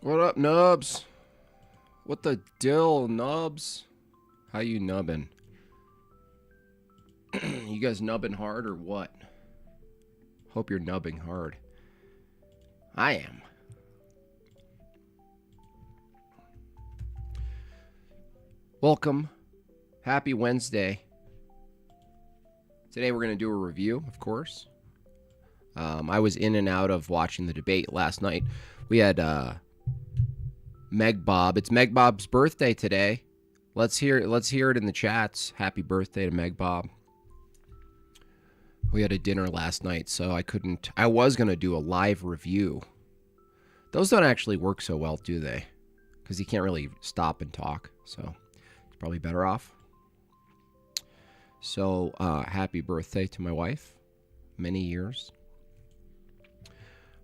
What up, nubs? What the dill, nubs? How you nubbin? You guys nubbing hard or what? Hope you're nubbing hard. I am. Welcome. Happy Wednesday. Today we're going to do a review, of course. I was in and out of watching the debate last night. We had Meg Bob. It's Meg Bob's birthday today. Let's hear it in the chats. Happy birthday to Meg Bob. We had a dinner last night, so I was going to do a live review. Those don't actually work so well, do they? Because you can't really stop and talk, so it's probably better off. So, happy birthday to my wife. Many years.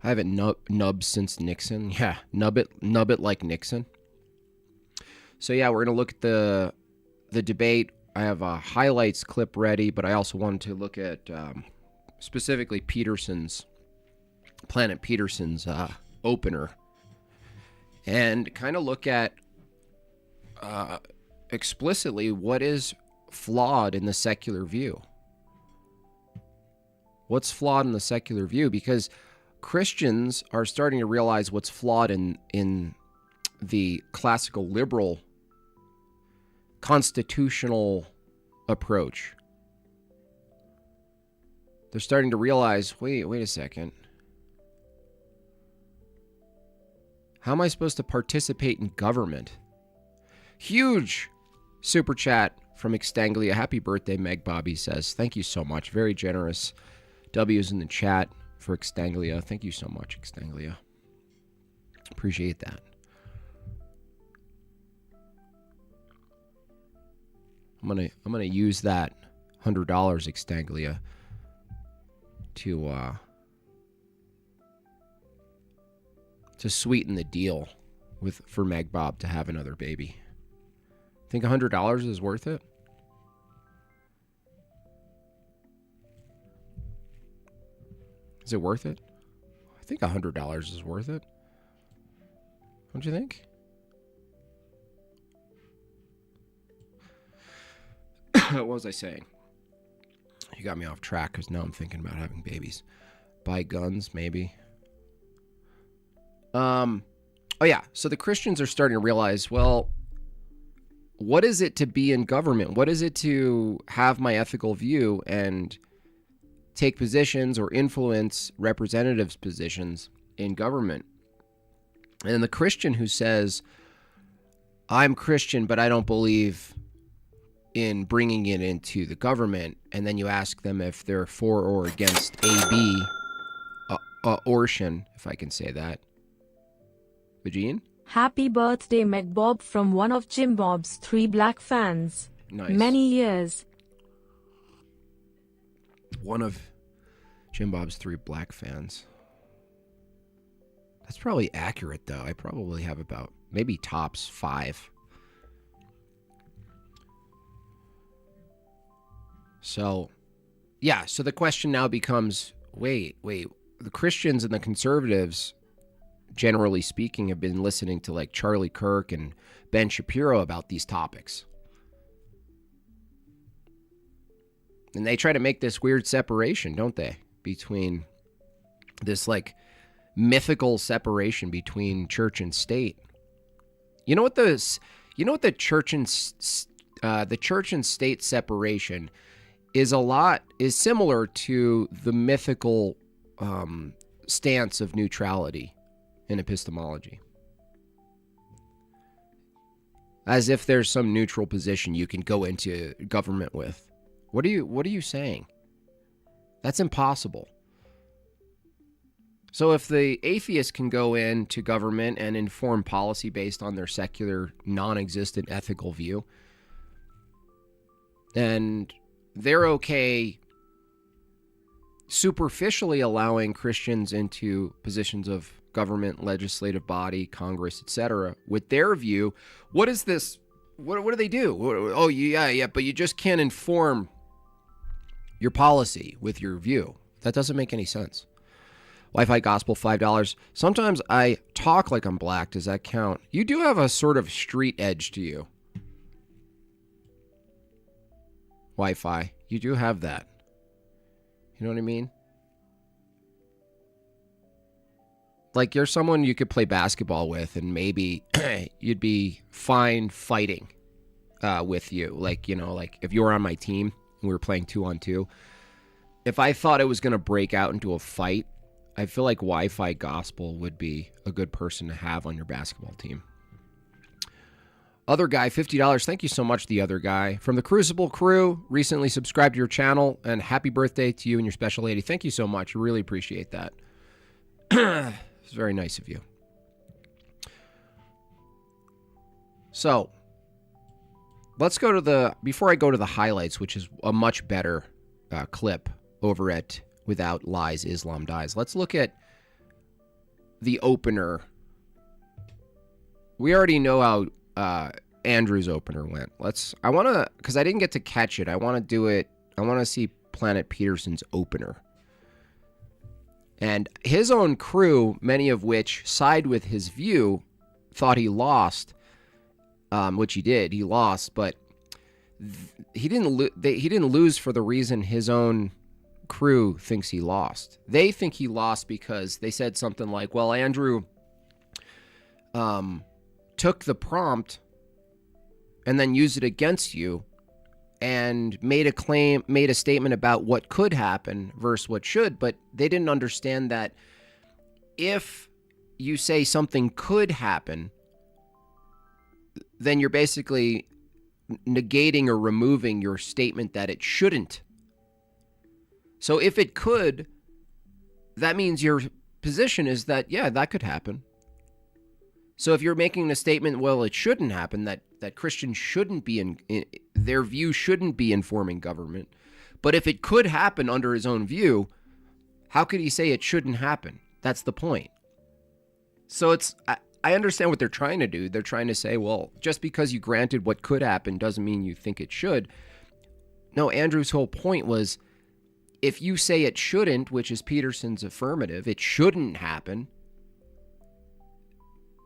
I haven't nubbed since Nixon. Yeah, nub it like Nixon. So yeah, we're going to look at the debate. I have a highlights clip ready, but I also wanted to look at specifically Planet Peterson's opener. And kind of look at explicitly what is flawed in the secular view. What's flawed in the secular view? Because Christians are starting to realize what's flawed in the classical liberal constitutional approach. They're starting to realize, wait a second. How am I supposed to participate in government? Huge super chat from Extanglia. Happy birthday, Meg Bobby says. Thank you so much. Very generous W's in the chat for Extanglia. Thank you so much, Extanglia. Appreciate that. I'm gonna use that $100, Extanglia, to sweeten the deal for Meg Bob to have another baby. Think $100 is worth it? Is it worth it? I think $100 is worth it. Don't you think? What was I saying? You got me off track because now I'm thinking about having babies. Buy guns, maybe. Oh yeah. So the Christians are starting to realize, well, what is it to be in government? What is it to have my ethical view and take positions or influence representatives' positions in government? And the Christian who says, I'm Christian, but I don't believe in bringing it into the government, and then you ask them if they're for or against AB, abortion, if I can say that. Eugene? Happy birthday, Meg Bob, from one of Jim Bob's 3 black fans. Nice. Many years. One of Jim Bob's 3 black fans. That's probably accurate, though. I probably have about, maybe tops 5. So, yeah, so the question now becomes, wait, the Christians and the conservatives, generally speaking, have been listening to like Charlie Kirk and Ben Shapiro about these topics. And they try to make this weird separation, don't they? Between this like mythical separation between church and state. You know what the church and state separation is similar to the mythical stance of neutrality in epistemology. As if there's some neutral position you can go into government with. What are you saying? That's impossible. So if the atheist can go into government and inform policy based on their secular, non-existent ethical view, and they're okay superficially allowing Christians into positions of government, legislative body, Congress, etc. with their view, what is this? What do they do? Oh, yeah, but you just can't inform your policy with your view. That doesn't make any sense. Wi-Fi Gospel, $5. Sometimes I talk like I'm black. Does that count? You do have a sort of street edge to you. Wi-Fi. You do have that. You know what I mean? Like, you're someone you could play basketball with, and maybe you'd be fine fighting with you. Like, you know, like if you were on my team and we were playing 2-on-2, if I thought it was going to break out into a fight, I feel like Wi-Fi Gospel would be a good person to have on your basketball team. Other guy, $50. Thank you so much, the other guy. From the Crucible crew, recently subscribed to your channel, and happy birthday to you and your special lady. Thank you so much. Really appreciate that. It's very nice of you. So, let's go to before I go to the highlights, which is a much better clip over at Without Lies, Islam Dies. Let's look at the opener. We already know how Andrew's opener went. Because I didn't get to catch it. I want to do it. I want to see Planet Peterson's opener. And his own crew, many of which side with his view, thought he lost, which he did. He lost, but he didn't lose for the reason his own crew thinks he lost. They think he lost because they said something like, well, Andrew took the prompt and then used it against you and made a statement about what could happen versus what should, but they didn't understand that if you say something could happen, then you're basically negating or removing your statement that it shouldn't. So if it could, that means your position is that, yeah, that could happen. So if you're making a statement, well, it shouldn't happen, that Christians shouldn't be their view shouldn't be informing government. But if it could happen under his own view, how could he say it shouldn't happen? That's the point. So I understand what they're trying to do. They're trying to say, well, just because you granted what could happen doesn't mean you think it should. No, Andrew's whole point was, if you say it shouldn't, which is Peterson's affirmative, it shouldn't happen,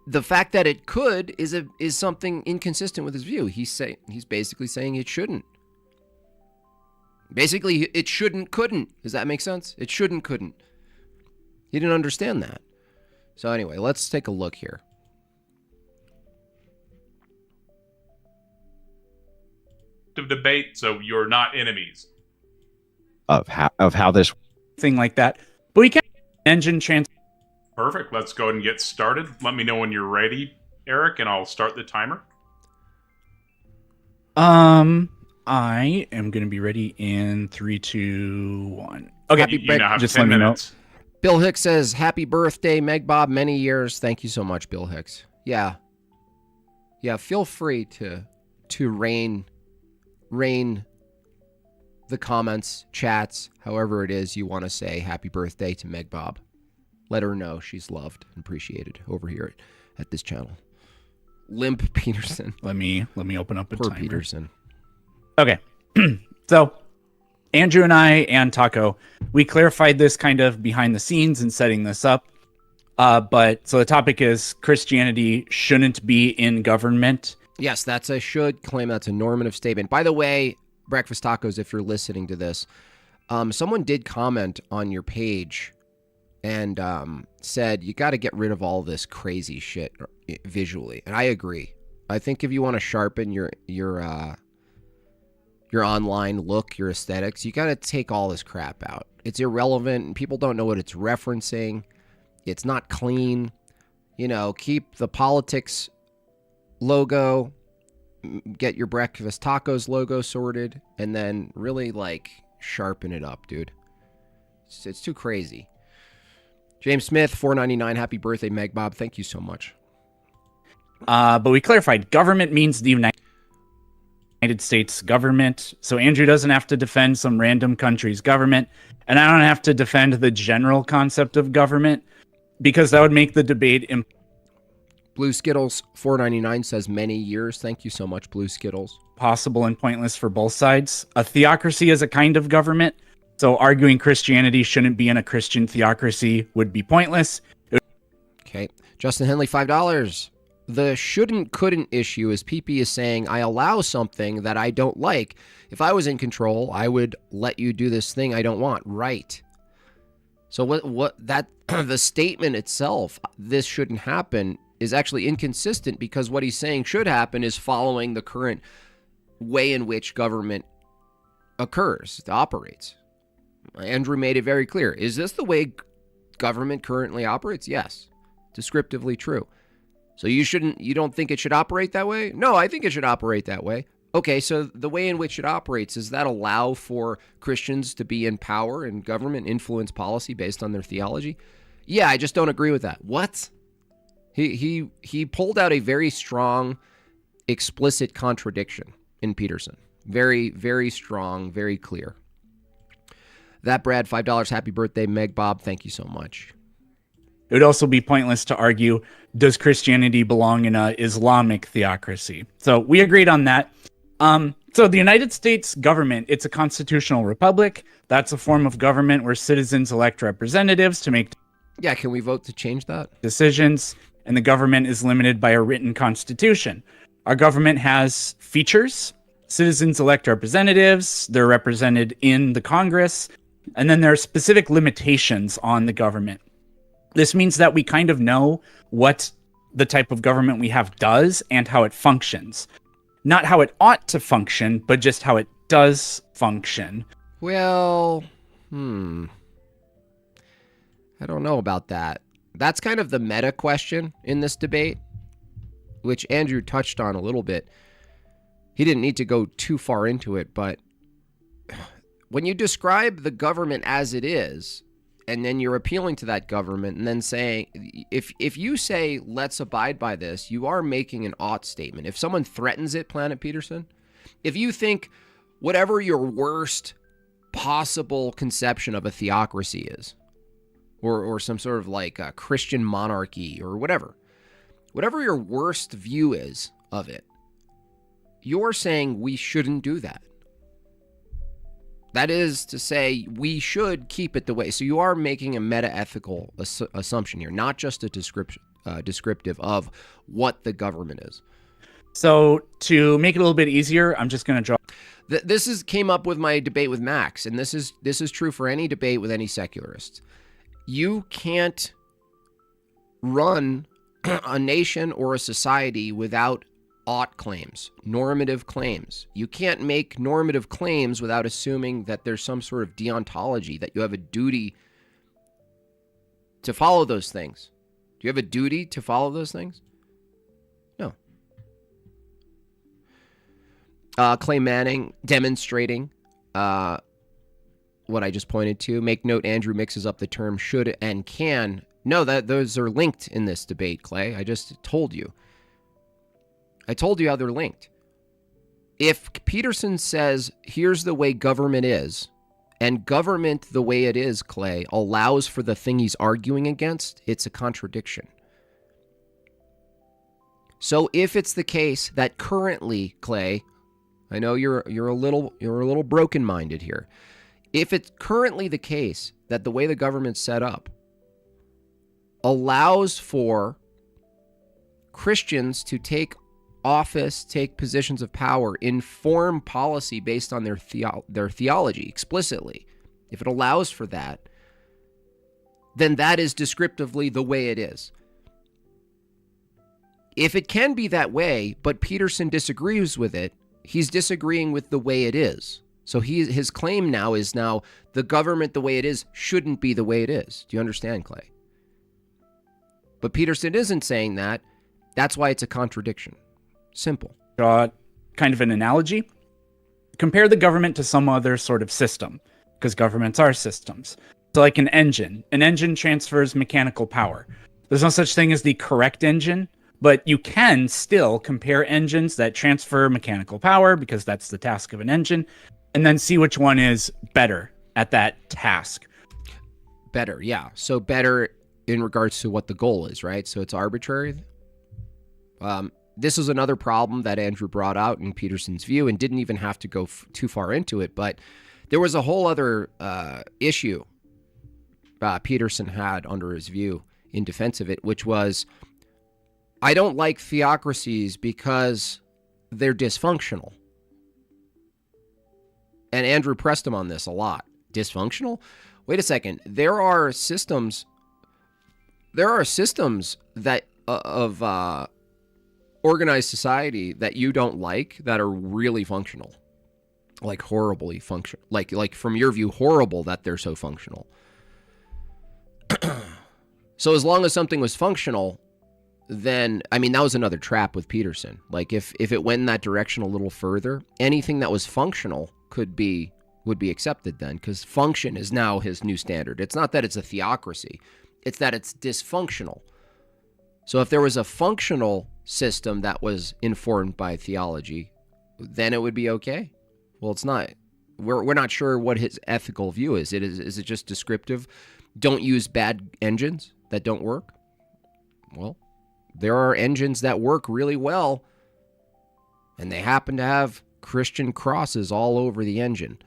the fact that it could is something inconsistent with his view. He's basically saying it shouldn't. Basically, it shouldn't, couldn't. Does that make sense? It shouldn't, couldn't. He didn't understand that. So anyway, let's take a look here. Debate, so you're not enemies. Of how this thing like that. But we can engine trans. Perfect. Let's go ahead and get started. Let me know when you're ready, Eric, and I'll start the timer. I am going to be ready in 3, 2, 1. Okay, You now have just 10 let me minutes. Bill Hicks says, happy birthday, Meg Bob, many years. Thank you so much, Bill Hicks. Yeah, feel free to rain the comments, chats, however it is you want to say happy birthday to Meg Bob. Let her know she's loved and appreciated over here at this channel. Limp Peterson. Let me open up a Poor timer. Peterson. Okay. So Andrew and I and Taco, we clarified this kind of behind the scenes and setting this up. But so the topic is Christianity shouldn't be in government. Yes, that's a should claim. That's a normative statement. By the way, Breakfast Tacos, if you're listening to this, someone did comment on your page and said you got to get rid of all this crazy shit visually, and I agree. I think if you want to sharpen your online look, your aesthetics, you got to take all this crap out. It's irrelevant, and people don't know what it's referencing. It's not clean. You know, keep the politics logo, get your Breakfast Tacos logo sorted, and then really sharpen it up, dude. It's too crazy. James Smith, $4.99. Happy birthday, Meg Bob. Thank you so much. But we clarified government means the United States government. So Andrew doesn't have to defend some random country's government, and I don't have to defend the general concept of government, because that would make the debate Blue Skittles, $4.99 says many years. Thank you so much, Blue Skittles. impossible and pointless for both sides. A theocracy is a kind of government, So arguing Christianity shouldn't be in a Christian theocracy would be pointless. Okay. Justin Henley, $5. The shouldn't, couldn't issue is PP is saying, I allow something that I don't like. If I was in control, I would let you do this thing I don't want. Right. So what that the statement itself, this shouldn't happen, is actually inconsistent, because what he's saying should happen is following the current way in which government occurs, operates. Andrew made it very clear. Is this the way government currently operates? Yes. Descriptively true. So you don't think it should operate that way? No, I think it should operate that way. Okay, so the way in which it operates, does that allow for Christians to be in power and government influence policy based on their theology? Yeah, I just don't agree with that. What? He pulled out a very strong, explicit contradiction in Peterson. Very, very strong, very clear. That Brad, $5. Happy birthday, Meg Bob. Thank you so much. It would also be pointless to argue, does Christianity belong in an Islamic theocracy? So we agreed on that. So the United States government, it's a constitutional republic. That's a form of government where citizens elect representatives to make Yeah, can we vote to change that? decisions, and the government is limited by a written constitution. Our government has features. Citizens elect representatives. They're represented in the Congress. And then there are specific limitations on the government. This means that we kind of know what the type of government we have does and how it functions. Not how it ought to function, but just how it does function. Well, I don't know about that. That's kind of the meta question in this debate, which Andrew touched on a little bit. He didn't need to go too far into it, but when you describe the government as it is, and then you're appealing to that government and then saying, if you say, let's abide by this, you are making an ought statement. If someone threatens it, Planet Peterson, if you think whatever your worst possible conception of a theocracy is, or some sort of like a Christian monarchy or whatever your worst view is of it, you're saying we shouldn't do that. That is to say, we should keep it the way. So you are making a metaethical assumption here, not just a descriptive of what the government is. So to make it a little bit easier, I'm just going to draw. This came up with my debate with Max, and this is true for any debate with any secularists. You can't run a nation or a society without ought claims, normative claims. You can't make normative claims without assuming that there's some sort of deontology, that you have a duty to follow those things. Do you have a duty to follow those things? No. Clay Manning demonstrating what I just pointed to. Make note, Andrew mixes up the term should and can. No, those are linked in this debate, Clay. I just told you. I told you how they're linked. If Peterson says, here's the way government is, and government the way it is, Clay, allows for the thing he's arguing against, it's a contradiction. So if it's the case that currently, Clay, I know you're a little broken-minded here. If it's currently the case that the way the government's set up allows for Christians to take office, take positions of power, inform policy based on their theology explicitly, if it allows for that, then that is descriptively the way it is. If it can be that way, but Peterson disagrees with it, he's disagreeing with the way it is. So his claim now is the government the way it is shouldn't be the way it is. Do you understand, Clay? But Peterson isn't saying that. That's why it's a contradiction. Simple. Draw kind of an analogy. Compare the government to some other sort of system, because governments are systems. So like an engine. An engine transfers mechanical power. There's no such thing as the correct engine, but you can still compare engines that transfer mechanical power, because that's the task of an engine, and then see which one is better at that task. Better, yeah. So better in regards to what the goal is, right? So it's arbitrary. This is another problem that Andrew brought out in Peterson's view and didn't even have to go too far into it, but There was a whole other issue Peterson had under his view in defense of it, which was, I don't like theocracies because they're dysfunctional. And Andrew pressed him on this a lot. Dysfunctional? Wait a second. There are systems that of organized society that you don't like that are really functional. Like horribly functional. Like from your view, horrible that they're so functional. So as long as something was functional, then, I mean, that was another trap with Peterson. Like if it went in that direction a little further, anything that was functional would be accepted then, because function is now his new standard. It's not that it's a theocracy, it's that it's dysfunctional. So if there was a functional system that was informed by theology, then it would be okay. Well, it's not. We're not sure what his ethical view is. Is it just descriptive? Don't use bad engines that don't work? Well, there are engines that work really well, and they happen to have Christian crosses all over the engine.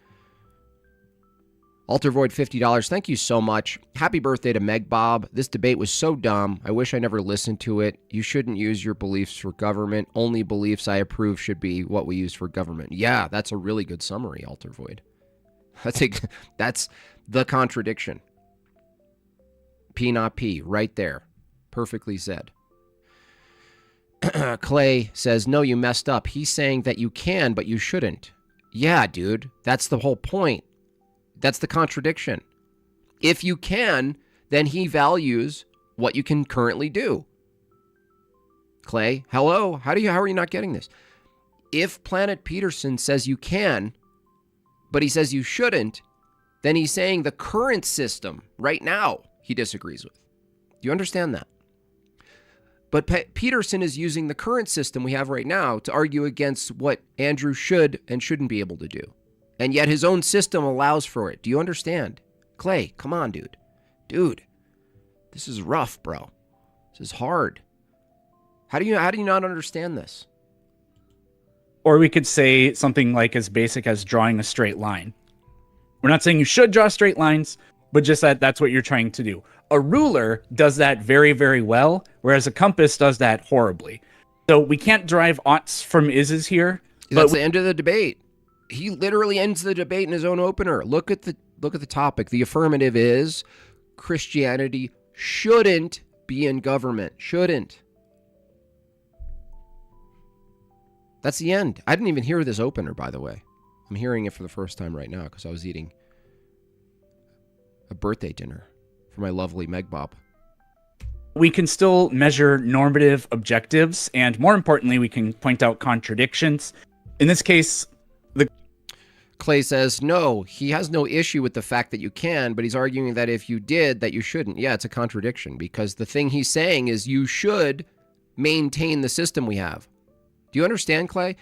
Altervoid, $50. Thank you so much. Happy birthday to Meg Bob. This debate was so dumb. I wish I never listened to it. You shouldn't use your beliefs for government. Only beliefs I approve should be what we use for government. Yeah, that's a really good summary, Altervoid. That's the contradiction. P not P, right there. Perfectly said. Clay says, no, you messed up. He's saying that you can, but you shouldn't. Yeah, dude, that's the whole point. That's the contradiction. If you can, then he values what you can currently do. Clay, hello? How are you not getting this? If Planet Peterson says you can, but he says you shouldn't, then he's saying the current system right now he disagrees with. Do you understand that? But Peterson is using the current system we have right now to argue against what Andrew should and shouldn't be able to do. And yet his own system allows for it. Do you understand? Clay, come on, dude. Dude, this is rough, bro. This is hard. How do you not understand this? Or we could say something like as basic as drawing a straight line. We're not saying you should draw straight lines, but just that that's what you're trying to do. A ruler does that very, very well, whereas a compass does that horribly. So we can't drive oughts from is's here. That's the end of the debate. He literally ends the debate in his own opener. Look at the topic. The affirmative is Christianity shouldn't be in government. Shouldn't. That's the end. I didn't even hear this opener, by the way. I'm hearing it for the first time right now because I was eating a birthday dinner for my lovely Meg Bob. We can still measure normative objectives, and more importantly, we can point out contradictions. In this case, Clay says, no, he has no issue with the fact that you can, but he's arguing that if you did, that you shouldn't. Yeah, it's a contradiction because the thing he's saying is you should maintain the system we have. Do you understand, Clay?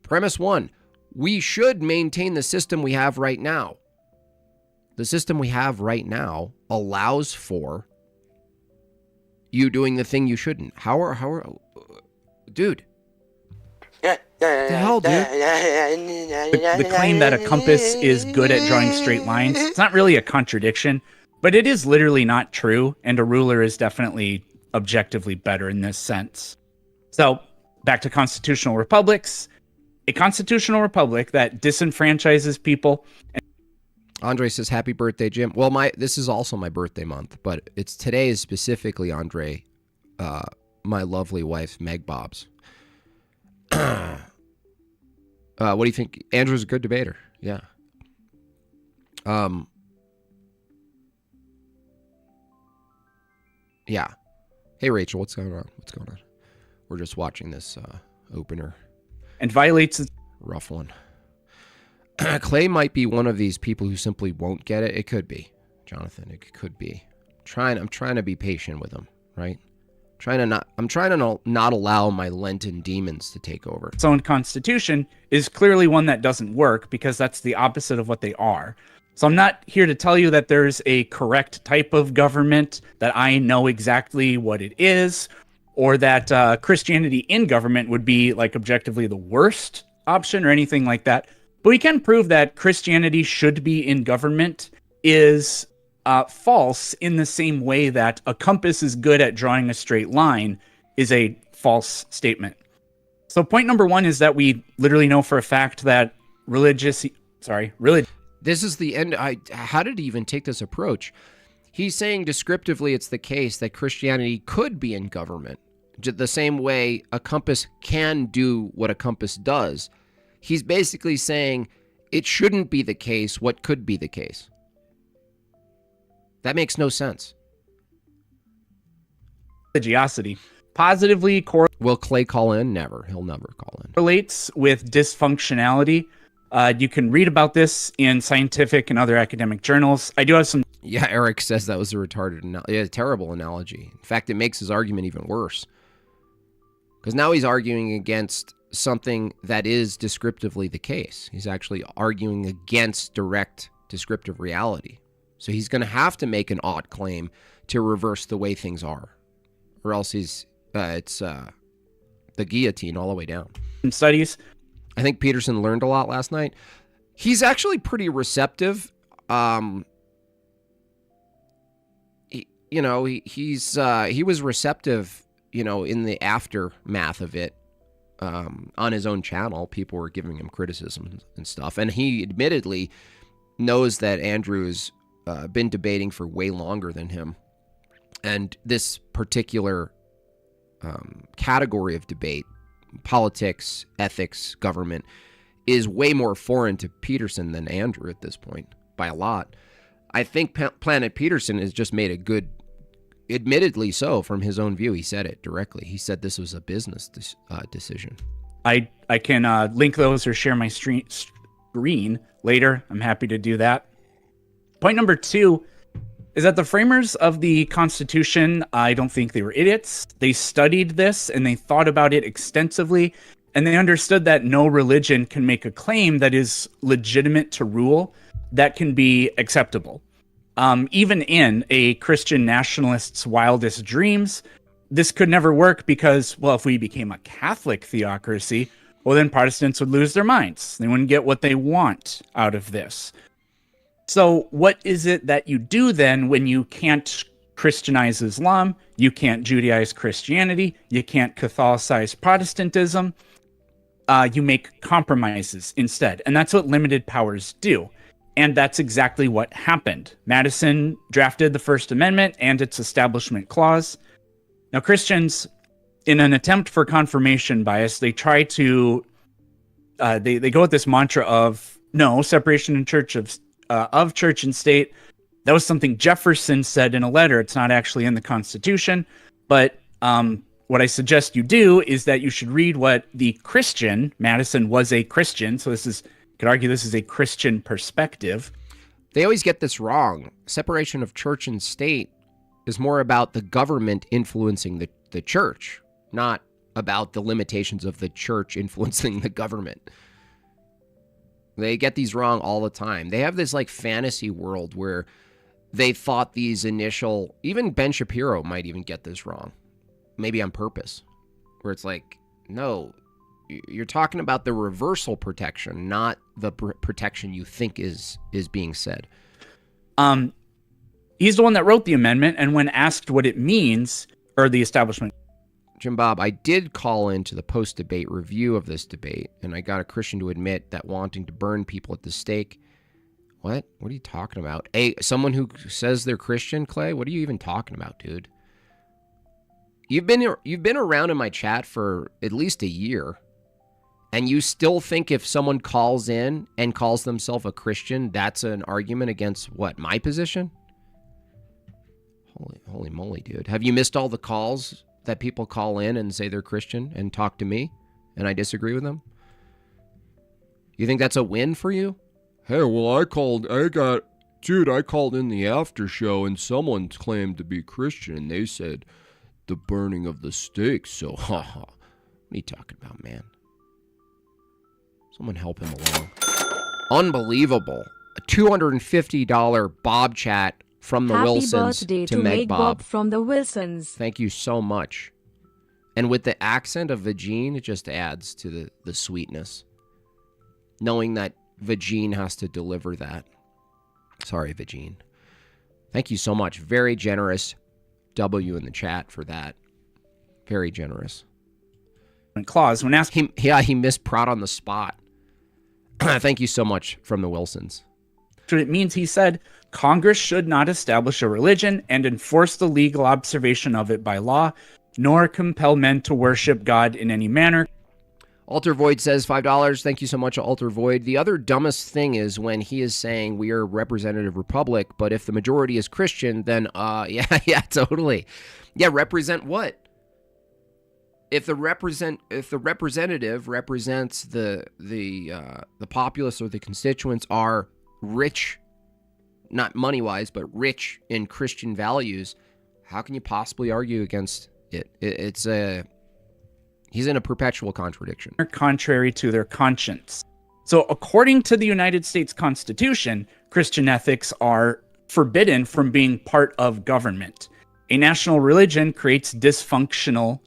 Premise one, we should maintain the system we have right now. The system we have right now allows for you doing the thing you shouldn't. Dude. The hell, dude? The claim that a compass is good at drawing straight lines, it's not really a contradiction, but it is literally not true, and a ruler is definitely objectively better in this sense. So, back to constitutional republics. A constitutional republic that disenfranchises people. Andre says, happy birthday, Jim. Well, this is also my birthday month, but today is specifically, Andre, my lovely wife, Meg Bob's. What do you think? Andrew's a good debater. Yeah. Yeah. Hey, Rachel, what's going on? We're just watching this opener. And violates... Rough one. Clay might be one of these people who simply won't get it. It could be, Jonathan. It could be. I'm trying to be patient with him, right? I'm trying to not allow my Lenten demons to take over. Its own constitution is clearly one that doesn't work because that's the opposite of what they are. So I'm not here to tell you that there's a correct type of government, that I know exactly what it is, or that Christianity in government would be like objectively the worst option or anything like that. But we can prove that Christianity should be in government is false in the same way that a compass is good at drawing a straight line is a false statement. So point number one is that we literally know for a fact that religion. This is the end. How did he even take this approach? He's saying descriptively it's the case that Christianity could be in government, the same way a compass can do what a compass does. He's basically saying it shouldn't be the case what could be the case. That makes no sense. Religiosity positively Will Clay call in? Never. He'll never call in. Correlates with dysfunctionality. You can read about this in scientific and other academic journals. I do have some. Yeah, Eric says that was a retarded, terrible analogy. In fact, it makes his argument even worse. Because now he's arguing against something that is descriptively the case. He's actually arguing against direct descriptive reality. So he's going to have to make an odd claim to reverse the way things are. Or else it's the guillotine all the way down. Studies. I think Peterson learned a lot last night. He's actually pretty receptive. He was receptive, in the aftermath of it. On his own channel, people were giving him criticism and stuff. And he admittedly knows that Andrew has been debating for way longer than him. And this particular category of debate, politics, ethics, government, is way more foreign to Peterson than Andrew at this point, by a lot. I think Planet Peterson has just made a good, admittedly so, from his own view. He said it directly. He said this was a business decision. I can link those or share my screen later. I'm happy to do that. Point number two is that the framers of the Constitution, I don't think they were idiots. They studied this and they thought about it extensively, and they understood that no religion can make a claim that is legitimate to rule that can be acceptable. Even in a Christian nationalist's wildest dreams, this could never work because, well, if we became a Catholic theocracy, well, then Protestants would lose their minds. They wouldn't get what they want out of this. So what is it that you do then when you can't Christianize Islam, you can't Judaize Christianity, you can't Catholicize Protestantism? You make compromises instead. And that's what limited powers do. And that's exactly what happened. Madison drafted the First Amendment and its Establishment Clause. Now, Christians, in an attempt for confirmation bias, they try to, they go with this mantra of, no, separation in church of church and state. That was something Jefferson said in a letter. It's not actually in the Constitution. But what I suggest you do is that you should read what the Christian, Madison was a Christian, so this is, you could argue this is a Christian perspective. They always get this wrong. Separation of church and state is more about the government influencing the church, not about the limitations of the church influencing the government. They get these wrong all the time. They have this like fantasy world where they thought these initial, even Ben Shapiro might even get this wrong, maybe on purpose, where it's like, no, you're talking about the reversal protection, not the protection you think is being said. He's the one that wrote the amendment, and when asked what it means, or the establishment. Jim Bob, I did call into the post-debate review of this debate, and I got a Christian to admit that wanting to burn people at the stake. What? What are you talking about? Someone who says they're Christian, Clay? What are you even talking about, dude? You've been around in my chat for at least a year, and you still think if someone calls in and calls themselves a Christian, that's an argument against what, my position? Holy moly, dude. Have you missed all the calls that people call in and say they're Christian and talk to me and I disagree with them? You think that's a win for you? Hey, well, I called in the after show and someone claimed to be Christian and they said the burning of the stake. So, haha. What are you talking about, man? Someone help him along. Unbelievable. A $250 Bob chat from the Happy Wilsons birthday to to Meg Meg Bob. Bob from the Wilsons. Thank you so much. And with the accent of Vagine, it just adds to the sweetness. Knowing that Vagine has to deliver that. Sorry, Vagine. Thank you so much. Very generous W in the chat for that. Very generous. Clause when asked. He missed Prot on the spot. Thank you so much from the Wilsons. What it means, he said, Congress should not establish a religion and enforce the legal observation of it by law, nor compel men to worship God in any manner. Alter Void says $5. Thank you so much, Alter Void. The other dumbest thing is when he is saying we are a representative republic, but if the majority is Christian, then yeah, totally. Yeah, represent what? If the representative represents the populace or the constituents are rich, not money-wise, but rich in Christian values, how can you possibly argue against it? He's in a perpetual contradiction. Contrary to their conscience. So according to the United States Constitution, Christian ethics are forbidden from being part of government. A national religion creates a dysfunctional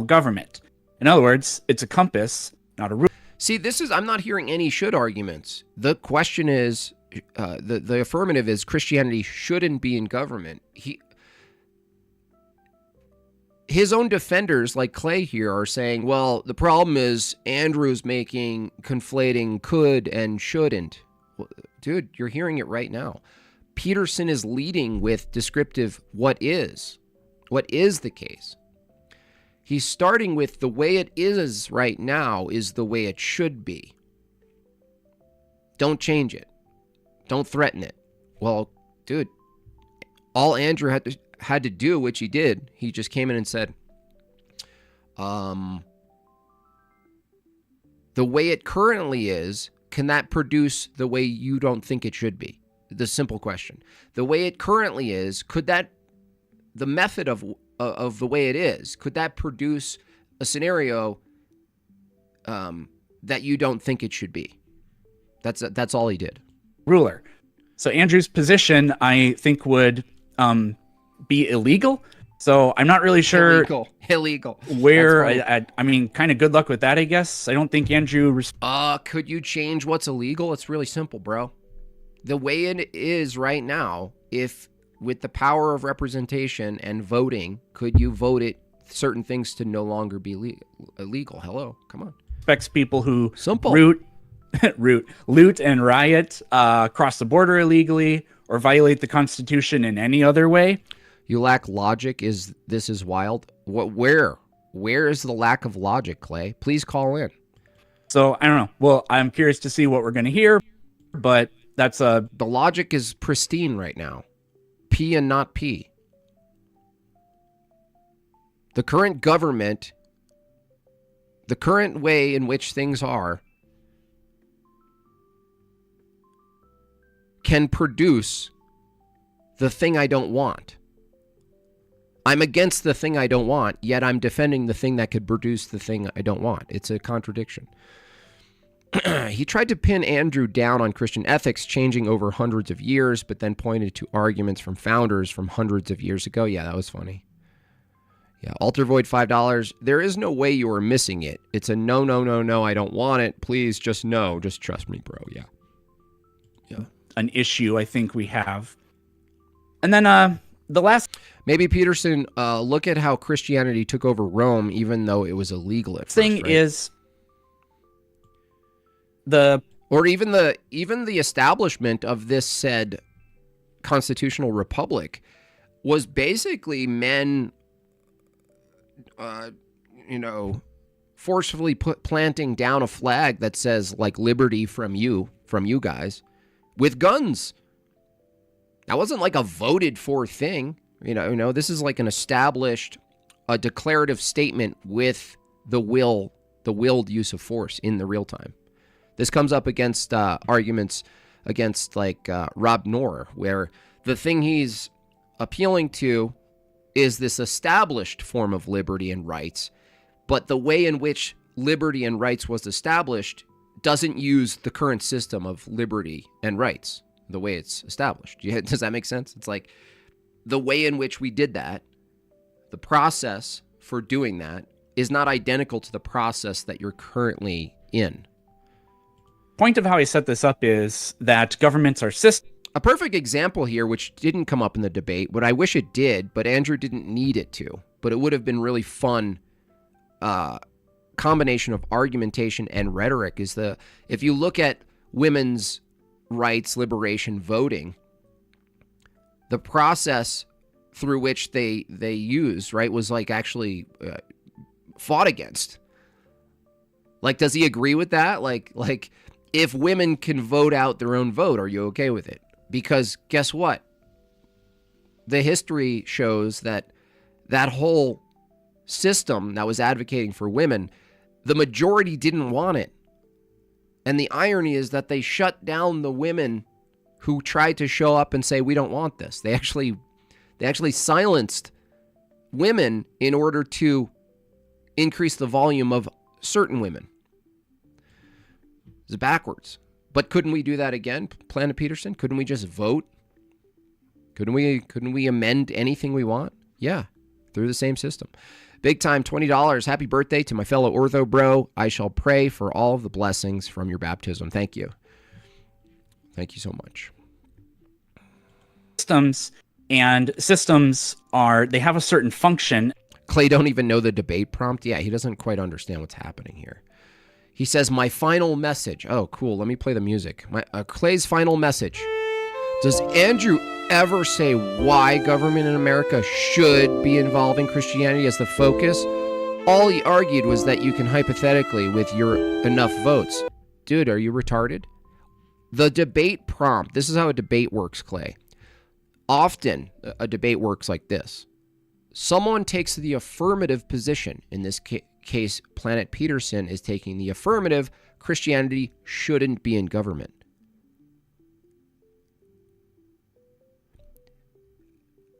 government. In other words, it's a compass, not a rule. See, I'm not hearing any should arguments. The question is, the affirmative is Christianity shouldn't be in government. His own defenders, like Clay here, are saying, well, the problem is Andrew's conflating could and shouldn't. Well, dude, you're hearing it right now. Peterson is leading with descriptive what is the case. He's starting with the way it is right now is the way it should be. Don't change it. Don't threaten it. Well, dude, all Andrew had to do, which he did, he just came in and said, the way it currently is, can that produce the way you don't think it should be? The simple question. The way it currently is, the method of the way it is, could that produce a scenario that you don't think it should be? That's all he did. Ruler. So Andrew's position, I think, would be illegal. So I'm not really sure. Illegal. Where I mean, kind of good luck with that, I guess. I don't think Andrew. Could you change what's illegal? It's really simple, bro. The way it is right now, if with the power of representation and voting, could you vote it certain things to no longer be illegal? Hello, come on. Respects people who simple loot and riot, cross the border illegally, or violate the Constitution in any other way. You lack logic. This is wild. Where is the lack of logic, Clay? Please call in. So I don't know. Well, I'm curious to see what we're going to hear, but that's the logic is pristine right now. P and not P. The current government, the current way in which things are, can produce the thing I don't want. I'm against the thing I don't want, yet I'm defending the thing that could produce the thing I don't want. It's a contradiction. He tried to pin Andrew down on Christian ethics changing over hundreds of years, but then pointed to arguments from founders from hundreds of years ago. Yeah, that was funny. Yeah, Alter Void $5. There is no way you are missing it. It's a no, I don't want it. Please, just no. Just trust me, bro. Yeah. An issue I think we have. And then the last... Maybe Peterson, look at how Christianity took over Rome, even though it was illegal at first, thing right? Is... even the establishment of this said constitutional republic was basically men, forcefully planting down a flag that says like liberty from you guys, with guns. That wasn't like a voted for thing. This is like an established, a declarative statement with the willed use of force in the real time. This comes up against arguments against Rob Knorr, where the thing he's appealing to is this established form of liberty and rights, but the way in which liberty and rights was established doesn't use the current system of liberty and rights the way it's established. Does that make sense? It's like the way in which we did that, the process for doing that is not identical to the process that you're currently in. point of how I set this up is that governments are systems. A perfect example here, which didn't come up in the debate, but I wish it did, but Andrew didn't need it to. But it would have been really fun combination of argumentation and rhetoric is if you look at women's rights, liberation, voting, the process through which they used, right, was like actually fought against. Like, does he agree with that? Like if women can vote out their own vote, are you okay with it? Because guess what? The history shows that whole system that was advocating for women, the majority didn't want it. And the irony is that they shut down the women who tried to show up and say, we don't want this. They actually silenced women in order to increase the volume of certain women. It's backwards. But couldn't we do that again, Planet Peterson? Couldn't we just vote? Couldn't we amend anything we want? Yeah, through the same system. Big time, $20. Happy birthday to my fellow Ortho bro. I shall pray for all of the blessings from your baptism. Thank you. Thank you so much. Systems they have a certain function. Clay don't even know the debate prompt. Yeah, he doesn't quite understand what's happening here. He says, my final message. Oh, cool. Let me play the music. Clay's final message. Does Andrew ever say why government in America should be involving Christianity as the focus? All he argued was that you can hypothetically, with your enough votes. Dude, are you retarded? The debate prompt. This is how a debate works, Clay. Often, a debate works like this. Someone takes the affirmative position. In this case, Planet Peterson is taking the affirmative. Christianity shouldn't be in government.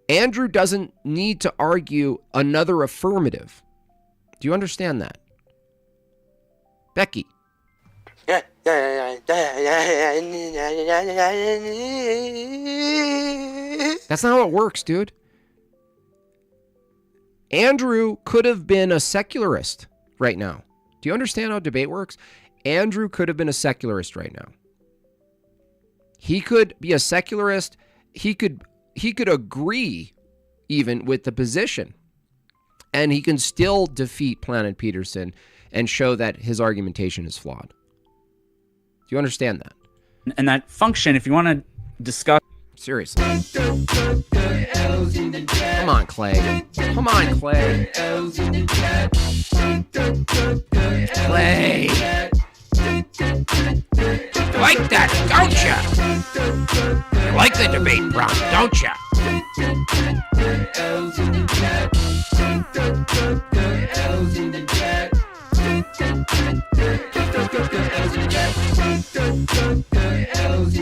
Andrew doesn't need to argue another affirmative. Do you understand that? Becky. That's not how it works, dude. Andrew could have been a secularist right now. Do you understand how debate works? Andrew could have been a secularist right now. He could be a secularist. He could agree even with the position, and he can still defeat Planet Peterson and show that his argumentation is flawed. Do you understand that? And that function, if you want to discuss... Seriously. Come on, Clay. Come on, Clay. Clay. You like that, don't you? You like the debate prompt, don't you?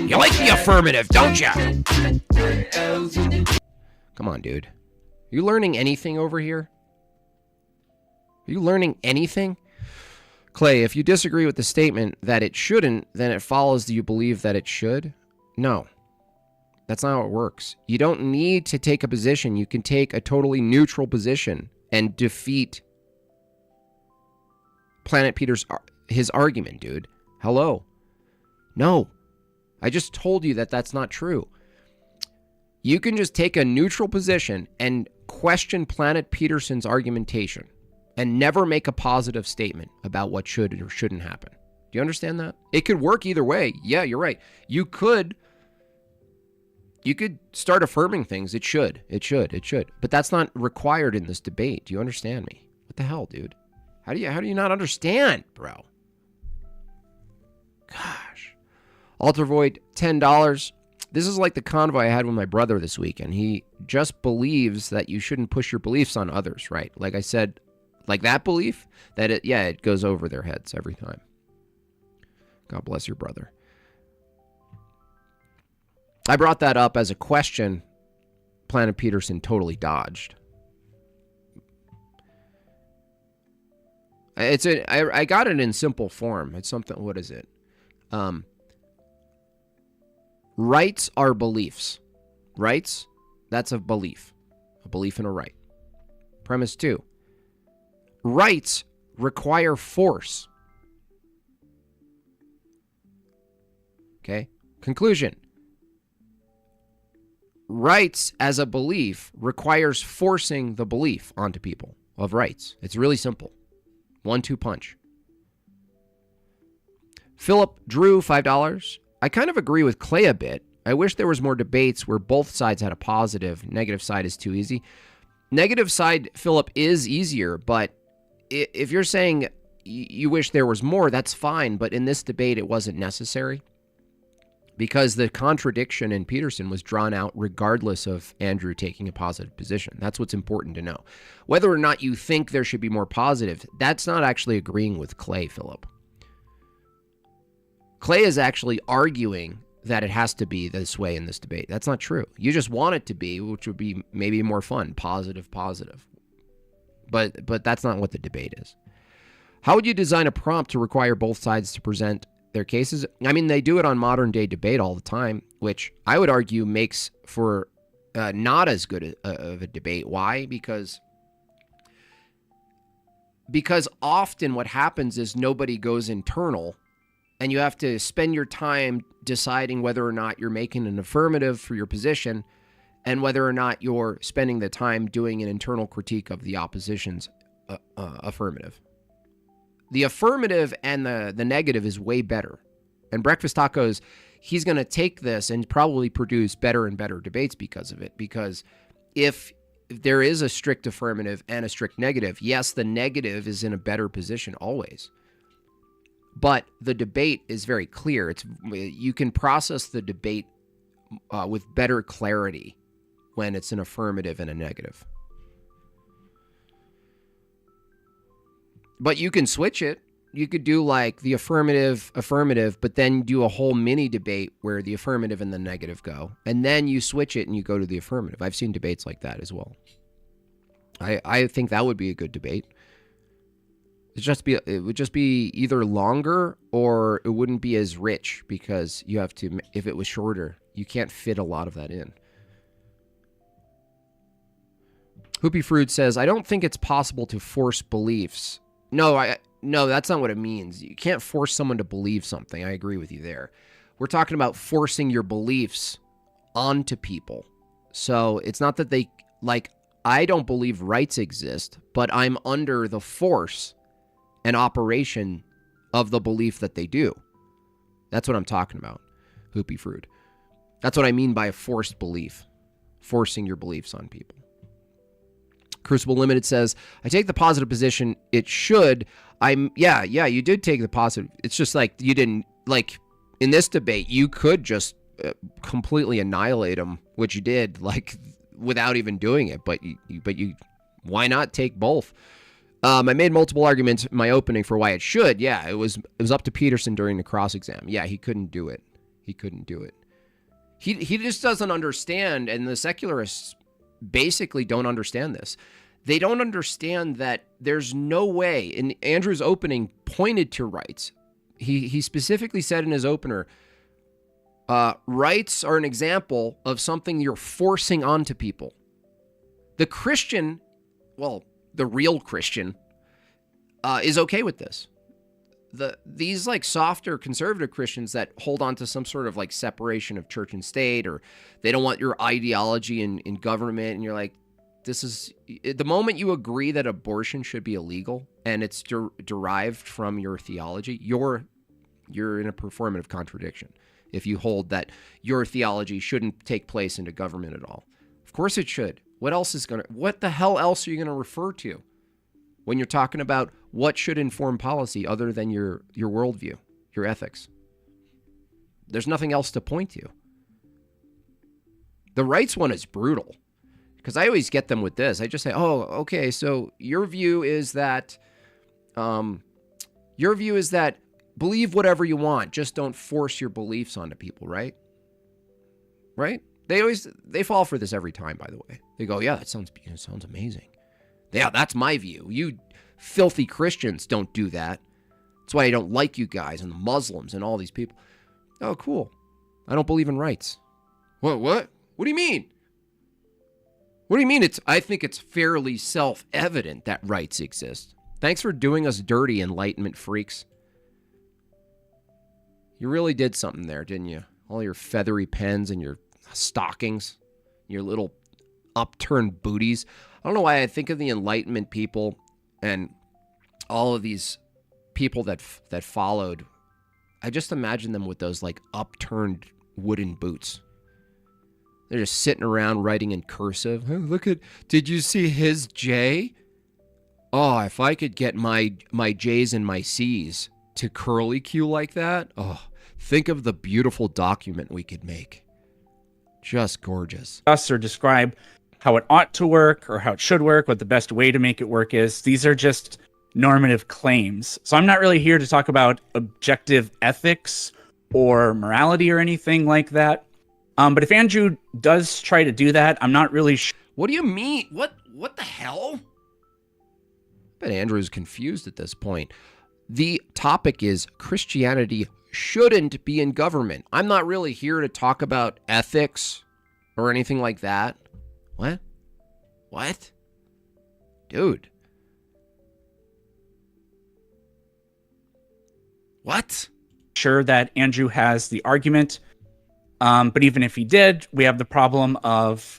You like the affirmative, don't you? Come on, dude. Are you learning anything over here? Are you learning anything? Clay, if you disagree with the statement that it shouldn't, then it follows that you believe that it should? No. That's not how it works. You don't need to take a position. You can take a totally neutral position and defeat Planet Peter's his argument, dude. Hello. No. I just told you that that's not true. You can just take a neutral position and question Planet Peterson's argumentation and never make a positive statement about what should or shouldn't happen. Do you understand that? It could work either way. Yeah, you're right. You could start affirming things. It should. But that's not required in this debate. Do you understand me? What the hell, dude? How do you not understand, bro? Gosh. Alter Void, $10. This is like the convo I had with my brother this week, and he just believes that you shouldn't push your beliefs on others, right? Like I said, like that belief, that it goes over their heads every time. God bless your brother. I brought that up as a question Planet Peterson totally dodged. I got it in simple form. It's something, what is it? Rights are beliefs. Rights, that's a belief in a right. Premise 2. Rights require force. Okay? Conclusion. Rights as a belief requires forcing the belief onto people of rights. It's really simple. 1-2 punch. Philip Drew, $5. I kind of agree with Clay a bit. I wish there was more debates where both sides had a positive. Negative side is too easy. Negative side, Philip, is easier, but if you're saying you wish there was more, that's fine. But in this debate, it wasn't necessary because the contradiction in Peterson was drawn out regardless of Andrew taking a positive position. That's what's important to know. Whether or not you think there should be more positive, that's not actually agreeing with Clay, Philip. Clay is actually arguing that it has to be this way in this debate. That's not true. You just want it to be, which would be maybe more fun, positive. But that's not what the debate is. How would you design a prompt to require both sides to present their cases? I mean, they do it on modern day debate all the time, which I would argue makes for not as good of a debate. Why? Because often what happens is nobody goes internal, and you have to spend your time deciding whether or not you're making an affirmative for your position and whether or not you're spending the time doing an internal critique of the opposition's affirmative. The affirmative and the negative is way better. And Breakfast Tacos, he's going to take this and probably produce better and better debates because of it. Because if there is a strict affirmative and a strict negative, yes, the negative is in a better position always. But the debate is very clear. You can process the debate with better clarity when it's an affirmative and a negative. But you can switch it. You could do like the affirmative, but then do a whole mini debate where the affirmative and the negative go. And then you switch it and you go to the affirmative. I've seen debates like that as well. I think that would be a good debate. It would just be either longer or it wouldn't be as rich because you have to, if it was shorter, you can't fit a lot of that in. Hoopy Fruit says, I don't think it's possible to force beliefs. No, that's not what it means. You can't force someone to believe something. I agree with you there. We're talking about forcing your beliefs onto people. So it's not that they, like, I don't believe rights exist, but I'm under the force and operation of the belief that they do. That's what I'm talking about, Hoopy Fruit. That's what I mean by a forced belief, forcing your beliefs on people. Crucible Limited says, I take the positive position. It should. Yeah, you did take the positive. It's just like you didn't, like, in this debate, you could just completely annihilate them, which you did, like, without even doing it. But you, why not take both? I made multiple arguments in my opening for why it should. Yeah, it was up to Peterson during the cross exam. Yeah, he couldn't do it. He just doesn't understand, and the secularists basically don't understand this. They don't understand that there's no way, and Andrew's opening pointed to rights. He specifically said in his opener, rights are an example of something you're forcing onto people. The Christian, well, the real Christian, is okay with this. These like softer conservative Christians that hold on to some sort of like separation of church and state, or they don't want your ideology in government, and you're like, this is the moment you agree that abortion should be illegal and it's derived from your theology, you're in a performative contradiction if you hold that your theology shouldn't take place into government at all. Of course it should. What the hell else are you going to refer to when you're talking about what should inform policy other than your worldview, your ethics? There's nothing else to point to. The rights one is brutal because I always get them with this. I just say, oh, okay, so your view is that believe whatever you want, just don't force your beliefs onto people, right? Right? They fall for this every time, by the way. They go, yeah, that sounds amazing. Yeah, that's my view. You filthy Christians don't do that. That's why I don't like you guys and the Muslims and all these people. Oh, cool. I don't believe in rights. What? What do you mean? What do you mean? I think it's fairly self-evident that rights exist. Thanks for doing us dirty, Enlightenment freaks. You really did something there, didn't you? All your feathery pens and your stockings, your little upturned booties. I don't know why I think of the Enlightenment people and all of these people that followed. I just imagine them with those like upturned wooden boots. They're just sitting around writing in cursive. Oh, did you see his J? Oh, if I could get my J's and my C's to curly Q like that, oh, think of the beautiful document we could make. Just gorgeous. Us or describe how it ought to work or how it should work, what the best way to make it work is. These are just normative claims. So I'm not really here to talk about objective ethics or morality or anything like that. But if Andrew does try to do that, I'm not really sure. What do you mean? What the hell? I bet Andrew's confused at this point. The topic is Christianity shouldn't be in government. I'm not really here to talk about ethics or anything like that. What? What? Dude. What? Sure that Andrew has the argument. But even if he did, we have the problem of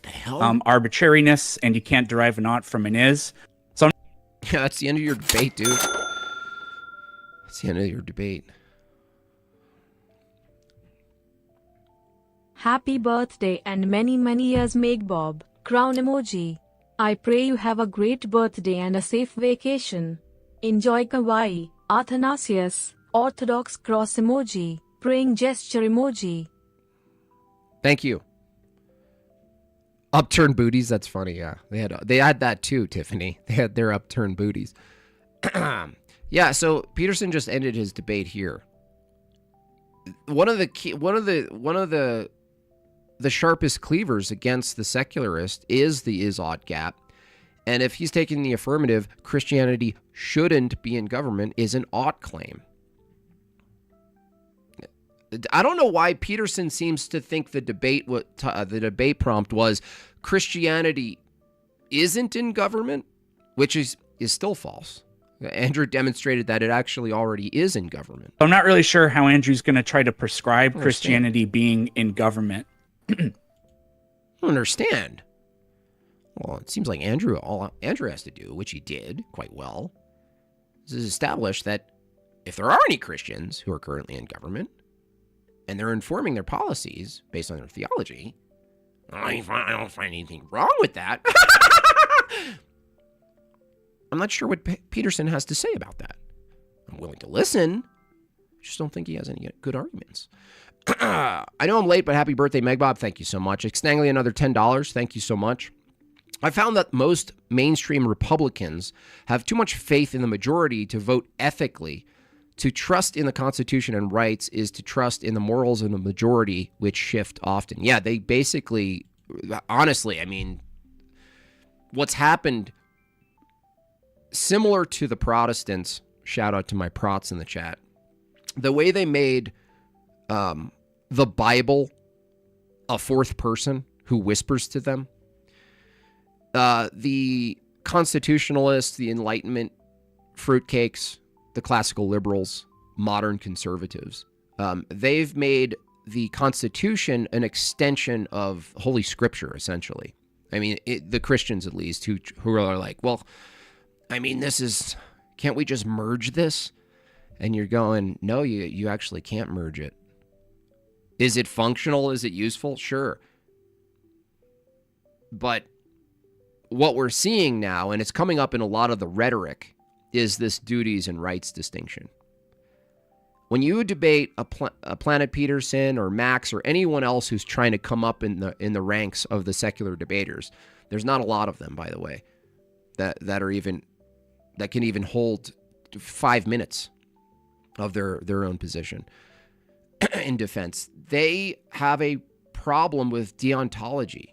arbitrariness, and you can't derive an ought from an is. So yeah, that's the end of your debate, dude. That's the end of your debate. Happy birthday and many, many years, Meg Bob. Crown emoji. I pray you have a great birthday and a safe vacation. Enjoy Kawaii. Athanasius. Orthodox cross emoji. Praying gesture emoji. Thank you. Upturned booties, that's funny, yeah. They had that too, Tiffany. They had their upturned booties. Yeah, so Peterson just ended his debate here. One of the sharpest cleavers against the secularist is the is-ought gap. And if he's taking the affirmative, Christianity shouldn't be in government is an ought claim. I don't know why Peterson seems to think the debate prompt was Christianity isn't in government, which is still false. Andrew demonstrated that it actually already is in government. I'm not really sure how Andrew's going to try to prescribe Christianity being in government. I don't understand. Well, it seems like all Andrew has to do, which he did quite well, is establish that if there are any Christians who are currently in government, and they're informing their policies based on their theology, I don't find anything wrong with that. I'm not sure what Peterson has to say about that. I'm willing to listen. Just don't think he has any good arguments. I know I'm late, but happy birthday, Megbob. Thank you so much. Extangly, another $10. Thank you so much. I found that most mainstream Republicans have too much faith in the majority to vote ethically. To trust in the Constitution and rights is to trust in the morals of the majority, which shift often. Yeah, they basically, honestly, I mean, what's happened, similar to the Protestants, shout out to my prots in the chat, the way they made the Bible a fourth person who whispers to them, the constitutionalists, the Enlightenment fruitcakes, the classical liberals, modern conservatives, they've made the Constitution an extension of Holy Scripture, essentially. I mean, the Christians, at least, who are like, well, I mean, can't we just merge this? And you're going, no, you actually can't merge it. Is it functional? Is it useful? Sure. But what we're seeing now, and it's coming up in a lot of the rhetoric, is this duties and rights distinction. When you debate a Planet Peterson or Max or anyone else who's trying to come up in the ranks of the secular debaters, there's not a lot of them, by the way, that can even hold 5 minutes of their own position in defense. They have a problem with deontology.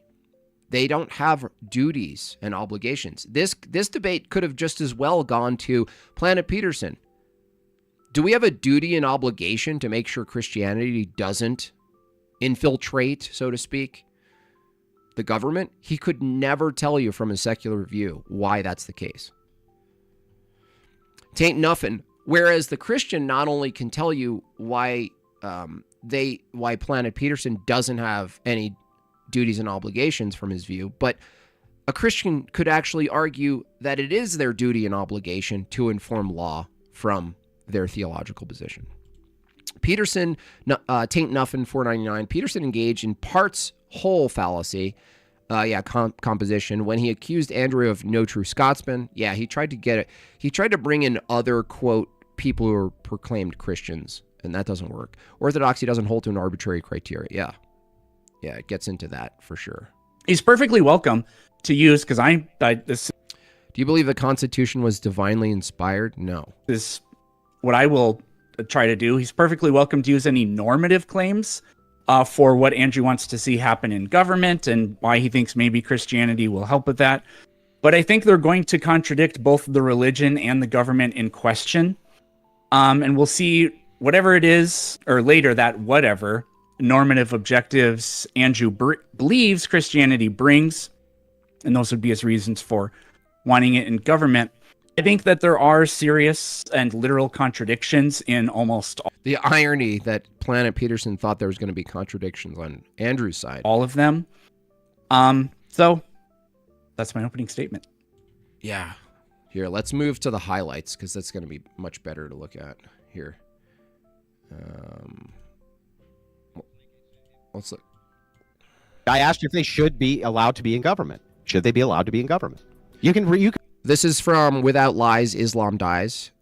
They don't have duties and obligations. This debate could have just as well gone to Planet Peterson. Do we have a duty and obligation to make sure Christianity doesn't infiltrate, so to speak, the government? He could never tell you from a secular view why that's the case. Tain't nothing. Whereas the Christian not only can tell you why why Planet Peterson doesn't have any duties and obligations from his view, but a Christian could actually argue that it is their duty and obligation to inform law from their theological position. Peterson, taint nuffin 499, Peterson engaged in parts whole fallacy, composition, when he accused Andrew of no true Scotsman. Yeah, he tried to bring in other, quote, people who are proclaimed Christians, and that doesn't work. Orthodoxy doesn't hold to an arbitrary criteria. Yeah, it gets into that for sure. He's perfectly welcome to use, because this Do you believe the Constitution was divinely inspired? No. is what I will try to do. He's perfectly welcome to use any normative claims for what Andrew wants to see happen in government and why he thinks maybe Christianity will help with that. But I think they're going to contradict both the religion and the government in question. And we'll see whatever it is, or later that whatever normative objectives Andrew believes Christianity brings, and those would be his reasons for wanting it in government. I think that there are serious and literal contradictions in almost The irony that Planet Peterson thought there was going to be contradictions on Andrew's side. all of them. So that's my opening statement. Yeah. Here, let's move to the highlights, because that's going to be much better to look at here. Let's look. I asked if they should be allowed to be in government. Should they be allowed to be in government? You can. This is from Without Lies, Islam Dies.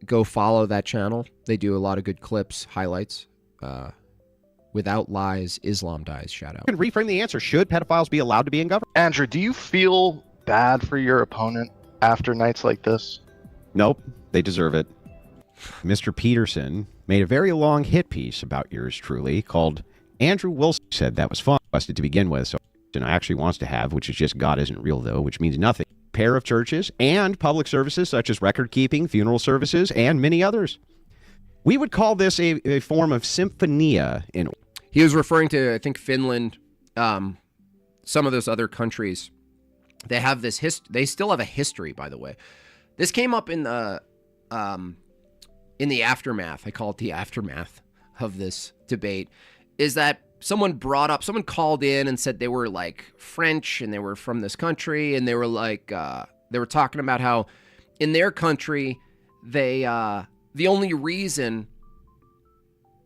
Go follow that channel. They do a lot of good clips, highlights. Without Lies, Islam Dies. Shout out. You can reframe the answer. Should pedophiles be allowed to be in government? Andrew, do you feel bad for your opponent after nights like this? Nope. They deserve it. Mr. Peterson made a very long hit piece about yours truly called Andrew Wilson Said That Was Fun. Busted to begin with, so actually wants to have, which is just God Isn't Real Though, which means nothing. Pair of churches and public services such as record keeping, funeral services, and many others. We would call this a form of symphonia. He was referring to, I think, Finland, some of those other countries. They have this they still have a history, by the way. This came up in the aftermath. I call it the aftermath of this debate. Is that someone called in and said they were like French and they were from this country, and they were like they were talking about how in their country they the only reason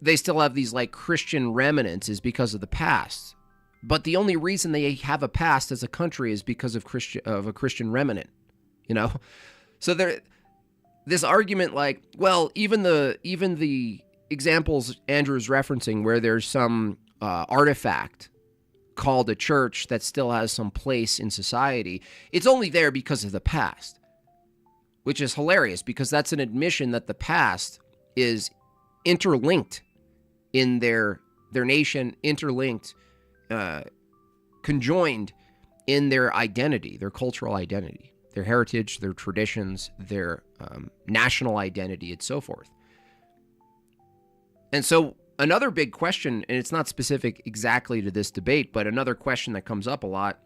they still have these like Christian remnants is because of the past. But the only reason they have a past as a country is because of a Christian remnant, you know? So this argument like, well, even the examples Andrew's referencing where there's some artifact called a church that still has some place in society, it's only there because of the past, which is hilarious because that's an admission that the past is interlinked in their nation, interlinked, conjoined in their identity, their cultural identity, their heritage, their traditions, their national identity, and so forth. And so another big question, and it's not specific exactly to this debate, but another question that comes up a lot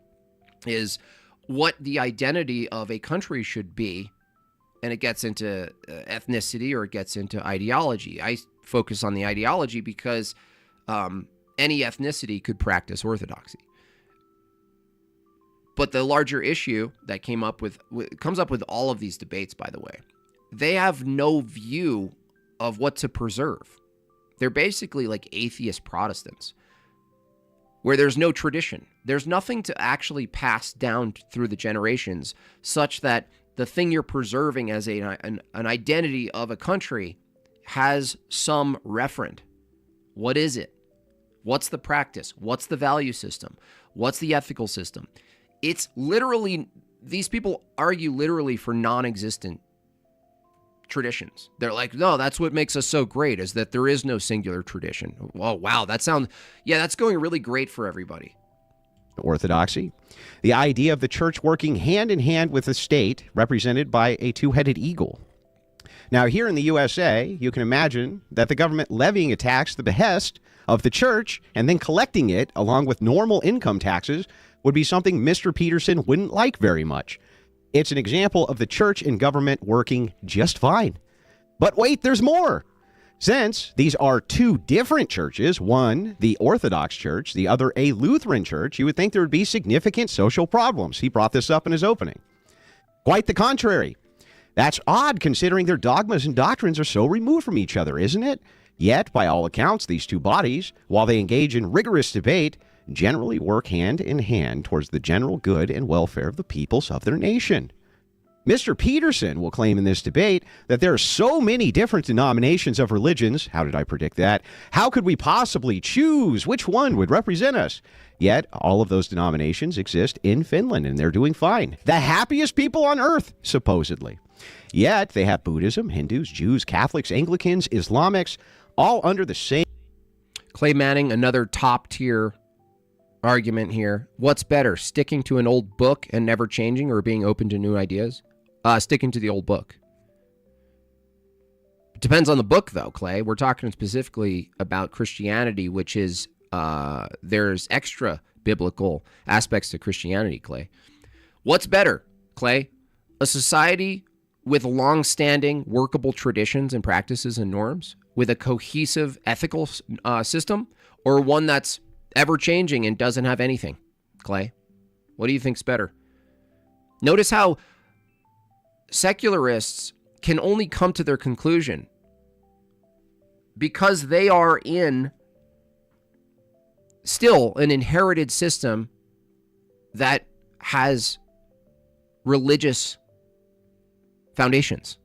is what the identity of a country should be. And it gets into ethnicity or it gets into ideology. I focus on the ideology because any ethnicity could practice orthodoxy. But the larger issue that comes up with all of these debates, by the way, they have no view of what to preserve. They're basically like atheist Protestants, where there's no tradition. There's nothing to actually pass down through the generations such that the thing you're preserving as an identity of a country has some referent. What is it? What's the practice? What's the value system? What's the ethical system? It's literally, these people argue literally for non-existent traditions. They're like, no, that's what makes us so great, is that there is no singular tradition. Oh, wow, that's going really great for everybody. Orthodoxy, the idea of the church working hand in hand with the state, represented by a two-headed eagle. Now, here in the USA, you can imagine that the government levying a tax at the behest of the church and then collecting it along with normal income taxes would be something Mr. Peterson wouldn't like very much. It's an example of the church and government working just fine. But wait, there's more. Since these are two different churches, one the Orthodox Church, the other a Lutheran church, you would think there would be significant social problems. He brought this up in his opening. Quite the contrary. That's odd considering their dogmas and doctrines are so removed from each other, isn't it? Yet, by all accounts, these two bodies, while they engage in rigorous debate, generally work hand in hand towards the general good and welfare of the peoples of their nation. Mr. Peterson will claim in this debate that there are so many different denominations of religions. How did I predict that? How could we possibly choose which one would represent us? Yet, all of those denominations exist in Finland, and they're doing fine. The happiest people on earth, supposedly. Yet, they have Buddhism, Hindus, Jews, Catholics, Anglicans, Islamics, all under the same... Clay Manning, another top-tier argument here. What's better, sticking to an old book and never changing, or being open to new ideas? Sticking to the old book. It depends on the book, though, Clay. We're talking specifically about Christianity, which is, there's extra biblical aspects to Christianity, Clay. What's better, Clay? A society with long-standing workable traditions and practices and norms, with a cohesive ethical system, or one that's ever-changing and doesn't have anything, Clay? What do you think's better? Notice how secularists can only come to their conclusion because they are in still an inherited system that has religious foundations.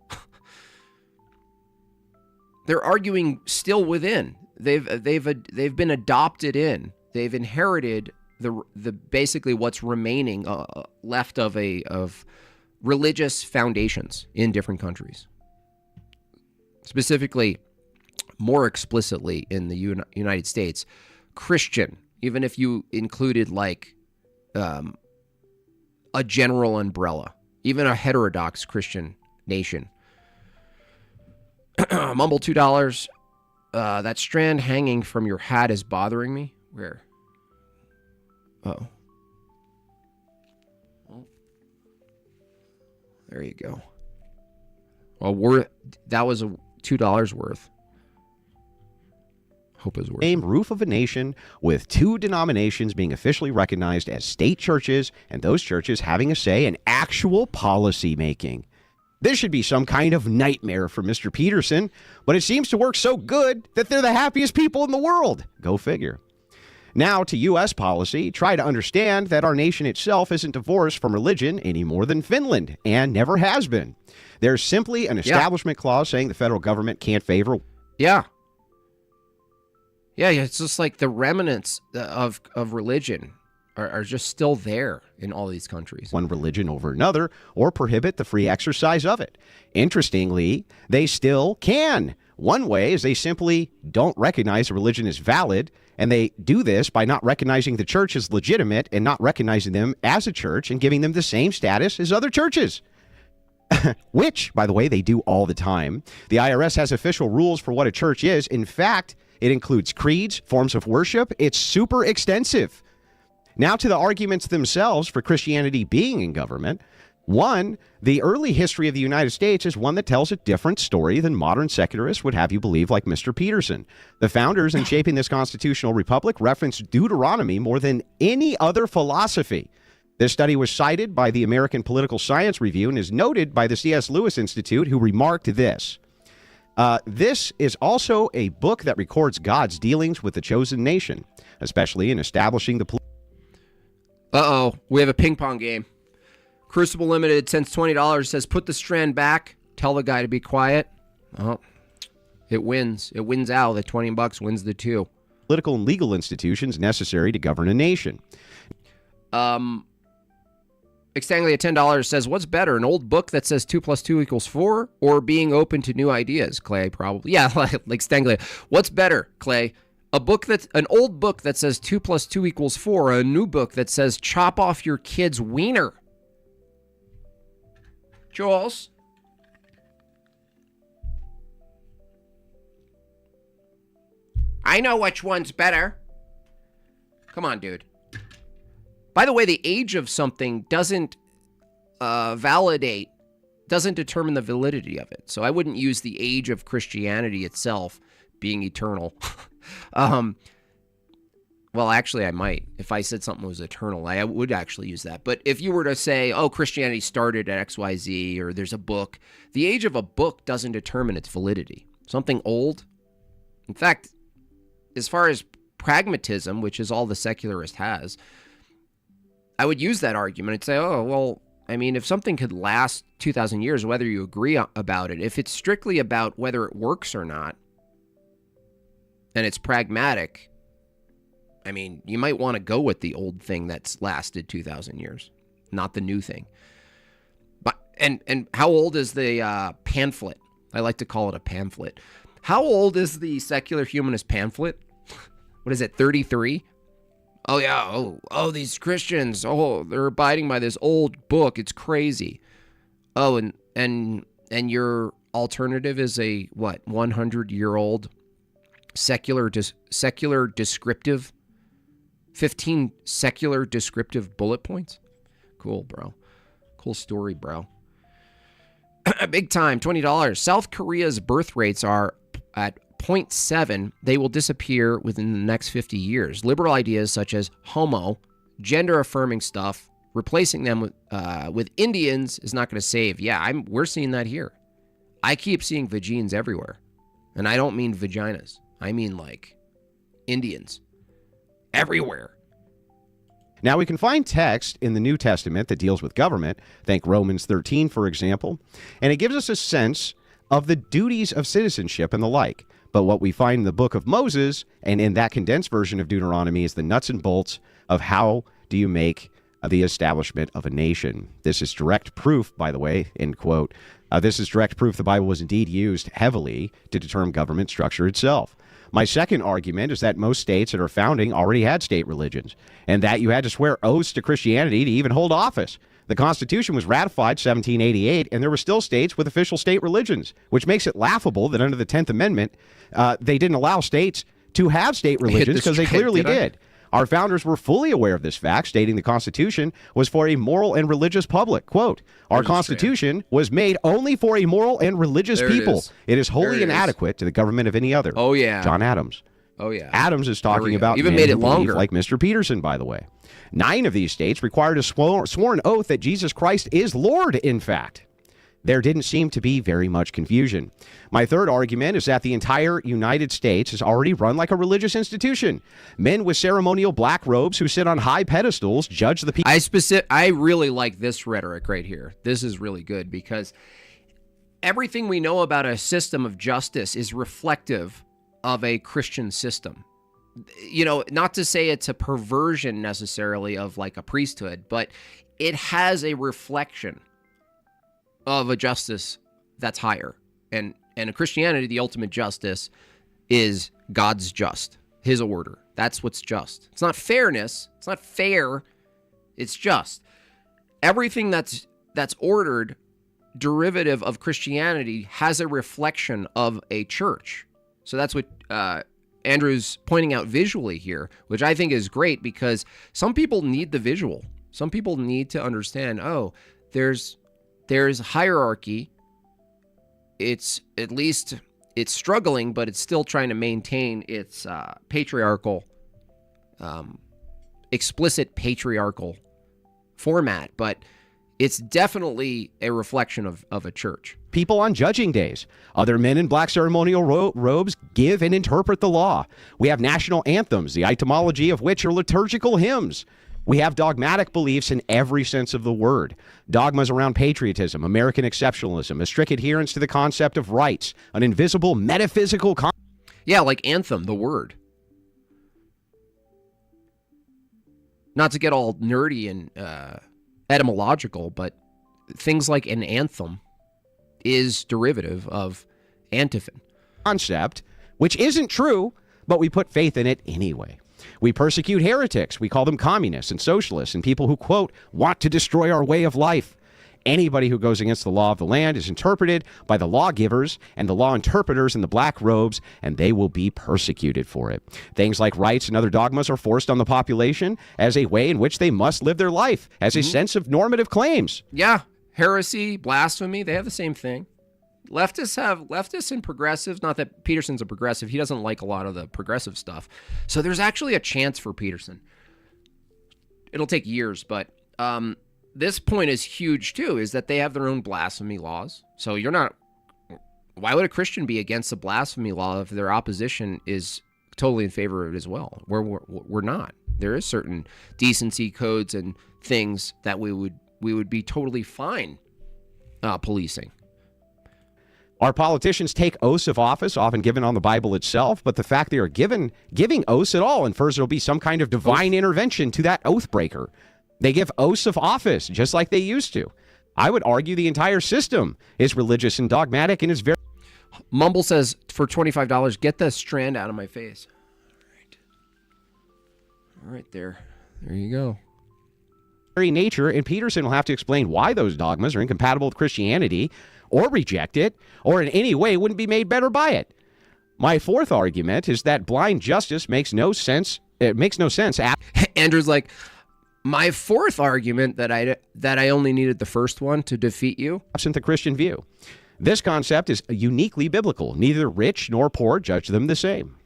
They're arguing still within. They've been adopted in. They've inherited the basically what's remaining left of religious foundations in different countries. Specifically, more explicitly in the United States, Christian, even if you included like a general umbrella, even a heterodox Christian nation. Mumble $2. That strand hanging from your hat is bothering me. Where? Oh. There you go. Well, that was $2 worth. Hope it was worth it. Same roof of a nation, with two denominations being officially recognized as state churches, and those churches having a say in actual policy making. This should be some kind of nightmare for Mr. Peterson, but it seems to work so good that they're the happiest people in the world. Go figure. Now to U.S. policy, try to understand that our nation itself isn't divorced from religion any more than Finland, and never has been. There's simply an establishment clause saying the federal government can't favor... Yeah, it's just like the remnants of religion are just still there in all these countries. One religion over another, or prohibit the free exercise of it. Interestingly, they still can. One way is they simply don't recognize a religion as valid, and they do this by not recognizing the church as legitimate and not recognizing them as a church and giving them the same status as other churches. Which, by the way, they do all the time. The IRS has official rules for what a church is. In fact, it includes creeds, forms of worship. It's super extensive. Now to the arguments themselves for Christianity being in government. One, the early history of the United States is one that tells a different story than modern secularists would have you believe, like Mr. Peterson. The founders in shaping this constitutional republic referenced Deuteronomy more than any other philosophy. This study was cited by the American Political Science Review and is noted by the C.S. Lewis Institute, who remarked this. This is also a book that records God's dealings with the chosen nation, especially in establishing the... Uh-oh, we have a ping pong game. Crucible Limited sends $20, says, put the strand back, tell the guy to be quiet. Oh, it wins. It wins out. The $20 wins the two. Political and legal institutions necessary to govern a nation. Extanglia $10 says, what's better, an old book that says 2 + 2 = 4, or being open to new ideas? Clay, probably. Yeah, like Stanglia. What's better, Clay? An old book that says 2 + 2 = 4, or a new book that says chop off your kid's wiener? Jules? I know which one's better. Come on, dude. By the way, the age of something doesn't validate doesn't determine the validity of it. So I wouldn't use the age of Christianity itself being eternal. Well, actually, I might. If I said something was eternal, I would actually use that. But if you were to say, oh, Christianity started at XYZ, or there's a book, the age of a book doesn't determine its validity. Something old. In fact, as far as pragmatism, which is all the secularist has, I would use that argument and say, oh, well, I mean, if something could last 2,000 years, whether you agree about it, if it's strictly about whether it works or not, and it's pragmatic, I mean, you might want to go with the old thing that's lasted 2,000 years, not the new thing. But and how old is the pamphlet? I like to call it a pamphlet. How old is the secular humanist pamphlet? What is it, 33? Oh, yeah. Oh, these Christians. Oh, they're abiding by this old book. It's crazy. Oh, and your alternative is a, what, 100-year-old secular descriptive, 15 secular descriptive bullet points? Cool, bro. Cool story, bro. Big time, $20. South Korea's birth rates are at 0.7. They will disappear within the next 50 years. Liberal ideas such as homo, gender-affirming stuff, replacing them with Indians is not going to save. Yeah, we're seeing that here. I keep seeing vagines everywhere. And I don't mean vaginas. I mean like Indians. Everywhere. Now, we can find text in the New Testament that deals with government. Think Romans 13, for example. And it gives us a sense of the duties of citizenship and the like. But what we find in the book of Moses and in that condensed version of Deuteronomy is the nuts and bolts of how do you make the establishment of a nation. This is direct proof, by the way, end quote. This is direct proof the Bible was indeed used heavily to determine government structure itself. My second argument is that most states that are founding already had state religions, and that you had to swear oaths to Christianity to even hold office. The Constitution was ratified 1788, and there were still states with official state religions, which makes it laughable that under the 10th Amendment, they didn't allow states to have state religions because they clearly did. Our founders were fully aware of this fact, stating the Constitution was for a moral and religious public. Quote, our Constitution was made only for a moral and religious people. It is wholly inadequate to the government of any other. Oh, yeah. John Adams. Oh, yeah. Adams is talking about even men made it who believe longer. like Mr. Peterson, by the way. 9 of these states required a sworn oath that Jesus Christ is Lord, in fact. There didn't seem to be very much confusion. My third argument is that the entire United States is already run like a religious institution. Men with ceremonial black robes who sit on high pedestals judge the people. I really like this rhetoric right here. This is really good because everything we know about a system of justice is reflective of a Christian system. You know, not to say it's a perversion necessarily of like a priesthood, but it has a reflection of a justice that's higher. And in Christianity, the ultimate justice is God's just, his order. That's what's just. It's not fairness. It's not fair. It's just. Everything that's ordered derivative of Christianity has a reflection of a church. So that's what Andrew's pointing out visually here, which I think is great because some people need the visual. Some people need to understand, oh, there's hierarchy. It's at least it's struggling, but it's still trying to maintain its patriarchal, explicit patriarchal format. But it's definitely a reflection of a church. People on judging days. Other men in black ceremonial robes give and interpret the law. We have national anthems, the etymology of which are liturgical hymns. We have dogmatic beliefs in every sense of the word. Dogmas around patriotism, American exceptionalism, a strict adherence to the concept of rights, an invisible metaphysical yeah, like anthem, the word. Not to get all nerdy and etymological, but things like an anthem is derivative of antiphon. Concept, which isn't true, but we put faith in it anyway. We persecute heretics. We call them communists and socialists and people who, quote, want to destroy our way of life. Anybody who goes against the law of the land is interpreted by the lawgivers and the law interpreters in the black robes, and they will be persecuted for it. Things like rights and other dogmas are forced on the population as a way in which they must live their life, as a sense of normative claims. Yeah, Heresy, blasphemy, they have the same thing. Leftists and progressives, not that Peterson's a progressive, he doesn't like a lot of the progressive stuff. So there's actually a chance for Peterson. It'll take years, but this point is huge too, is that they have their own blasphemy laws. So why would a Christian be against a blasphemy law if their opposition is totally in favor of it as well? We're not. There is certain decency codes and things that we would be totally fine policing. Our politicians take oaths of office, often given on the Bible itself, but the fact they are giving oaths at all infers there'll be some kind of divine intervention to that oath breaker. They give oaths of office just like they used to. I would argue the entire system is religious and dogmatic and is very... Mumble says, for $25, get the strand out of my face. All right, there you go. Very nature, and Peterson will have to explain why those dogmas are incompatible with Christianity, or reject it, or in any way wouldn't be made better by it. My fourth argument is that blind justice makes no sense. It makes no sense. Andrew's like, my fourth argument that I only needed the first one to defeat you. Absent the Christian view. This concept is uniquely biblical. Neither rich nor poor judge them the same.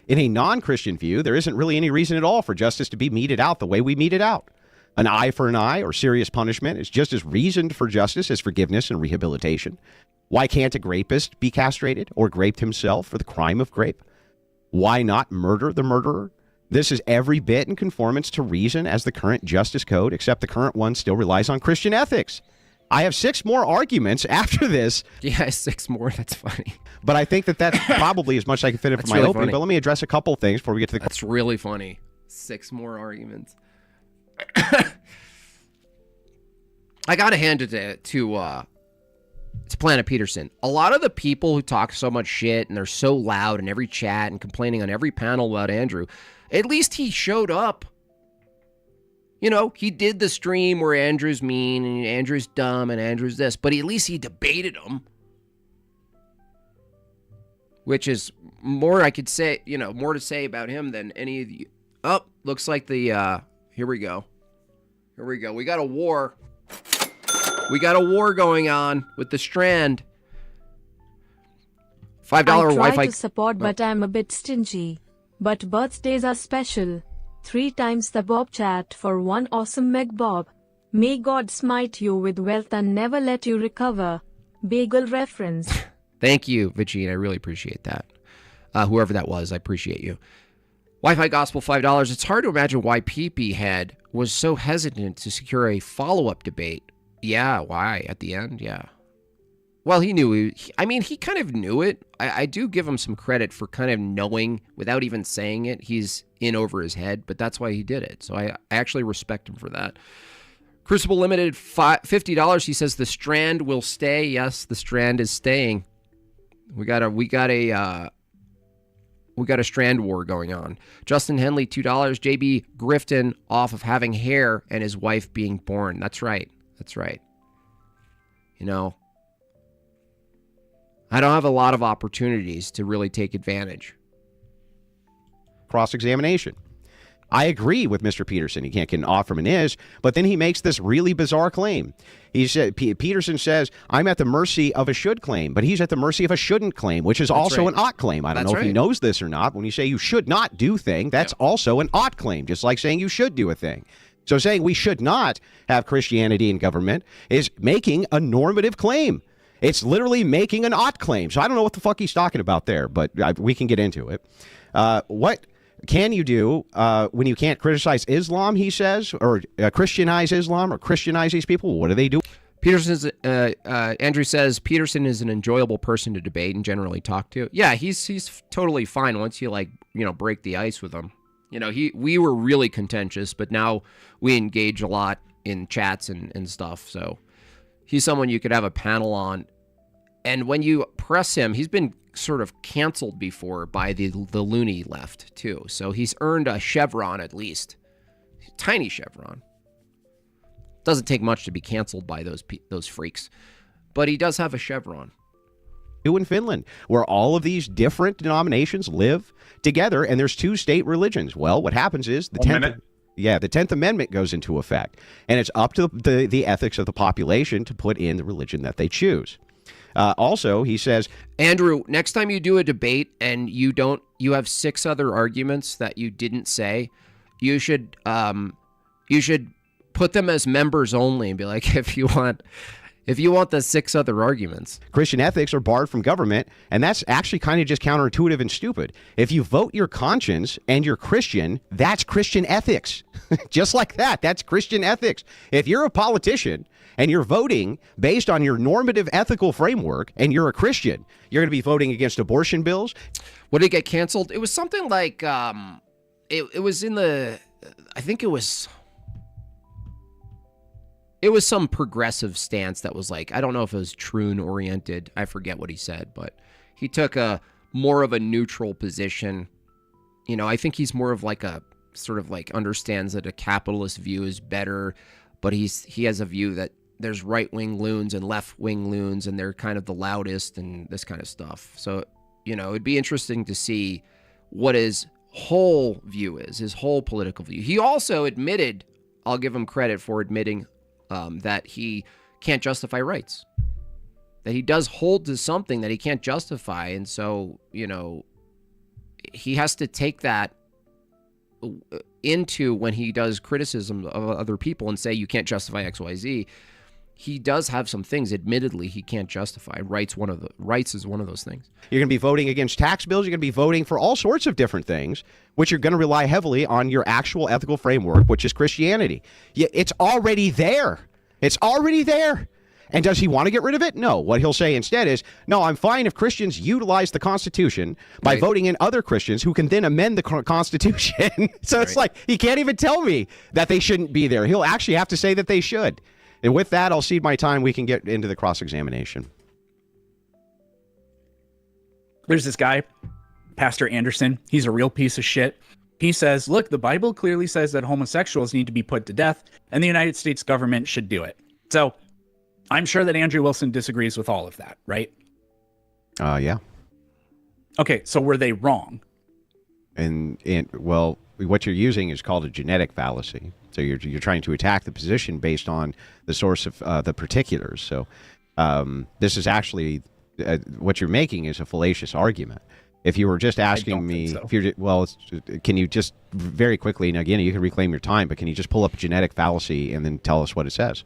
In a non-Christian view, there isn't really any reason at all for justice to be meted out the way we mete it out. An eye for an eye or serious punishment is just as reasoned for justice as forgiveness and rehabilitation. Why can't a rapist be castrated or graped himself for the crime of grape? Why not murder the murderer? This is every bit in conformance to reason as the current justice code, except the current one still relies on Christian ethics. I have 6 more arguments after this. Yeah, 6 more. That's funny. But I think that's probably as much as I can fit in for my really opening. funny. But let me address a couple things before we get to the... That's really funny. 6 more arguments. I gotta hand it to Planet Peterson. A lot of the people who talk so much shit and they're so loud in every chat and complaining on every panel about Andrew, at least he showed up. You know, he did the stream where Andrew's mean and Andrew's dumb and Andrew's this, but at least he debated him. Which is more, I could say, more to say about him than any of you. Oh, looks like here we go. We got a war. We got a war going on with the Strand. $5 Wi-Fi. I try to support, but I'm a bit stingy. But birthdays are special. 3 times the Bob chat for 1 awesome Meg Bob. May God smite you with wealth and never let you recover. Bagel reference. Thank you, Vagine. I really appreciate that. Whoever that was, I appreciate you. Wi-Fi Gospel, $5. It's hard to imagine why Pee-Pee Head was so hesitant to secure a follow-up debate. Yeah, why? At the end? Yeah. Well, he knew. He kind of knew it. I do give him some credit for kind of knowing, without even saying it, he's in over his head, but that's why he did it. So I actually respect him for that. Crucible Limited, $50. He says the Strand will stay. Yes, the Strand is staying. We got a Strand war going on. Justin Henley, $2. JB Grifton off of having hair and his wife being born. That's right. I don't have a lot of opportunities to really take advantage. Cross-examination. I agree with Mr. Peterson. He can't get an off from an is, but then he makes this really bizarre claim. He said, Peterson says, I'm at the mercy of a should claim, but he's at the mercy of a shouldn't claim, which is also an ought claim. I don't know if he knows this or not. When you say you should not do thing, that's also an ought claim, just like saying you should do a thing. So saying we should not have Christianity in government is making a normative claim. It's literally making an ought claim. So I don't know what the fuck he's talking about there, but we can get into it. What can you do when you can't criticize Islam, he says, or Christianize Islam or Christianize these people? What do they do? Andrew says Peterson is an enjoyable person to debate and generally talk to. Yeah, he's totally fine once you break the ice with him. We were really contentious, but now we engage a lot in chats and stuff. So he's someone you could have a panel on. And when you press him, he's been sort of canceled before by the loony left too. So he's earned a chevron at least. Tiny chevron. Doesn't take much to be canceled by those freaks. But he does have a chevron. In Finland, where all of these different denominations live together, and there's 2 state religions. Well, what happens is Yeah, the 10th Amendment goes into effect, and it's up to the ethics of the population to put in the religion that they choose. Also, he says, Andrew, next time you do a debate and you have 6 other arguments that you didn't say, you should put them as members only and be like, if you want the 6 other arguments. Christian ethics are barred from government, and that's actually kind of just counterintuitive and stupid. If you vote your conscience and you're Christian, that's Christian ethics. Just like that, that's Christian ethics. If you're a politician and you're voting based on your normative ethical framework and you're a Christian, you're going to be voting against abortion bills. What did it get canceled? It was something like, it was in the, I think it was some progressive stance that was like, I don't know if it was Troon oriented. I forget what he said, but he took a more of a neutral position. You know, I think he's more of like a sort of like understands that a capitalist view is better, but he has a view that there's right-wing loons and left-wing loons, and they're kind of the loudest and this kind of stuff. So, you know, it'd be interesting to see what his whole view is, his whole political view. He also admitted, I'll give him credit for admitting that he can't justify rights, that he does hold to something that he can't justify. And so, you know, he has to take that into when he does criticism of other people and say, you can't justify X, Y, Z. He does have some things, admittedly, he can't justify. Rights is one of those things. You're going to be voting against tax bills. You're going to be voting for all sorts of different things, which are going to rely heavily on your actual ethical framework, which is Christianity. Yeah, it's already there. It's already there. And does he want to get rid of it? No. What he'll say instead is, no, I'm fine if Christians utilize the Constitution by voting in other Christians who can then amend the Constitution. So it's like, he can't even tell me that they shouldn't be there. He'll actually have to say that they should. And with that, I'll cede my time. We can get into the cross-examination. There's this guy, Pastor Anderson. He's a real piece of shit. He says, look, the Bible clearly says that homosexuals need to be put to death, and the United States government should do it. So I'm sure that Andrew Wilson disagrees with all of that, right? Yeah. Okay, so were they wrong? And well, what you're using is called a genetic fallacy. So you're trying to attack the position based on the source of the particulars. So this is actually what you're making is a fallacious argument. If you were just asking me, so. if you're can you just very quickly, and again, you can reclaim your time, but can you just pull up a genetic fallacy and then tell us what it says?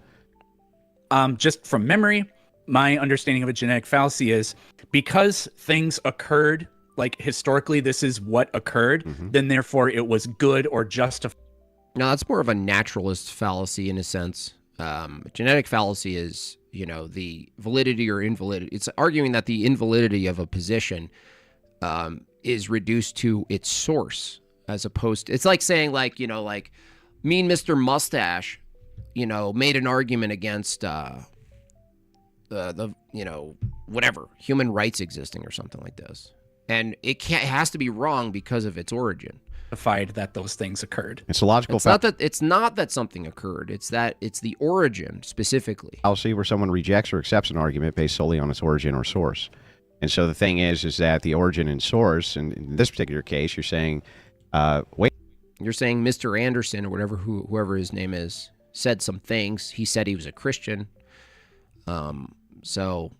Just from memory, my understanding of a genetic fallacy is because things occurred, like historically, this is what occurred, then therefore it was good or justified. No, that's more of a naturalist fallacy in a sense. Genetic fallacy is, you know, the validity or invalidity. It's arguing that the invalidity of a position is reduced to its source, as opposed to, it's like saying, like, you know, like Mean Mr. Mustache, you know, made an argument against the you know, whatever, human rights existing or something like this. And it has to be wrong because of its origin. That those things occurred. It's a logical It's not that something occurred. It's that it's the origin specifically. I'll see where someone rejects or accepts an argument based solely on its origin or source. And so the thing is that the origin and source, and in this particular case, you're saying, wait. You're saying Mr. Anderson or whatever, whoever his name is, said some things. He said he was a Christian. So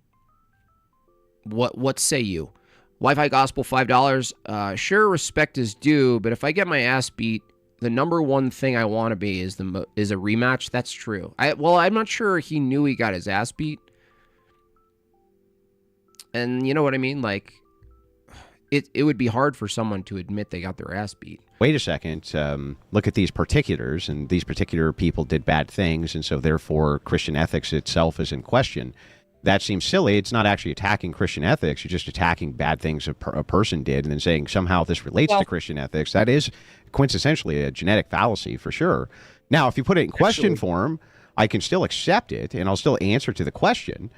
what say you? Wi-Fi Gospel, $5. Sure, respect is due, but if I get my ass beat, the number one thing I want to be is a rematch. That's true. I'm not sure he knew he got his ass beat. And you know what I mean? Like, it would be hard for someone to admit they got their ass beat. Wait a second. Look at these particulars, and these particular people did bad things, and so therefore Christian ethics itself is in question. That seems silly. It's not actually attacking Christian ethics. You're just attacking bad things a person did and then saying somehow this relates to Christian ethics. That is quintessentially a genetic fallacy for sure. Now, if you put it in question form, I can still accept it and I'll still answer to the question,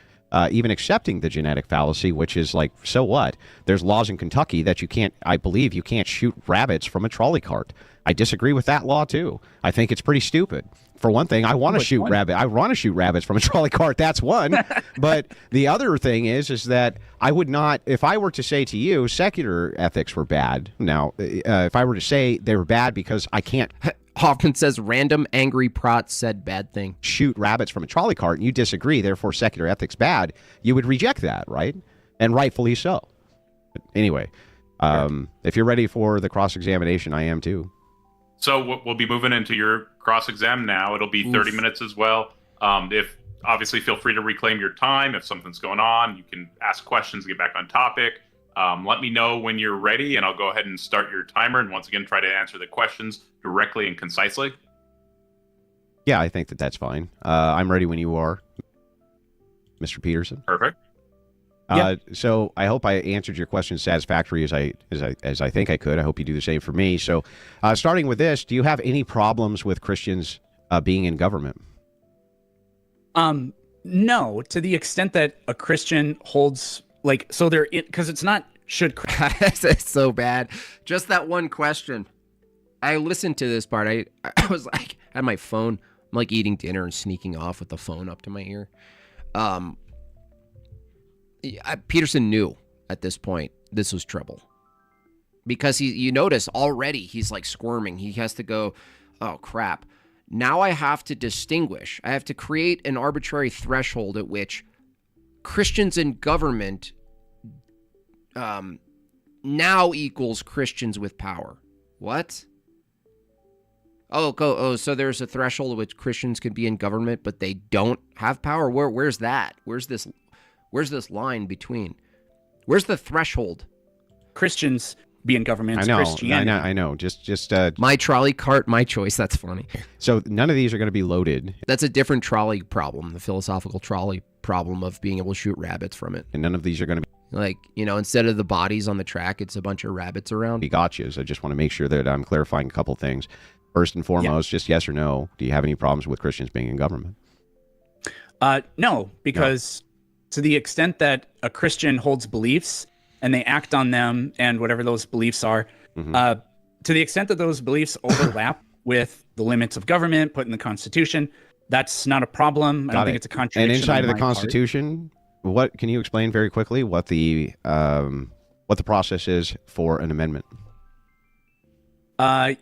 even accepting the genetic fallacy, which is like, so what? There's laws in Kentucky that I believe you can't shoot rabbits from a trolley cart. I disagree with that law too. I think it's pretty stupid. For one thing, I want to shoot rabbits from a trolley cart. That's one. But the other thing is that I would not, if I were to say to you, secular ethics were bad. Now, if I were to say they were bad because I can't. Hoffman says random angry prot said bad thing. Shoot rabbits from a trolley cart and you disagree, therefore secular ethics bad, you would reject that, right? And rightfully so. But anyway, if you're ready for the cross-examination, I am too. So we'll be moving into your cross-exam now. It'll be 30 minutes as well. If obviously, feel free to reclaim your time. If something's going on, you can ask questions, get back on topic. Let me know when you're ready, and I'll go ahead and start your timer. And once again, try to answer the questions directly and concisely. Yeah, I think that's fine. I'm ready when you are, Mr. Peterson. Perfect. So I hope I answered your question satisfactorily as I think I could. I hope you do the same for me. So, starting with this, do you have any problems with Christians being in government? No, to the extent that a Christian holds because it's not should. It's so bad. Just that one question. I listened to this part. I was like, I had my phone. I'm like eating dinner and sneaking off with the phone up to my ear. Peterson knew at this point this was trouble because you notice already he's like squirming. He has to go, oh crap. Now I have to distinguish. I have to create an arbitrary threshold at which Christians in government now equals Christians with power. What? So there's a threshold at which Christians can be in government, but they don't have power? Where's that? Where's this line between? Where's the threshold? Christians be in government. I know. Just my trolley cart, my choice. That's funny. So none of these are going to be loaded. That's a different trolley problem, the philosophical trolley problem of being able to shoot rabbits from it. And none of these are going to be like, instead of the bodies on the track, it's a bunch of rabbits around. gotchas. I just want to make sure that I'm clarifying a couple things. First and foremost, just yes or no. Do you have any problems with Christians being in government? No, because to the extent that a Christian holds beliefs and they act on them and whatever those beliefs are, to the extent that those beliefs overlap with the limits of government put in the Constitution, that's not a problem. I don't think it's a contradiction. And inside of the Constitution, what can you explain very quickly what the process is for an amendment?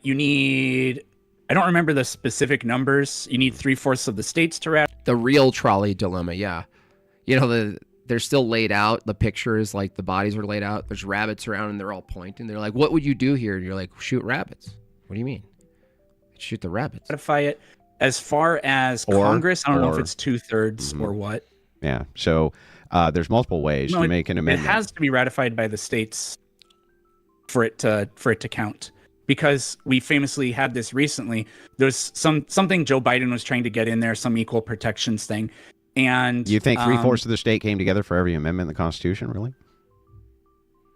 You need, I don't remember the specific numbers. You need 3/4 of the states to ratify. The real trolley dilemma, yeah. They're still laid out. The picture is like the bodies are laid out. There's rabbits around and they're all pointing. They're like, what would you do here? And you're like, shoot rabbits. What do you mean? Shoot the rabbits. Ratify it. As far as Congress, I don't know if it's 2/3 or what. Yeah. So there's multiple ways to make an amendment. It has to be ratified by the states for it to count. Because we famously had this recently. There's something Joe Biden was trying to get in there, some equal protections thing. And you think 3/4 of the state came together for every amendment in the Constitution, really?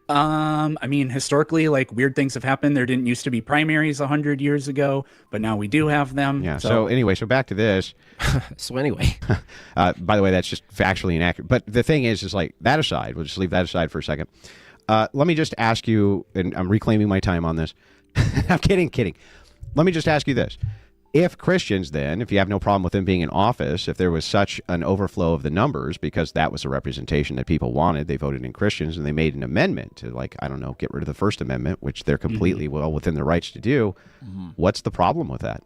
I mean, historically, like weird things have happened. There didn't used to be primaries 100 years ago, but now we do have them. Yeah. So anyway, back to this. By the way, that's just factually inaccurate. But the thing is like that aside, we'll just leave that aside for a second. Let me just ask you, and I'm reclaiming my time on this. I'm kidding. Let me just ask you this. If Christians then, if you have no problem with them being in office, if there was such an overflow of the numbers, because that was a representation that people wanted, they voted in Christians and they made an amendment to get rid of the First Amendment, which they're completely well within their rights to do. What's the problem with that?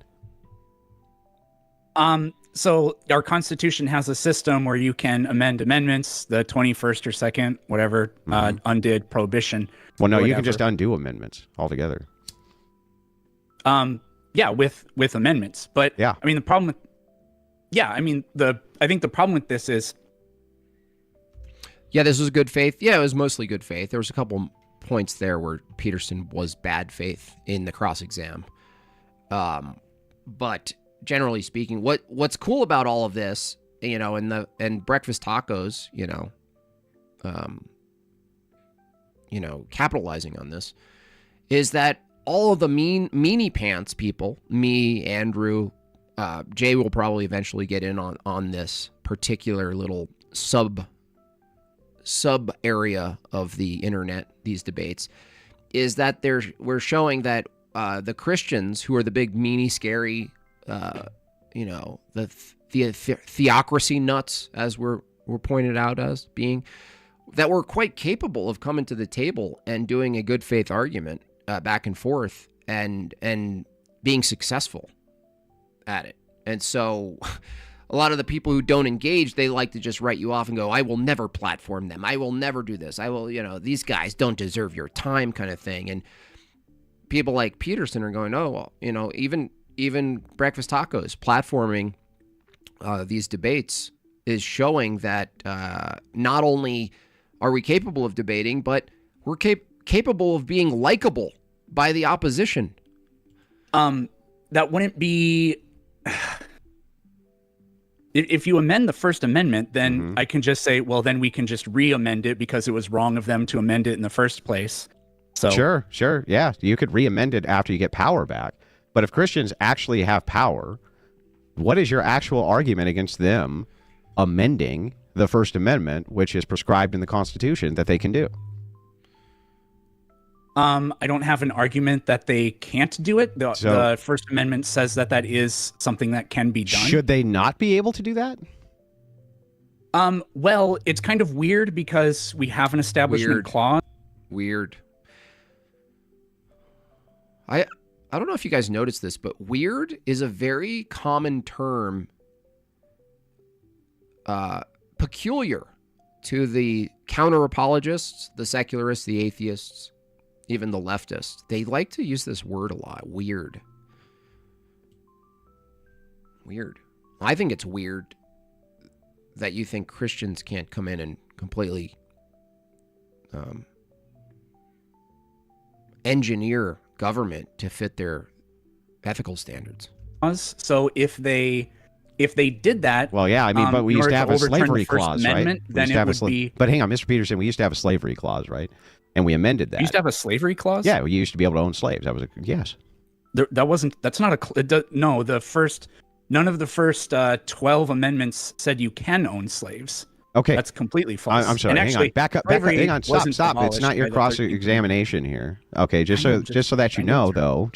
So our Constitution has a system where you can amend amendments, the 21st or 2nd, whatever, undid prohibition. Well, no, you can just undo amendments altogether. Yeah, with amendments, but yeah, I mean the problem with, I think the problem with this is, this was good faith. Yeah, it was mostly good faith. There was a couple points there where Peterson was bad faith in the cross exam, but generally speaking, what's cool about all of this, and breakfast tacos, capitalizing on this, is that all of the meanie pants people, me, Andrew, Jay will probably eventually get in on this particular little sub area of the internet, these debates, is that we're showing that the Christians, who are the big meanie scary, the theocracy nuts, as we're pointed out as being, that we're quite capable of coming to the table and doing a good faith argument back and forth and being successful at it. And so a lot of the people who don't engage, they like to just write you off and go, I will never platform them. I will never do this. I will, these guys don't deserve your time kind of thing. And people like Peterson are going, oh, well, even Breakfast Tacos platforming these debates is showing that not only are we capable of debating, but we're capable of being likable by the opposition. That wouldn't be... If you amend the First Amendment, then I can just say, well, then we can just re-amend it because it was wrong of them to amend it in the first place. So Sure. Yeah, you could re-amend it after you get power back. But if Christians actually have power, what is your actual argument against them amending the First Amendment, which is prescribed in the Constitution that they can do? I don't have an argument that they can't do it. The First Amendment says that is something that can be done. Should they not be able to do that? Well, it's kind of weird because we have an establishment clause. Weird. I don't know if you guys noticed this, but weird is a very common term peculiar to the counter-apologists, the secularists, the atheists, even the leftists. They like to use this word a lot. Weird. I think it's weird that you think Christians can't come in and completely engineer government to fit their ethical standards. So if they did that, well, yeah, I mean, but we used to have a slavery clause, right? Then it would be. But hang on, Mr. Peterson, we used to have a slavery clause, right? And we amended that. You used to have a slavery clause? Yeah, we used to be able to own slaves. That was yes. That's not a. No, none of the first 12 amendments said you can own slaves. Okay. That's completely false. I'm sorry. And hang actually, on. Back up. Hang on. Stop. It's not your cross-examination here. Okay. Just so that you know, though,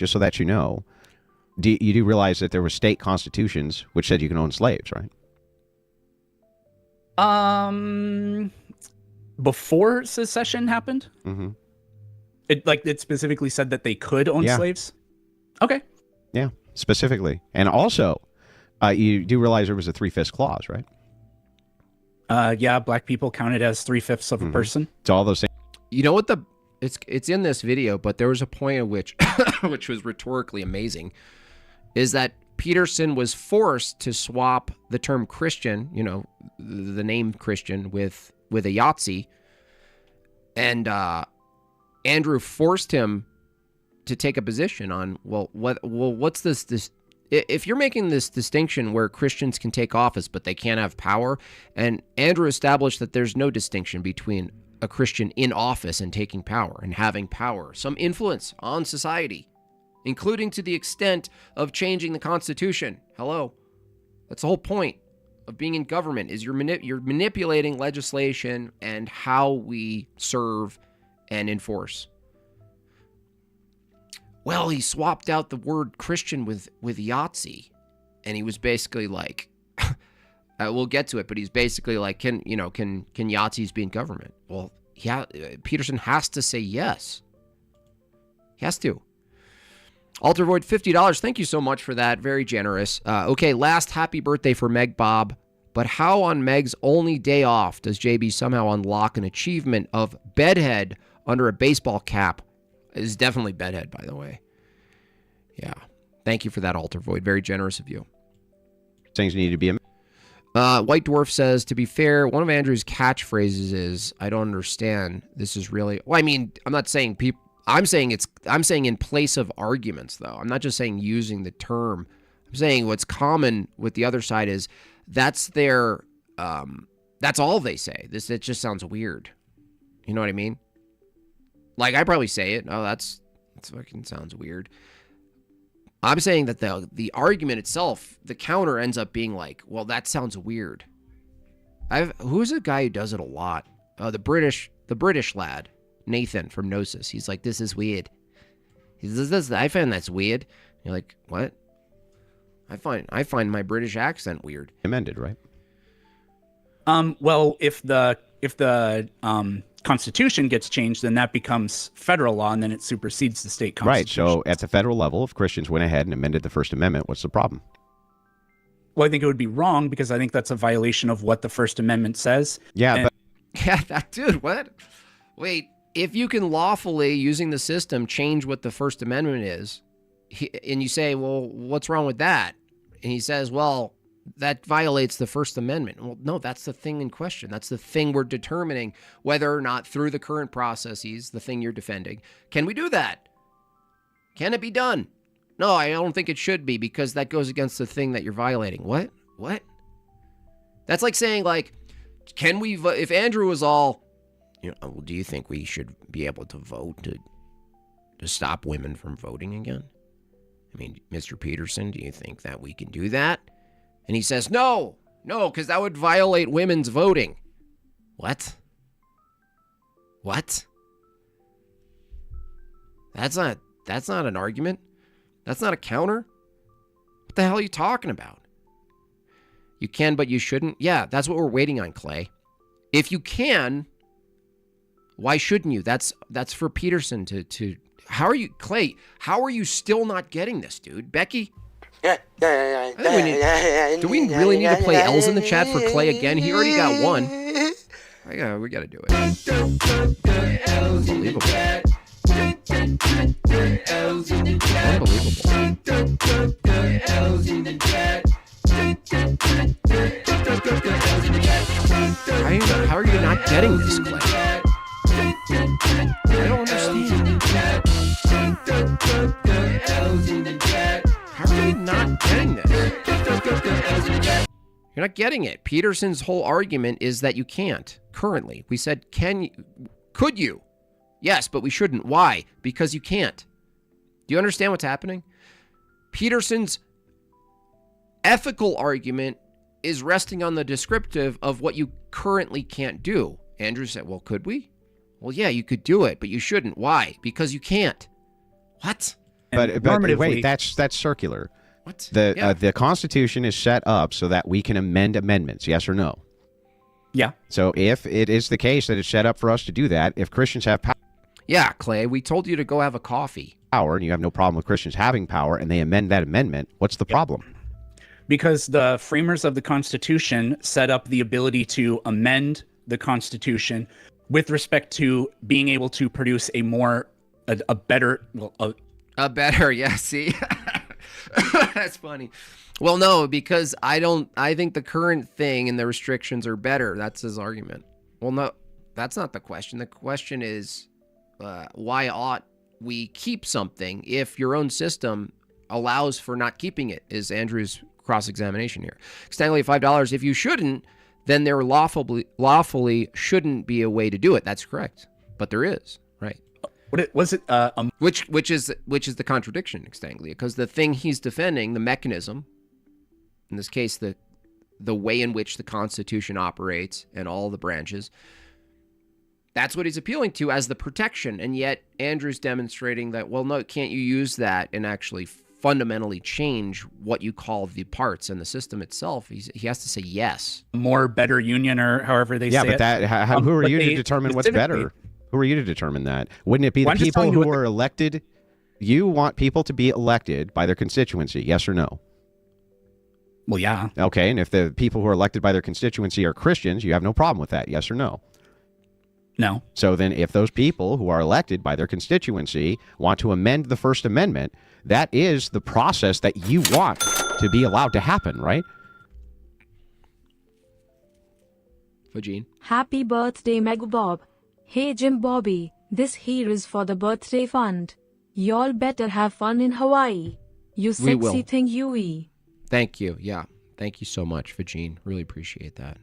you do realize that there were state constitutions which said you can own slaves, right? Before secession happened, it specifically said that they could own slaves. Okay. Yeah, specifically, and also, you do realize there was a 3/5 clause, right? Yeah, black people counted as 3/5 of a person. It's all those things. You know what it's in this video, but there was a point at which, which was rhetorically amazing, is that Peterson was forced to swap the term Christian, the name Christian, with a Yahtzee, and Andrew forced him to take a position on what's this if you're making this distinction where Christians can take office but they can't have power, and Andrew established that there's no distinction between a Christian in office and taking power and having power, some influence on society, including to the extent of changing the Constitution. Hello, that's the whole point of being in government, is you're manipulating legislation and how we serve and enforce. Well, he swapped out the word Christian with Yahtzee, and he was basically like, we'll get to it, but he's basically like, can Yahtzees be in government? Well, Peterson has to say yes. He has to. Alter Void, $50. Thank you so much for that. Very generous. Okay, last happy birthday for Meg Bob. But how on Meg's only day off does JB somehow unlock an achievement of bedhead under a baseball cap? It is definitely bedhead, by the way. Yeah. Thank you for that, Alter Void. Very generous of you. Things need to be. White Dwarf says, to be fair, one of Andrew's catchphrases is, I don't understand. This is really... Well, I mean, I'm not saying people... I'm saying in place of arguments, though. I'm not just saying using the term. I'm saying what's common with the other side is that's their... that's all they say. It just sounds weird. You know what I mean? Like, I probably say it. Oh, that's fucking sounds weird. I'm saying that the argument itself, the counter ends up being like, well, that sounds weird. Who's a guy who does it a lot? The British lad, Nathan from Gnosis. He's like, this is weird. He says, I find that's weird. You're like, what? I find my British accent weird. Amended, right? Well, if the Constitution gets changed, then that becomes federal law, and then it supersedes the state constitution. Right. So at the federal level, if Christians went ahead and amended the First Amendment, what's the problem? Well, I think it would be wrong because I think that's a violation of what the First Amendment says. Yeah, but Yeah, that dude, what? Wait, if you can lawfully, using the system, change what the First Amendment is, and you say, well, what's wrong with that? And he says, well, that violates the First Amendment. Well, no, that's the thing in question. That's the thing we're determining whether or not through the current processes, the thing you're defending, can we do that? Can it be done? No, I don't think it should be because that goes against the thing that you're violating. What? What? That's like saying, like, can we, if Andrew was all, you know, well, do you think we should be able to vote to stop women from voting again? I mean, Mr. Peterson, do you think that we can do that? And he says, no, because that would violate women's voting. What? What? That's not an argument. That's not a counter. What the hell are you talking about? You can, but you shouldn't. Yeah, that's what we're waiting on, Clay. If you can, why shouldn't you? That's for Peterson to. How are you, Clay? How are you still not getting this, dude? Becky? Do we really need to play L's in the chat for Clay again? He already got one. We gotta do it. Unbelievable. How are you not getting this, Clay? I don't understand. How are you not getting this? You're not getting it. Peterson's whole argument is that you can't. Currently, we said, could you? Yes, but we shouldn't. Why? Because you can't. Do you understand what's happening? Peterson's ethical argument is resting on the descriptive of what you currently can't do. Andrew said, well, could we? Well, yeah, you could do it, but you shouldn't. Why? Because you can't. What? But wait, that's circular. What? The Constitution is set up so that we can amend amendments, yes or no? Yeah. So if it is the case that it's set up for us to do that, if Christians have power, yeah, Clay, we told you to go have a coffee. And you have no problem with Christians having power, and they amend that amendment, what's the problem? Because the framers of the Constitution set up the ability to amend the Constitution with respect to being able to produce a better, yeah, see? That's funny. Well, no, because I think the current thing and the restrictions are better. That's his argument. Well, no, that's not the question. The question is, why ought we keep something if your own system allows for not keeping it, is Andrew's cross-examination here. Stanley, $5. If you shouldn't, then there lawfully shouldn't be a way to do it. That's correct. But there is, right? Was it? Which is the contradiction, Stanglia, because the thing he's defending, the mechanism, in this case, the way in which the Constitution operates and all the branches, that's what he's appealing to as the protection. And yet Andrew's demonstrating that, well, no, can't you use that and actually fundamentally change what you call the parts and the system itself? He has to say yes. More better union, or however they say it. Yeah, but who are you to determine what's better? Who are you to determine that? Wouldn't it be the people who are elected? You want people to be elected by their constituency, yes or no? Well, yeah. Okay, and if the people who are elected by their constituency are Christians, you have no problem with that, yes or no? No. So then if those people who are elected by their constituency want to amend the First Amendment, that is the process that you want to be allowed to happen, right? Fajin. Happy birthday, Mega Bob. Hey, Jim Bobby, this here is for the birthday fund. Y'all better have fun in Hawaii. You sexy thing, Yui. Thank you. Yeah. Thank you so much, Fajin. Really appreciate that.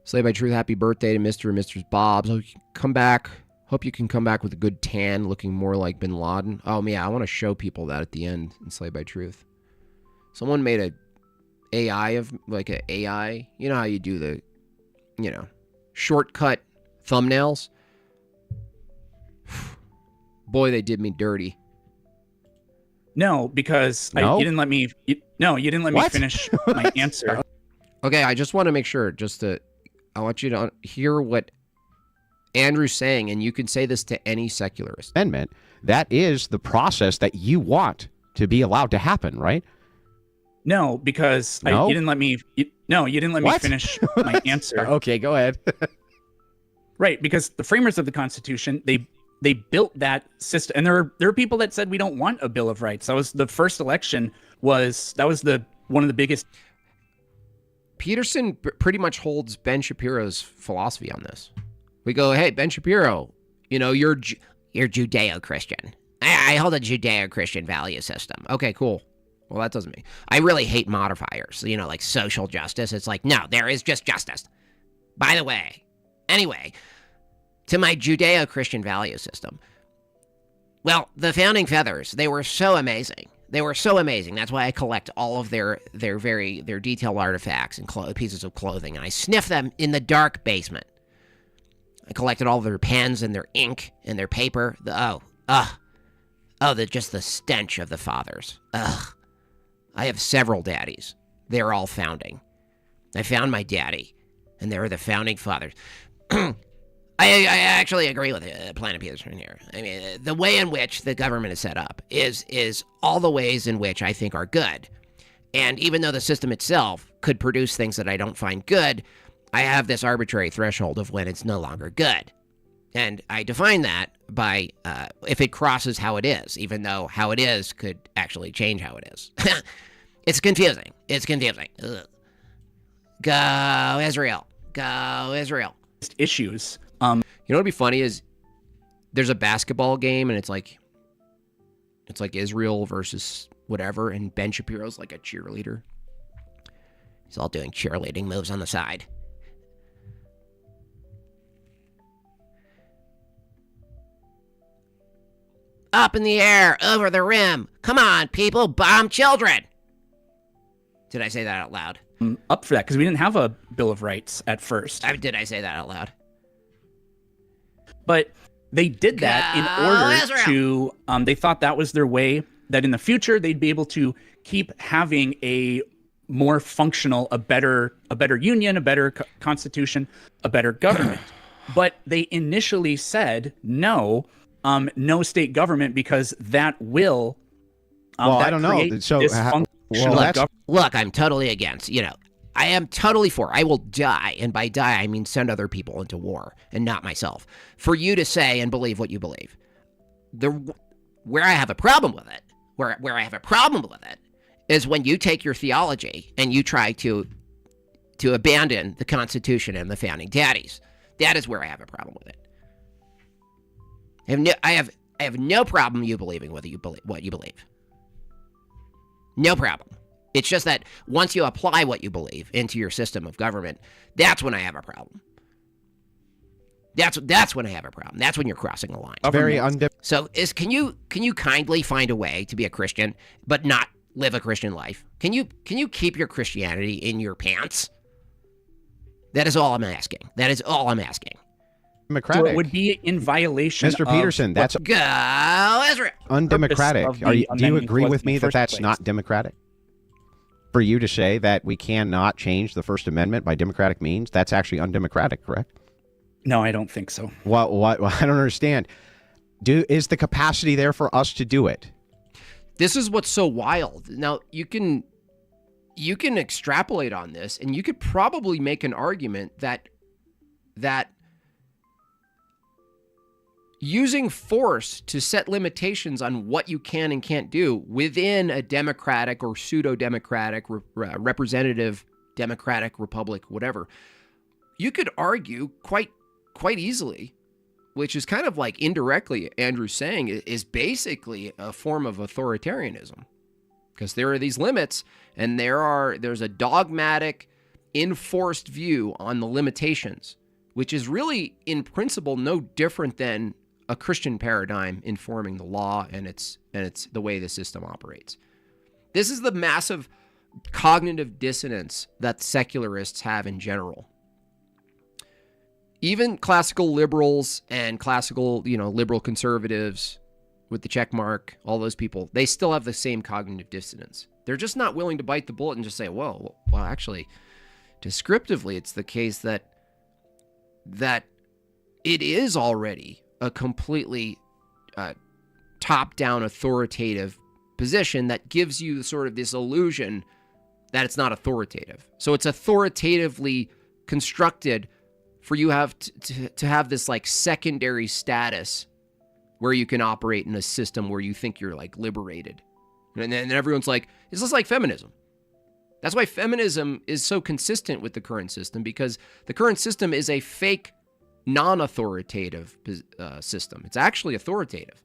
Slay by Truth, happy birthday to Mr. and Mrs. Bobs. Hope you can come back with a good tan, looking more like Bin Laden. Oh, yeah, I want to show people that at the end in Slay by Truth. Someone made a AI of, like an AI. You know how you do the, shortcut thumbnails? Boy, they did me dirty. No, because you didn't let me. You didn't let me finish my answer. Okay, I just want to make sure, I want you to hear what Andrew's saying, and you can say this to any secularist. Amendment, that is the process that you want to be allowed to happen, right? No, because No? you didn't let me. You didn't let me What? finish my answer. Okay, go ahead. Right, because the framers of the Constitution, they built that system, and there are people that said we don't want a Bill of Rights. That was the first election. One of the biggest. Peterson pretty much holds Ben Shapiro's philosophy on this. We go, hey, Ben Shapiro, you're Judeo-Christian. I hold a Judeo-Christian value system. Okay, cool. Well, that doesn't mean. I really hate modifiers, like social justice. It's like, no, there is just justice. By the way, anyway, to my Judeo-Christian value system. Well, the Founding Fathers, they were so amazing. They were so amazing. That's why I collect all of their detailed artifacts and pieces of clothing, and I sniff them in the dark basement. I collected all of their pens and their ink and their paper. Just the stench of the fathers. Ugh. I have several daddies. They're all founding. I found my daddy, and they were the founding fathers. I actually agree with Planet Peterson here. I mean, the way in which the government is set up is all the ways in which I think are good. And even though the system itself could produce things that I don't find good, I have this arbitrary threshold of when it's no longer good. And I define that by if it crosses how it is, even though how it is could actually change how it is. It's confusing. Ugh. Go Israel. Go Israel. Issues. You know what'd be funny is there's a basketball game and it's like Israel versus whatever, and Ben Shapiro's like a cheerleader. He's all doing cheerleading moves on the side. Up in the air, over the rim. Come on, people, bomb children. Did I say that out loud? I'm up for that because we didn't have a Bill of Rights at first. Did I say that out loud? But they did that in order to, they thought that was their way, that in the future they'd be able to keep having a more functional, a better union, a better constitution, a better government. But they initially said no state government because that will. Well, I don't know. So, look, I'm totally against. I am totally for. I will die, and by die I mean send other people into war, and not myself. For you to say and believe what you believe. Where I have a problem with it, where I have a problem with it, is when you take your theology and you try to abandon the Constitution and the founding daddies. That is where I have a problem with it. I have no problem you believing what you believe. No problem. It's just that once you apply what you believe into your system of government, that's when I have a problem. That's when I have a problem. That's when you're crossing the line. So can you kindly find a way to be a Christian but not live a Christian life? Can you keep your Christianity in your pants? That is all I'm asking. Democratic. So it would be in violation. Mr. Peterson, that's Go Israel. undemocratic. Do you amendment agree was with in the me that first that's place. not democratic? For you to say that we cannot change the First Amendment by democratic means, that's actually undemocratic, correct? No, I don't think so. What? Well, I don't understand. Is the capacity there for us to do it? This is what's so wild. Now, you can extrapolate on this, and you could probably make an argument that using force to set limitations on what you can and can't do within a democratic or pseudo-democratic representative democratic republic, whatever, you could argue quite easily, which is kind of like indirectly Andrew's saying, is basically a form of authoritarianism. Because there are these limits, and there's a dogmatic, enforced view on the limitations, which is really, in principle, no different than a Christian paradigm informing the law and it's the way the system operates. This is the massive cognitive dissonance that secularists have in general. Even classical liberals and classical, liberal conservatives with the check mark, all those people, they still have the same cognitive dissonance. They're just not willing to bite the bullet and just say, well, actually, descriptively, it's the case that it is already a completely top-down authoritative position that gives you sort of this illusion that it's not authoritative. So it's authoritatively constructed for you have to have this like secondary status where you can operate in a system where you think you're like liberated. And then everyone's like, it's just like feminism. That's why feminism is so consistent with the current system, because the current system is a fake, non-authoritative system. It's actually authoritative.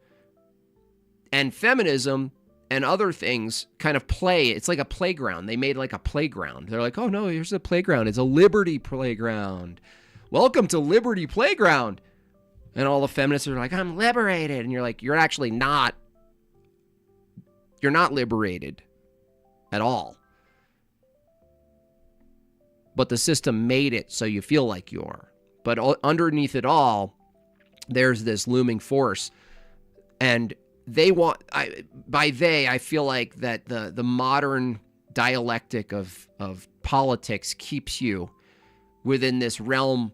And feminism and other things kind of play. It's like a playground. They made like a playground. They're like, oh no, here's a playground. It's a liberty playground. Welcome to Liberty Playground. And all the feminists are like, I'm liberated. And you're like, you're actually not. You're not liberated at all. But the system made it so you feel like you are. But underneath it all, there's this looming force. And they want, I feel like that the modern dialectic of politics keeps you within this realm,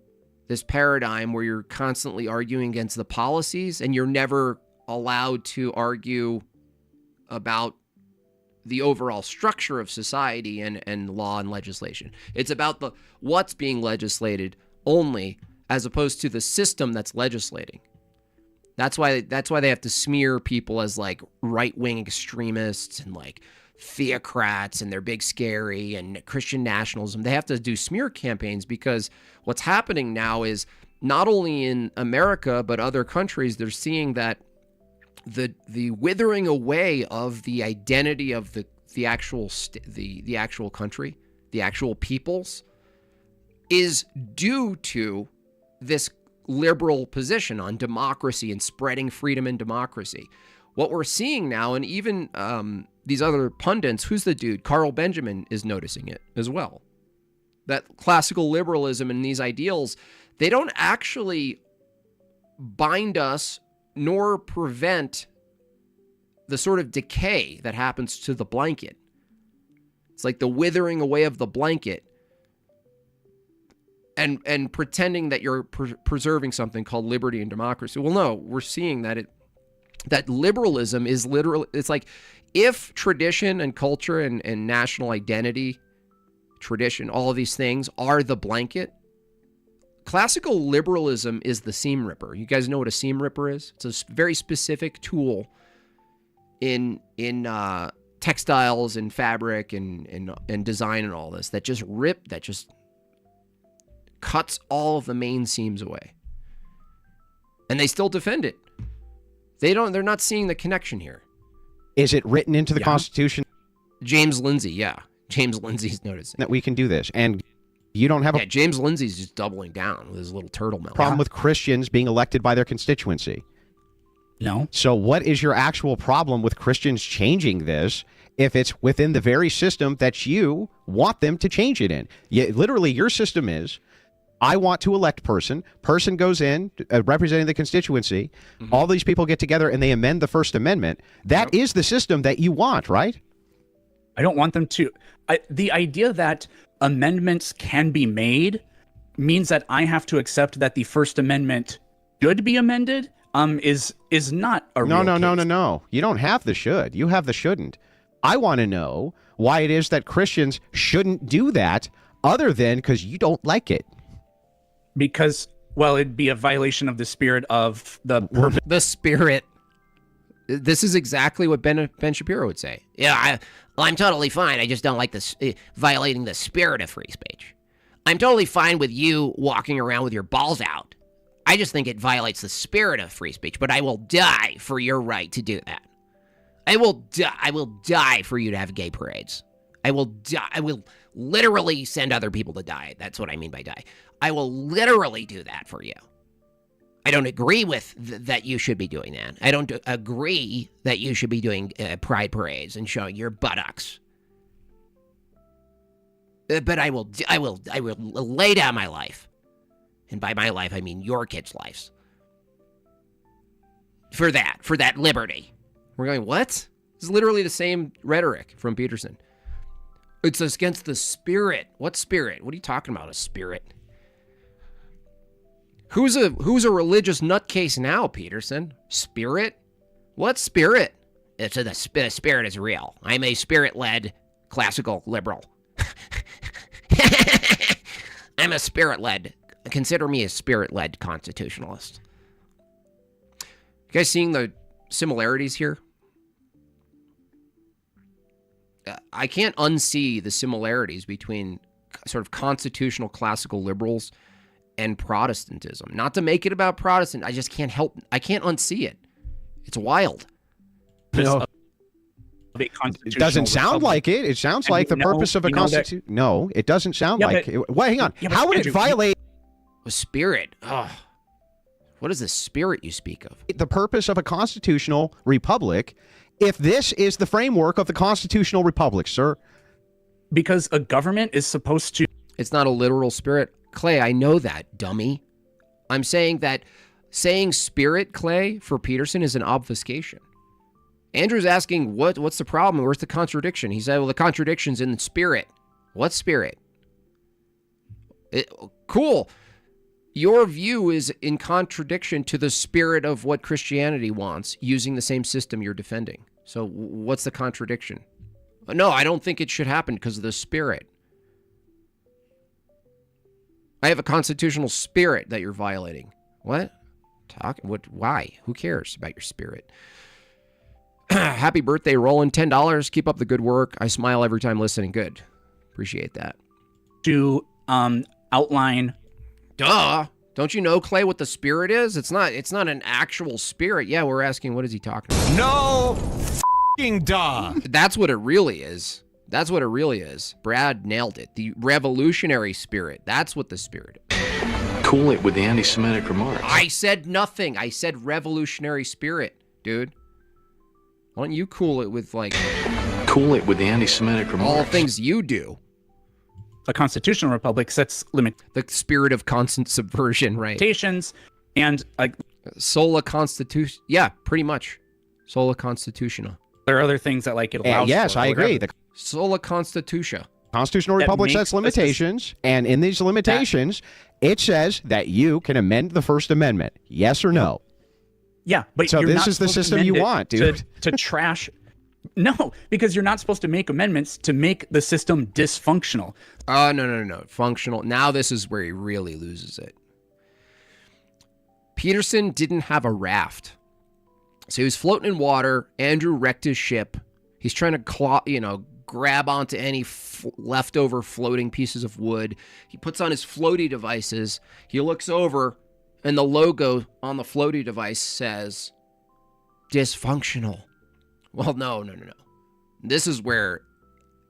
this paradigm where you're constantly arguing against the policies and you're never allowed to argue about the overall structure of society and law and legislation. It's about what's being legislated only, as opposed to the system that's legislating. That's why they have to smear people as like right-wing extremists and like theocrats, and they're big scary, and Christian nationalism. They have to do smear campaigns, because what's happening now is not only in America but other countries, they're seeing that the withering away of the identity of the actual country, the actual peoples, is due to this liberal position on democracy and spreading freedom and democracy. What we're seeing now, and even these other pundits, who's the dude? Carl Benjamin is noticing it as well. That classical liberalism and these ideals, they don't actually bind us nor prevent the sort of decay that happens to the blanket. It's like the withering away of the blanket, and pretending that you're preserving something called liberty and democracy. Well, no, we're seeing that that liberalism is literally, it's like if tradition and culture and national identity, tradition, all of these things are the blanket, classical liberalism is the seam ripper. You guys know what a seam ripper is? It's a very specific tool in textiles and fabric and design and all this that just cuts all of the main seams away. And they still defend it. They're not seeing the connection here. Is it written into the Constitution? James Lindsay, yeah. James Lindsay's noticing that we can do this. And you don't have James Lindsay's just doubling down with his little turtle mouth. Problem with Christians being elected by their constituency. No. So what is your actual problem with Christians changing this if it's within the very system that you want them to change it in? Literally, your system is, I want to elect person goes in representing the constituency. Mm-hmm. All these people get together and they amend the First Amendment. That is the system that you want, right? I don't want them to. The idea that amendments can be made means that I have to accept that the First Amendment should be amended. Is not a real case. No. You don't have the should. You have the shouldn't. I want to know why it is that Christians shouldn't do that, other than because you don't like it. Because, well, it'd be a violation of the spirit of the spirit. This is exactly what Ben Shapiro would say. Yeah, I'm totally fine. I just don't like this violating the spirit of free speech. I'm totally fine with you walking around with your balls out. I just think it violates the spirit of free speech, but I will die for your right to do that. I will die for you to have gay parades. I will literally send other people to die. That's what I mean by die. I will literally do that for you. I don't agree with that you should be doing that. I don't agree that you should be doing pride parades and showing your buttocks. But I will lay down my life. And by my life, I mean your kids' lives. For that liberty. We're going, what? This is literally the same rhetoric from Peterson. It's against the spirit. What spirit? What are you talking about, a spirit? Who's a religious nutcase now, Peterson? Spirit? What spirit? It's the spirit is real. I'm a spirit-led classical liberal. I'm a spirit-led. Consider me a spirit-led constitutionalist. You guys seeing the similarities here? I can't unsee the similarities between sort of constitutional classical liberals and Protestantism. Not to make it about Protestant, I just can't unsee it. It's wild. No. It doesn't sound like it. It sounds like the purpose of a constitution. No, it doesn't sound like it. Well, hang on. How would it violate a spirit? Oh, what is the spirit you speak of? The purpose of a constitutional republic if this is the framework of the constitutional republic, sir? Because a government is supposed to... It's not a literal spirit. Clay, I know that, dummy. I'm saying that saying spirit, Clay, for Peterson is an obfuscation. Andrew's asking, what's the problem? Where's the contradiction? He said, well, the contradiction's in the spirit. What spirit? Cool. Your view is in contradiction to the spirit of what Christianity wants, using the same system you're defending. So what's the contradiction? No, I don't think it should happen because of the spirit. I have a constitutional spirit that you're violating. What? Why? Who cares about your spirit? Happy birthday, Roland. $10. Keep up the good work. I smile every time listening. Good. Appreciate that. To outline. Duh. Don't you know, Clay, what the spirit is? It's not an actual spirit. Yeah, we're asking, what is he talking about? No f***ing duh. That's what it really is. That's what it really is. Brad nailed it. The revolutionary spirit. That's what the spirit is. Cool it with the anti-Semitic remarks. I said nothing. I said revolutionary spirit, dude. Why don't you cool it with, like... Cool it with the anti-Semitic remarks. All things you do. A constitutional republic sets limitations. The spirit of constant subversion, right? And Sola Constitution. Yeah, pretty much. Sola Constitutional. There are other things that like it allows. Yes, I agree. The Sola Constitution. Constitutional republic sets limitations, and in these limitations, it says that you can amend the First Amendment. Yes or no? Yeah, but so you're this not is the supposed to system you amend want, it dude. To trash. No, because you're not supposed to make amendments to make the system dysfunctional. No. Functional. Now this is where he really loses it. Peterson didn't have a raft. So he was floating in water. Andrew wrecked his ship. He's trying to grab onto any leftover floating pieces of wood. He puts on his floaty devices. He looks over, and the logo on the floaty device says, dysfunctional. Well, no. This is where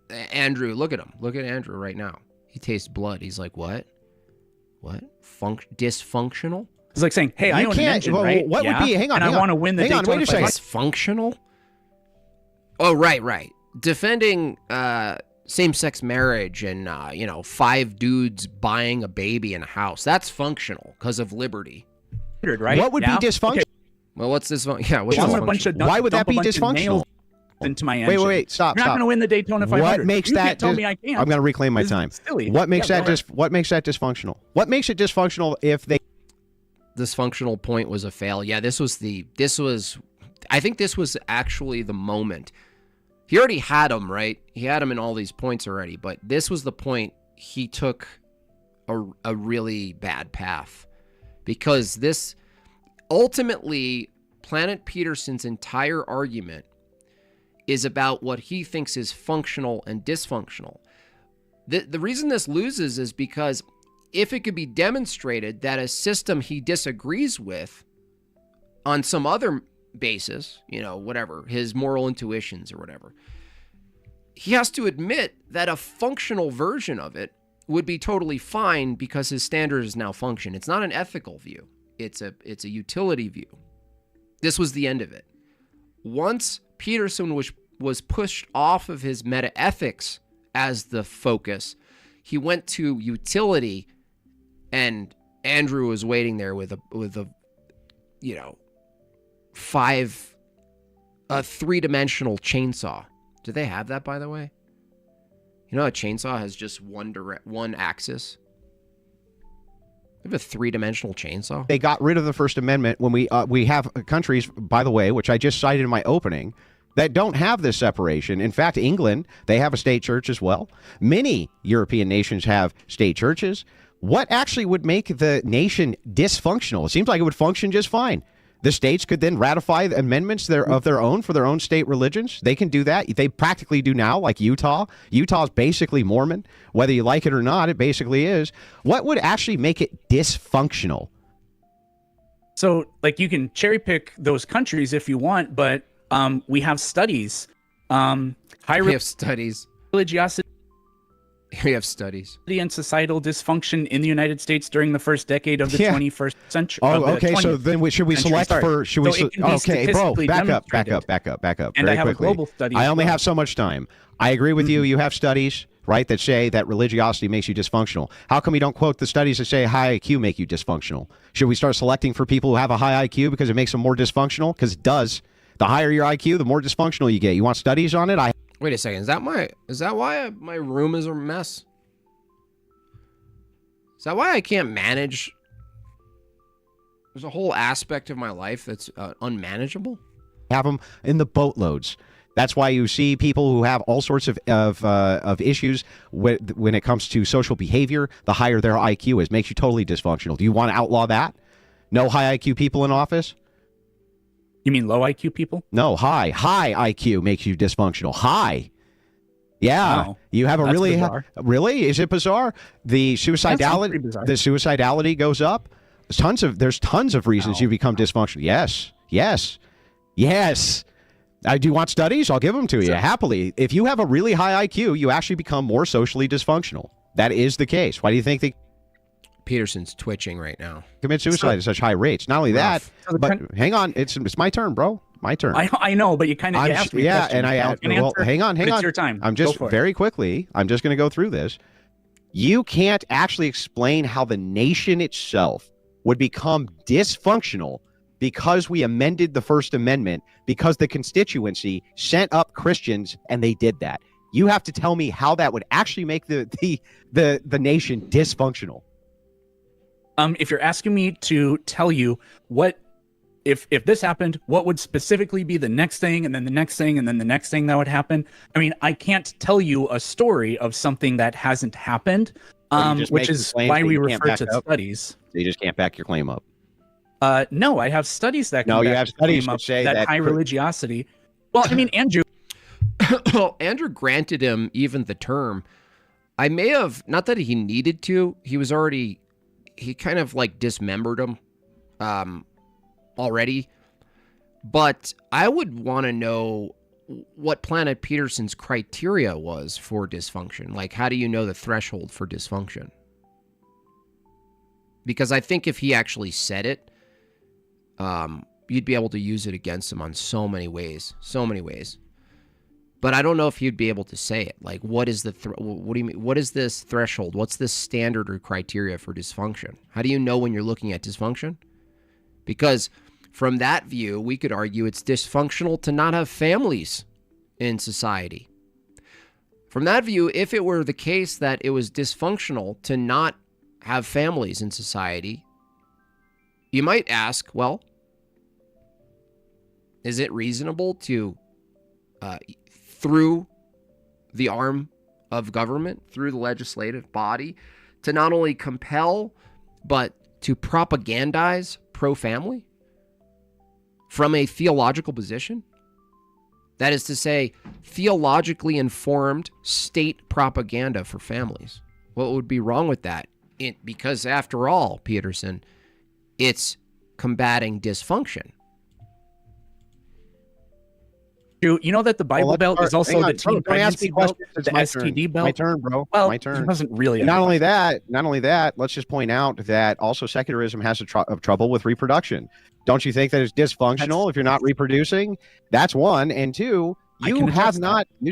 Andrew, look at him. Look at Andrew right now. He tastes blood. He's like, what? Dysfunctional? It's like saying, hey, I own an engine, right? What would be, hang on, I want to win the Daytona 500. Dysfunctional? Oh, right. Defending same-sex marriage and, 5 dudes buying a baby in a house. That's functional because of liberty. Right? What would be dysfunctional? Okay. Well, what's dysfunctional? Yeah, what's dysfunctional? Why would that be dysfunctional? Into my engine. Wait, stop. You're not going to win the Daytona 500. What makes you that? Can't tell me I can't. I'm going to reclaim my time. Silly. What makes that dysfunctional? What makes it dysfunctional if they? Dysfunctional point was a fail. Yeah, I think this was actually the moment. He already had him, right? He had him in all these points already, but this was the point he took a really bad path. Because this, ultimately, Planet Peterson's entire argument is about what he thinks is functional and dysfunctional. The reason this loses is because if it could be demonstrated that a system he disagrees with on some other basis, whatever, his moral intuitions or whatever, he has to admit that a functional version of it would be totally fine because his standard is now function. It's not an ethical view. It's a utility view. This was the end of it. Once Peterson was pushed off of his metaethics as the focus, he went to utility, and Andrew was waiting there with a three-dimensional chainsaw. Do they have that, by the way? A chainsaw has just one axis. I have a 3-dimensional chainsaw. They got rid of the First Amendment when we have countries, by the way, which I just cited in my opening, that don't have this separation. In fact, England, they have a state church as well. Many European nations have state churches. What actually would make the nation dysfunctional? It seems like it would function just fine. The states could then ratify amendments of their own for their own state religions. They can do that. They practically do now, like Utah. Utah is basically Mormon. Whether you like it or not, it basically is. What would actually make it dysfunctional? So, like, you can cherry pick those countries if you want, but we have studies. We have studies. Religiosity We have studies. and societal dysfunction in the United States during the first decade of the 21st century. Oh, okay. So then should we select for? Should we? Okay, bro, back up. And I have quickly. a global study. I only have so much time. I agree with you. You have studies, right, that say that religiosity makes you dysfunctional. How come you don't quote the studies that say high IQ make you dysfunctional? Should we start selecting for people who have a high IQ because it makes them more dysfunctional? Because it does. The higher your IQ, the more dysfunctional you get. You want studies on it? Wait a second. Is that why my room is a mess? Is that why I can't manage? There's a whole aspect of my life that's unmanageable. Have them in the boatloads. That's why you see people who have all sorts of issues when it comes to social behavior. The higher their IQ is, makes you totally dysfunctional. Do you want to outlaw that? No high IQ people in office? You mean low IQ people? No, high IQ makes you dysfunctional. High. Yeah, Oh, you have a that's really bizarre. Really, is it bizarre? The suicidality, bizarre. the suicidality goes up. There's tons of reasons you become dysfunctional. Yes. I do want studies. I'll give them to you happily. If you have a really high IQ, you actually become more socially dysfunctional. That is the case. Why do you think they Peterson's twitching right now. commit suicide at such high rates? Not only that, So but hang on, it's my turn, bro. My turn. I know, but you kind of asked me. Yeah, questions. and I can well, answer, hang on. but it's your time. I'm Go just for it. very quickly. I'm just going to go through this. You can't actually explain how the nation itself would become dysfunctional because we amended the First Amendment, because the constituency sent up Christians and they did that. You have to tell me how that would actually make the nation dysfunctional. If you're asking me to tell you what, if this happened, what would specifically be the next thing, and then the next thing, and then the next thing that would happen? I mean, I can't tell you a story of something that hasn't happened, which is why we refer to studies. So you just can't back your claim up. No, I have studies that can No, you back have the studies claim that up say that that high religiosity. Well, I mean, Andrew. Well, Andrew granted him even the term. I may have, not that he needed to, he kind of like dismembered him already. But I would want to know what Planet Peterson's criteria was for dysfunction. Like, how do you know the threshold for dysfunction? Because I think if he actually said it, you'd be able to use it against him on so many ways. But I don't know if he'd be able to say it. Like, what is what do you mean? What is this threshold? What's this standard or criteria for dysfunction? How do you know when you're looking at dysfunction? Because from that view, we could argue it's dysfunctional to not have families in society. From that view, if it were the case that it was dysfunctional to not have families in society, you might ask, well, is it reasonable to, through the arm of government, through the legislative body, to not only compel, but to propagandize pro-family from a theological position? That is to say, theologically informed state propaganda for families. What would be wrong with that? Because after all, Peterson, it's combating dysfunction. You know that the Bible Belt is also the teen pregnancy belt, the STD belt? My turn, bro. Well, my turn. He wasn't really. Not only that, let's just point out that also secularism has trouble with reproduction. Don't you think that it's dysfunctional if you're not reproducing? That's one. And two, you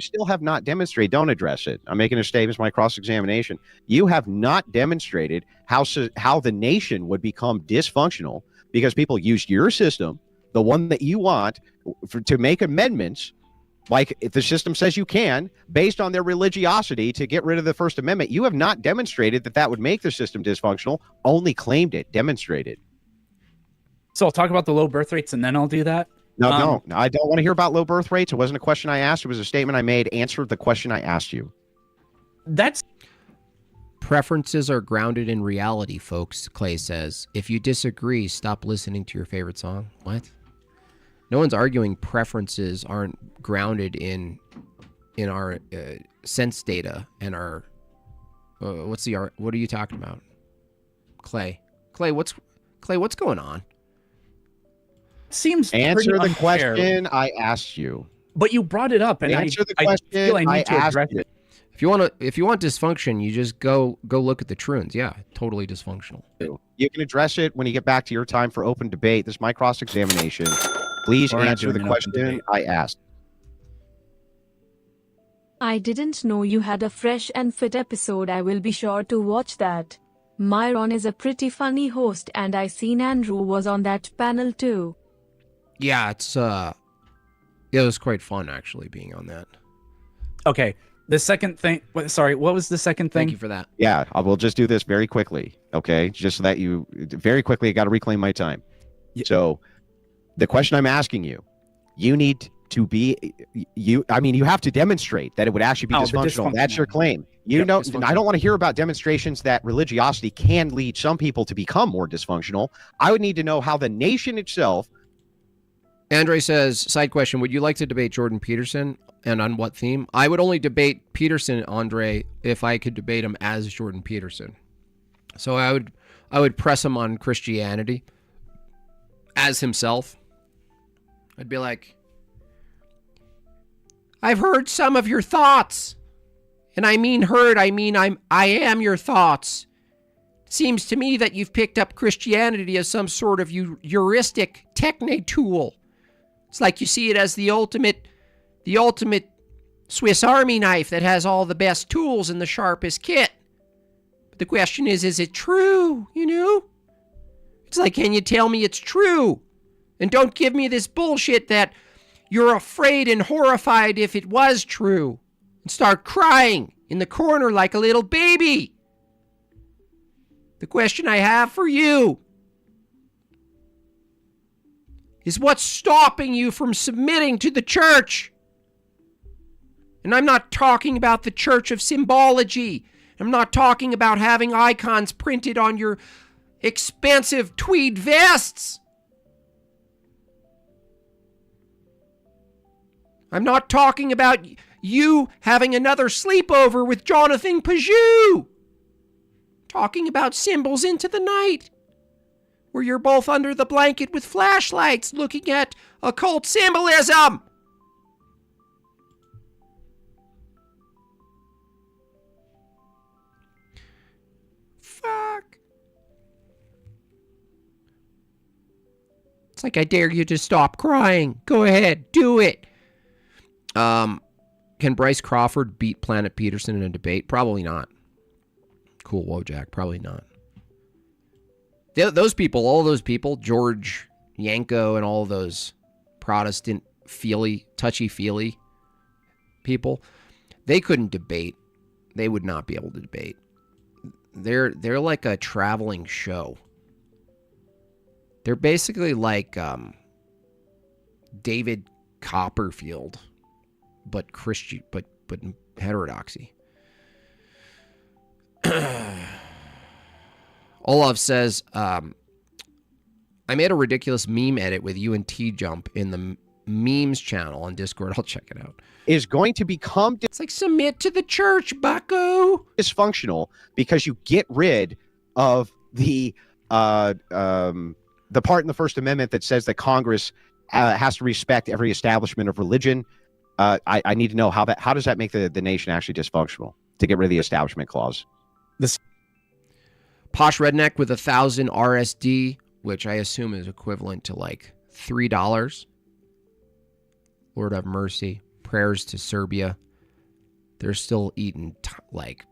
still have not demonstrated. Don't address it. I'm making a statement. It's my cross-examination. You have not demonstrated how the nation would become dysfunctional because people used your system, the one that you want, to make amendments Like, if the system says you can, based on their religiosity, to get rid of the First Amendment. You have not demonstrated that would make the system dysfunctional, only claimed it, demonstrated. So I'll talk about the low birth rates and then I'll do that. No, don't. I don't want to hear about low birth rates. It wasn't a question I asked. It was a statement I made. Answer the question I asked you. That's Preferences are grounded in reality, folks, Clay says. If you disagree, stop listening to your favorite song. What? No one's arguing preferences aren't grounded in our sense data and our what are you talking about? Clay, what's going on? seems Answer pretty the unfair. question I asked you. But you brought it up, and Answer the I question feel I need I to asked address you. it. If you want dysfunction, you just go look at the truants. Yeah, totally dysfunctional. You can address it when you get back to your time for open debate. This is my cross-examination. Please We're not answer doing the an open question debate. I asked. I didn't know you had a fresh and fit episode. I will be sure to watch that. Myron is a pretty funny host, and I seen Andrew was on that panel too. Yeah, it was quite fun actually being on that. Okay, the second thing. Sorry, what was the second thing? Thank you for that. Yeah, I will just do this very quickly, okay? Just so that you very quickly, I got to reclaim my time. Yeah. So, the question I'm asking you, you need to be you. I mean, you have to demonstrate that it would actually be Oh, the dysfunctional. That's your dysfunctional. claim. You Yep, know, dysfunctional. I don't want to hear about demonstrations that religiosity can lead some people to become more dysfunctional. I would need to know how the nation itself. Andre says, side question, would you like to debate Jordan Peterson, and on what theme? I would only debate Peterson, Andre, if I could debate him as Jordan Peterson. So I would press him on Christianity as himself. I'd be like, I've heard some of your thoughts. And I mean heard, I mean I am your thoughts. Seems to me that you've picked up Christianity as some sort of heuristic techne tool. It's like you see it as the ultimate Swiss Army knife that has all the best tools and the sharpest kit. But the question is it true, you know? It's like, can you tell me it's true? And don't give me this bullshit that you're afraid and horrified if it was true. And start crying in the corner like a little baby. The question I have for you is what's stopping you from submitting to the church? And I'm not talking about the church of symbology. I'm not talking about having icons printed on your expensive tweed vests. I'm not talking about you having another sleepover with Jonathan Pajou. Talking about symbols into the night, where you're both under the blanket with flashlights looking at occult symbolism. Fuck. It's like I dare you to stop crying. Go ahead, do it. Can Bryce Crawford beat Planet Peterson in a debate? Probably not. Cool, Wojak, probably not. Those people, all those people, George Yanko and all those Protestant touchy-feely people, they couldn't debate. They would not be able to debate. They're like a traveling show. They're basically like David Copperfield, but Christian, but heterodoxy. Olaf says, I made a ridiculous meme edit with you and T-Jump in the memes channel on Discord. I'll check it out. Is going to become It's like, submit to the church, bucko. dysfunctional because you get rid of the part in the First Amendment that says that Congress has to respect every establishment of religion. I need to know how does that make the nation actually dysfunctional to get rid of the establishment clause? Posh redneck with 1,000 RSD, which I assume is equivalent to like $3. Lord have mercy. Prayers to Serbia. They're still eating like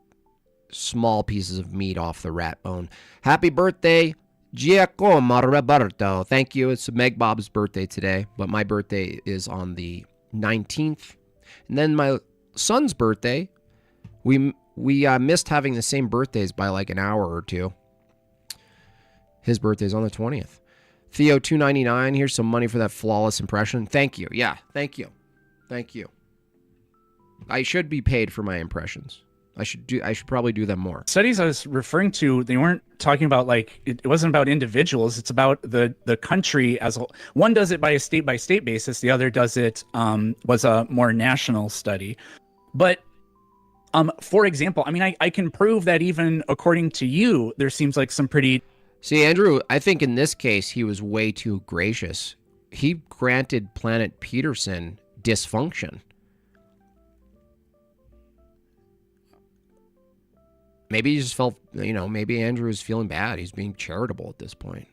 small pieces of meat off the rat bone. Happy birthday, Giacomo Roberto. Thank you. It's Meg Bob's birthday today, but my birthday is on the 19th And then my son's birthday, we missed having the same birthdays by like an hour or two. His birthday's on the 20th. Theo 299, here's some money for that flawless impression. Thank you. Yeah, thank you. Thank you. I should be paid for my impressions. I should probably do them more. Studies I was referring to, they weren't talking about like it wasn't about individuals. It's about the country as a whole. One does it by state basis. The other does it was a more national study. But for example, I mean, I can prove that even according to you, there seems like some pretty. See, Andrew, I think in this case he was way too gracious. He granted Planet Peterson dysfunction. Maybe he just felt, maybe Andrew is feeling bad. He's being charitable at this point,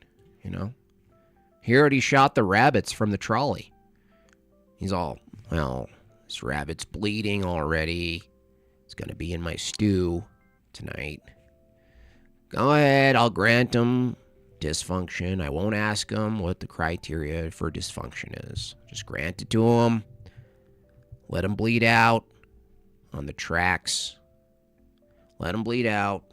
He already shot the rabbits from the trolley. He's all, well, this rabbit's bleeding already. It's going to be in my stew tonight. Go ahead, I'll grant him dysfunction. I won't ask him what the criteria for dysfunction is. Just grant it to him. Let him bleed out on the tracks. Let him bleed out.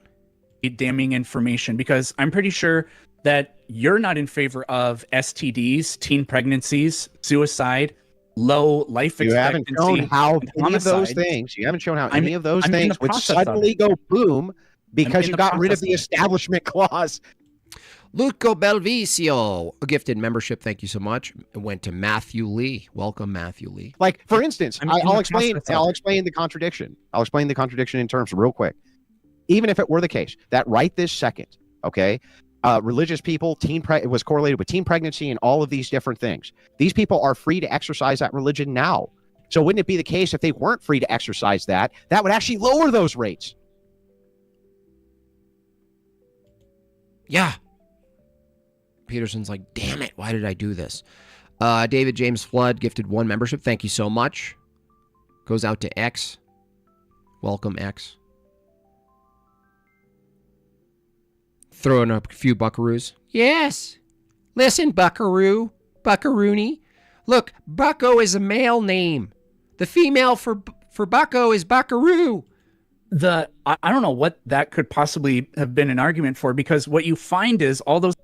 Damning information, because I'm pretty sure that you're not in favor of STDs, teen pregnancies, suicide, low life expectancy. You haven't shown how any of those things. You haven't shown how any of those things would suddenly go boom because you got rid of the establishment clause. Luco Belvisio, a gifted membership. Thank you so much. It went to Matthew Lee. Welcome, Matthew Lee. Like, for instance, I'll explain the contradiction. I'll explain the contradiction in terms real quick. Even if it were the case that right this second, okay, religious people, it was correlated with teen pregnancy and all of these different things. These people are free to exercise that religion now. So wouldn't it be the case if they weren't free to exercise that would actually lower those rates? Yeah. Peterson's like, damn it, why did I do this? David James Flood gifted 1 membership. Thank you so much. Goes out to X. Welcome, X. Throwing up a few buckaroos. Yes. Listen, buckaroo. Buckaroony. Look, Bucko is a male name. The female for Bucko is buckaroo. I don't know what that could possibly have been an argument for, because what you find is all those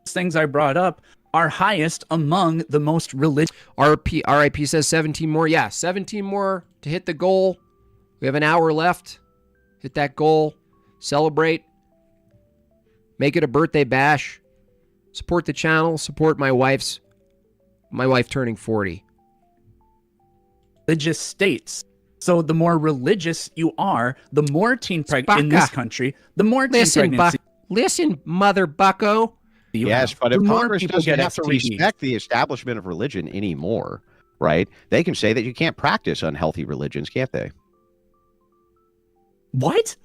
things I brought up are highest among the most religious. RIP says 17 more. Yeah, 17 more to hit the goal. We have an hour left. Hit that goal. Celebrate. Make it a birthday bash. Support the channel. Support my wife turning 40. Religious states. So the more religious you are, the more teen pregnancy in this country, the more teen pregnancy. Listen, mother bucko. Yes, but if Congress doesn't have to respect the establishment of religion anymore, right? They can say that you can't practice unhealthy religions, can't they? What?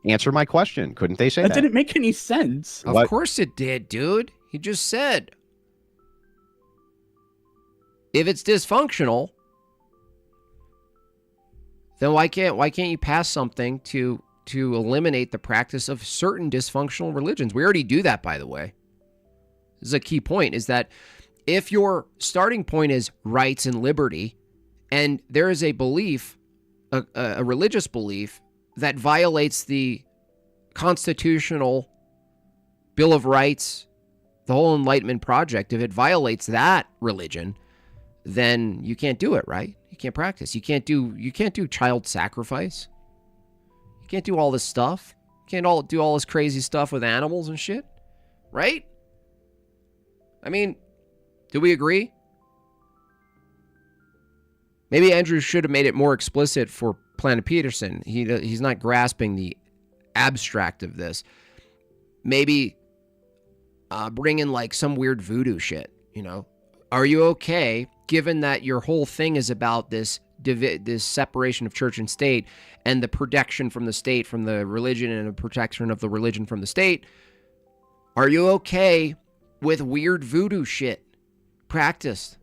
Answer my question. Couldn't they say that? That didn't make any sense. Of course it did, dude. He just said. If it's dysfunctional, then why can't you pass something to eliminate the practice of certain dysfunctional religions? We already do that, by the way. This is a key point, is that if your starting point is rights and liberty, and there is a belief, a religious belief, that violates the constitutional Bill of Rights, the whole Enlightenment project, if it violates that religion, then you can't do it, right? You can't practice. You can't do child sacrifice. You can't do all this stuff. You can't do all this crazy stuff with animals and shit, right? I mean, do we agree? Maybe Andrew should have made it more explicit for Planet Peterson. He's not grasping the abstract of this. Maybe bring in like some weird voodoo shit, Are you okay, given that your whole thing is about this separation of church and state and the protection from the state from the religion and the protection of the religion from the state? Are you okay with weird voodoo shit practiced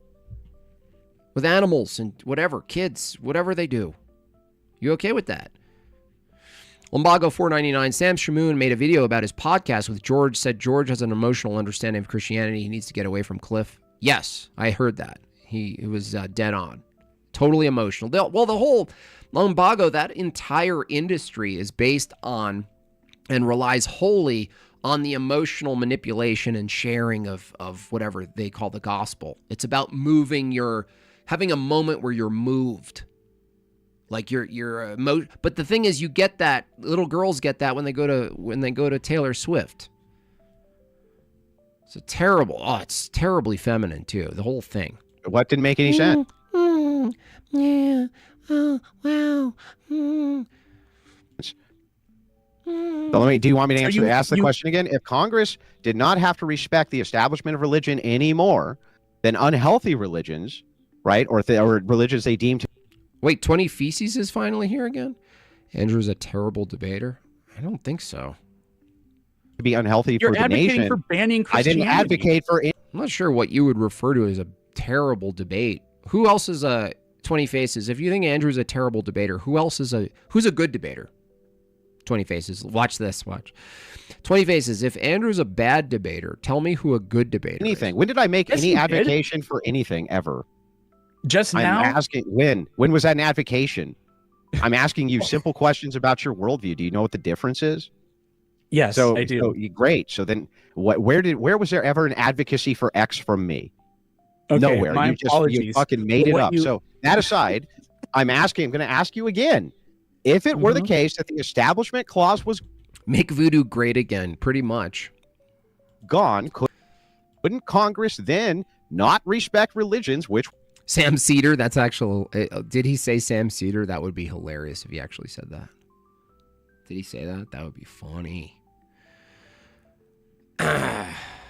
with animals and whatever, kids, whatever they do? You okay with that? Lumbago 499, Sam Shamoon made a video about his podcast with George, said George has an emotional understanding of Christianity. He needs to get away from Cliff. Yes, I heard that. He was dead on. totally emotional. Well, the whole lumbago, that entire industry is based on and relies wholly on the emotional manipulation and sharing of whatever they call the gospel. It's about having a moment where you're moved. Like but the thing is, you get that, little girls get that when they go to Taylor Swift. It's it's terribly feminine too, the whole thing. What didn't make any sense? Yeah. Oh, wow. So do you want me to ask the question again? If Congress did not have to respect the establishment of religion anymore, then unhealthy religions, right, or religions they deem to... Wait, 20 Feces is finally here again? Andrew's a terrible debater? I don't think so. To be unhealthy You're for the nation. You're advocating for banning Christianity. I didn't advocate for... I'm not sure what you would refer to as a terrible debate. Who else is a 20 Faces? If you think Andrew's a terrible debater, who's a good debater? 20 Faces. Watch this. Watch. 20 Faces. If Andrew's a bad debater, tell me who a good debater anything. is. When did I make any advocation for anything ever? Just now? I'm asking when. When was that an advocation? I'm asking you simple questions about your worldview. Do you know what the difference is? Yes, I do. So, great. So then, where was there ever an advocacy for X from me? Okay, nowhere. My apologies. You fucking made it up. So that aside, I'm going to ask you again. If it were the case that the Establishment Clause was make voodoo great again, pretty much gone, couldn't Congress then not respect religions, which... Sam Cedar, that's actual... Did he say Sam Cedar? That would be hilarious if he actually said that. Did he say that? That would be funny.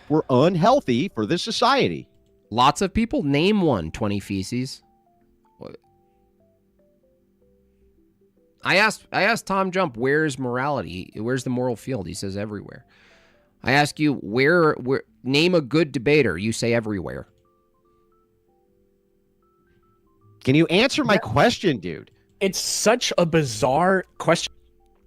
were unhealthy for this society. Lots of people. Name one. 20 Feces. What? I asked Tom Jump, where's morality? Where's the moral field? He says everywhere. I ask you, where name a good debater. You say everywhere. Can you answer my question, dude? It's such a bizarre question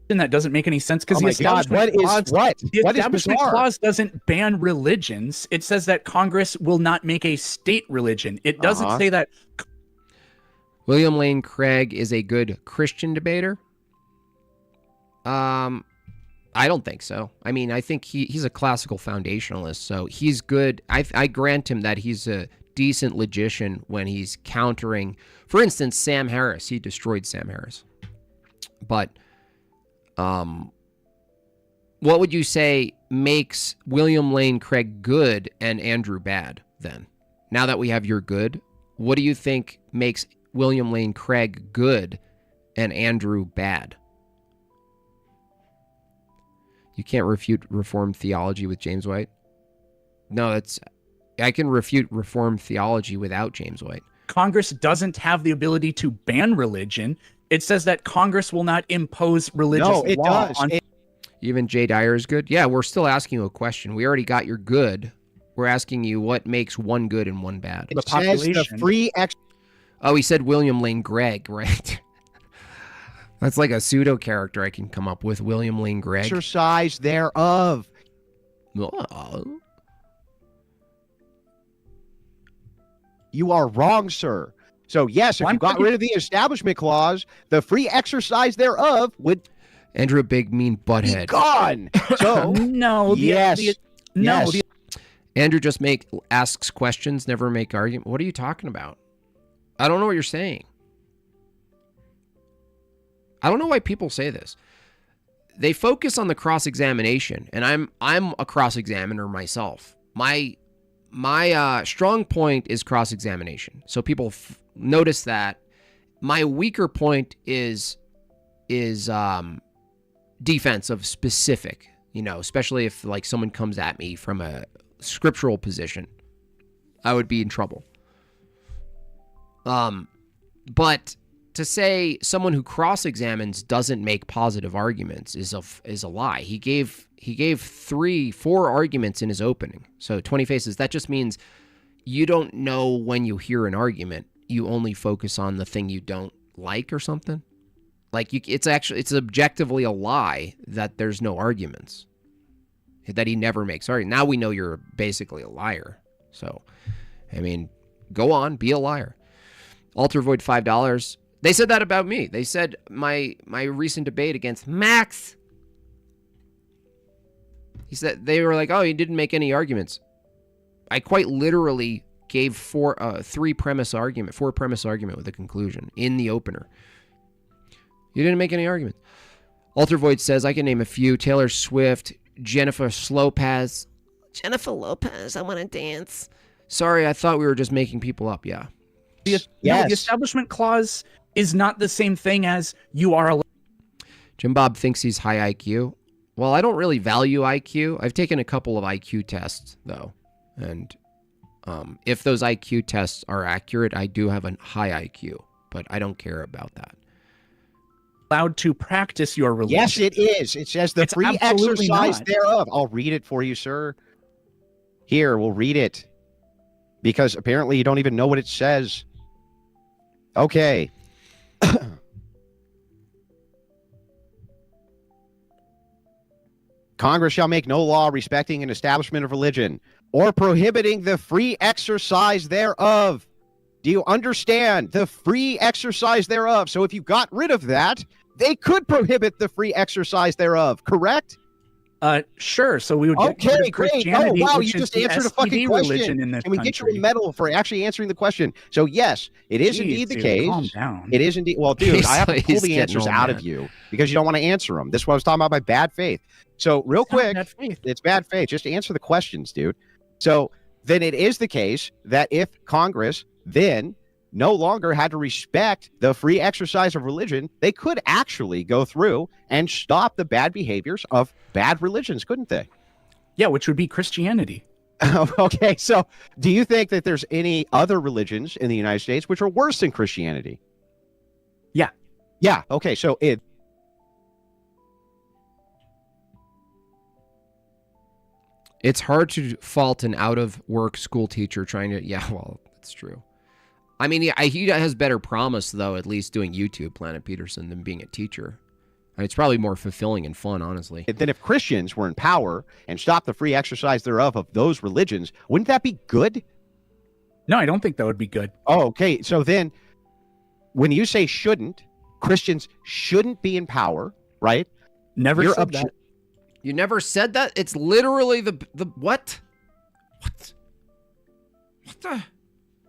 that doesn't make any sense because the Establishment Clause doesn't ban religions. It says that Congress will not make a state religion. It doesn't say that. William Lane Craig is a good Christian debater. I don't think so. I mean, I think he's a classical foundationalist, so he's good. I grant him that he's a decent logician when he's countering, for instance, Sam Harris. He destroyed Sam Harris. But what would you say makes William Lane Craig good and Andrew bad then? Now that we have your good, what do you think makes William Lane Craig good and Andrew bad? You can't refute Reformed theology with James White? No, I can refute Reformed theology without James White. Congress doesn't have the ability to ban religion. It says that Congress will not impose religious law. Even Jay Dyer is good? Yeah, we're still asking you a question. We already got your good. We're asking you what makes one good and one bad. It says the free Oh, he said William Lane Gregg, right? That's like a pseudo character I can come up with. William Lane Gregg. Exercise thereof. You are wrong, sir. So, yes, if you got rid of the Establishment Clause, the free exercise thereof would... Andrew, big mean butthead. Be gone. So, no. Andrew just asks questions, never make argument. What are you talking about? I don't know what you're saying. I don't know why people say this. They focus on the cross-examination, and I'm a cross-examiner myself. My strong point is cross-examination. So people notice that. My weaker point is defense of specific, especially if like someone comes at me from a scriptural position, I would be in trouble. But to say someone who cross-examines doesn't make positive arguments is a lie. He gave 4 arguments in his opening. So 20 Faces, that just means you don't know when you hear an argument. You only focus on the thing you don't like or something. Like it's objectively a lie that there's no arguments. That he never makes arguments. Now we know you're basically a liar. So, I mean, go on, be a liar. Alter Void $5. They said that about me. They said my recent debate against Max. He said they were like, "Oh, you didn't make any arguments." I quite literally gave four premise argument with a conclusion in the opener. You didn't make any arguments. Alter Void says I can name a few: Taylor Swift, Jennifer Lopez. Jennifer Lopez, I want to dance. Sorry, I thought we were just making people up. Yeah. No, the Establishment Clause is not the same thing as you are a... Jim Bob thinks he's high IQ. Well, I don't really value IQ. I've taken a couple of IQ tests, though. And if those IQ tests are accurate, I do have a high IQ. But I don't care about that. Allowed to practice your religion. Yes, it is. It says the free exercise thereof. I'll read it for you, sir. Here, we'll read it. Because apparently you don't even know what it says. Okay. Congress shall make no law respecting an establishment of religion or prohibiting the free exercise thereof. Do you understand? The free exercise thereof. So if you got rid of that, they could prohibit the free exercise thereof, correct? Sure. So we would get rid of Christianity, wow, which you just is answered a the fucking SPD question. religion in this Can we get you a medal for actually answering the question? So yes, it is indeed the case. Calm down. It is indeed. Well, dude, I have to pull He's the answers out of you because you don't want to answer them. This is what I was talking about by bad faith. So real quick, it's bad faith. Just answer the questions, dude. So then it is the case that if Congress then no longer had to respect the free exercise of religion, they could actually go through and stop the bad behaviors of bad religions, couldn't they? Yeah, which would be Christianity. Okay, so do you think that there's any other religions in the United States which are worse than Christianity? Yeah. Yeah, okay, so it's hard to fault an out-of-work school teacher trying to... Yeah, well, that's true. I mean, he has better promise, though, at least doing YouTube, Planet Peterson, than being a teacher. And it's probably more fulfilling and fun, honestly. Then if Christians were in power and stopped the free exercise thereof of those religions, wouldn't that be good? No, I don't think that would be good. Oh, okay. So then when you say shouldn't, Christians shouldn't be in power, right? Never said that. You never said that? It's literally the what? What? What the?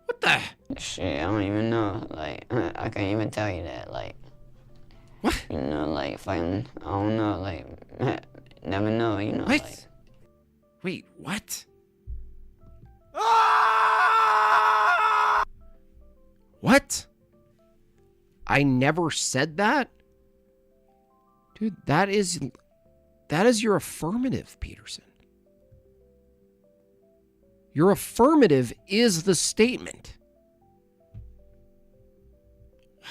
What the? Shit, I don't even know. Like, I can't even tell you that. Like, what? You know, like, fighting, I don't know. Like, never know, you know. What? Like, wait, what? What? I never said that? Dude, that is your affirmative, Peterson. Your affirmative is the statement. Wow.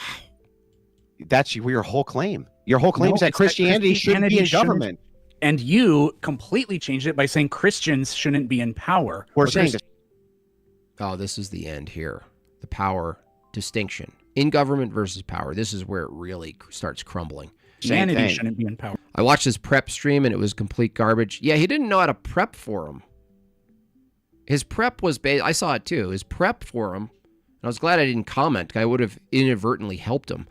That's your whole claim. Your whole claim is that Christianity shouldn't be in government. And you completely changed it by saying Christians shouldn't be in power. We're saying this. Oh, this is the end here. The power distinction. In government versus power. This is where it really starts crumbling. Christianity shouldn't be in power. I watched his prep stream and it was complete garbage. Yeah, he didn't know how to prep for him. His prep was I saw it too. His prep for him. And I was glad I didn't comment. I would have inadvertently helped him.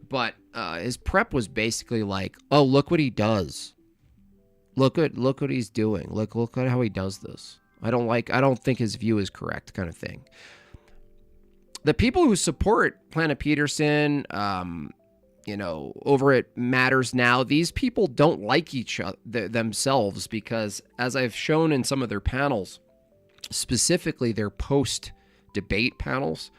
But his prep was basically like, oh, look what he does. Look what he's doing. Look at how he does this. I don't think his view is correct, kind of thing. The people who support Planet Peterson, over at Matters Now, these people don't like each other themselves because, as I've shown in some of their panels, specifically their post-debate panels,